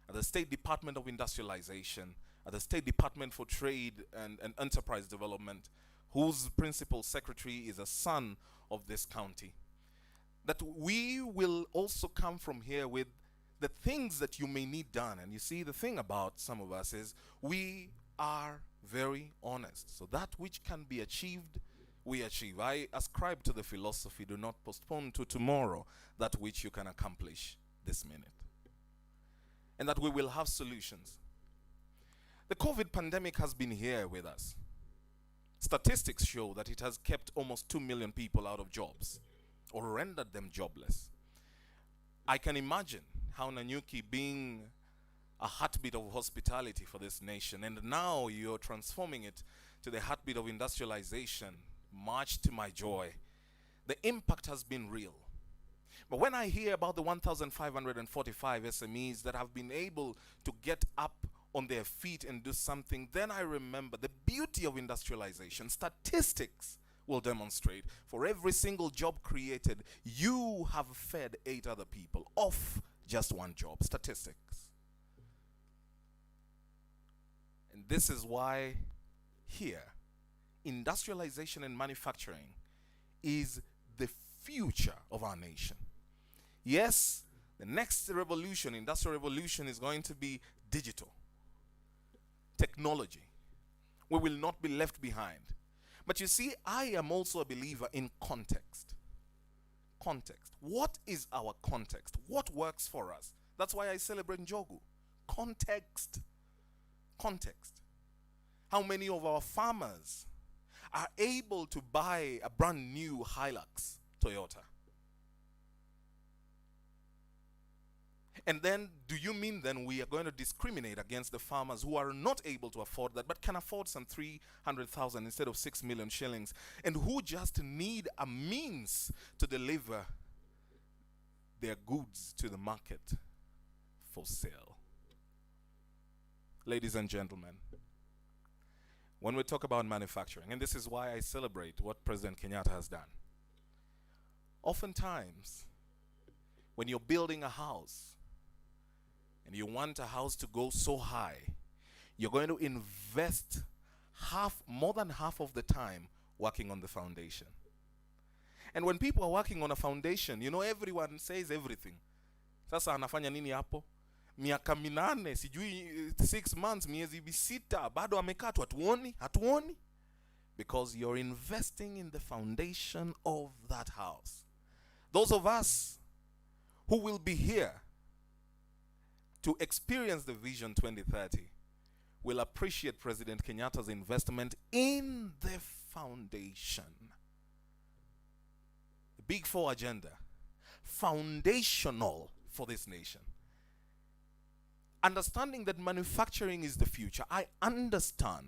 at the State Department of Industrialization, at the State Department for Trade and Enterprise Development, whose principal secretary is a son of this county. That we will also come from here with the things that you may need done. And you see, the thing about some of us is we are very honest. So that which can be achieved, we achieve. I ascribe to the philosophy, do not postpone to tomorrow that which you can accomplish this minute. And that we will have solutions. The COVID pandemic has been here with us. Statistics show that it has kept almost 2 million people out of jobs or rendered them jobless. I can imagine how Nanyuki, being a heartbeat of hospitality for this nation, and now you're transforming it to the heartbeat of industrialization, much to my joy. The impact has been real. But when I hear about the 1,545 SMEs that have been able to get up on their feet and do something, then I remember the beauty of industrialization. Statistics will demonstrate for every single job created, you have fed 8 other people off just one job. Statistics. And this is why here, industrialization and manufacturing is the future of our nation. Yes, the next revolution, industrial revolution, is going to be digital technology. We will not be left behind. But you see, I am also a believer in context. Context. What is our context? What works for us? That's why I celebrate Njogu. Context. Context. How many of our farmers are able to buy a brand new Hilux Toyota? And then, do you mean then we are going to discriminate against the farmers who are not able to afford that, but can afford some 300,000 instead of 6 million shillings, and who just need a means to deliver their goods to the market for sale? Ladies and gentlemen, when we talk about manufacturing, and this is why I celebrate what President Kenyatta has done, oftentimes, when you're building a house, and you want a house to go so high, you're going to invest more than half of the time working on the foundation. And when people are working on a foundation, you know, everyone says everything. Sasa anafanya nini hapo? Miaka minane, sijui 6 months, miezi 6, bado amekaa tu, hatuoni. Because you're investing in the foundation of that house. Those of us who will be here to experience the Vision 2030 will appreciate President Kenyatta's investment in the foundation. The Big Four agenda, foundational for this nation. Understanding that manufacturing is the future, I understand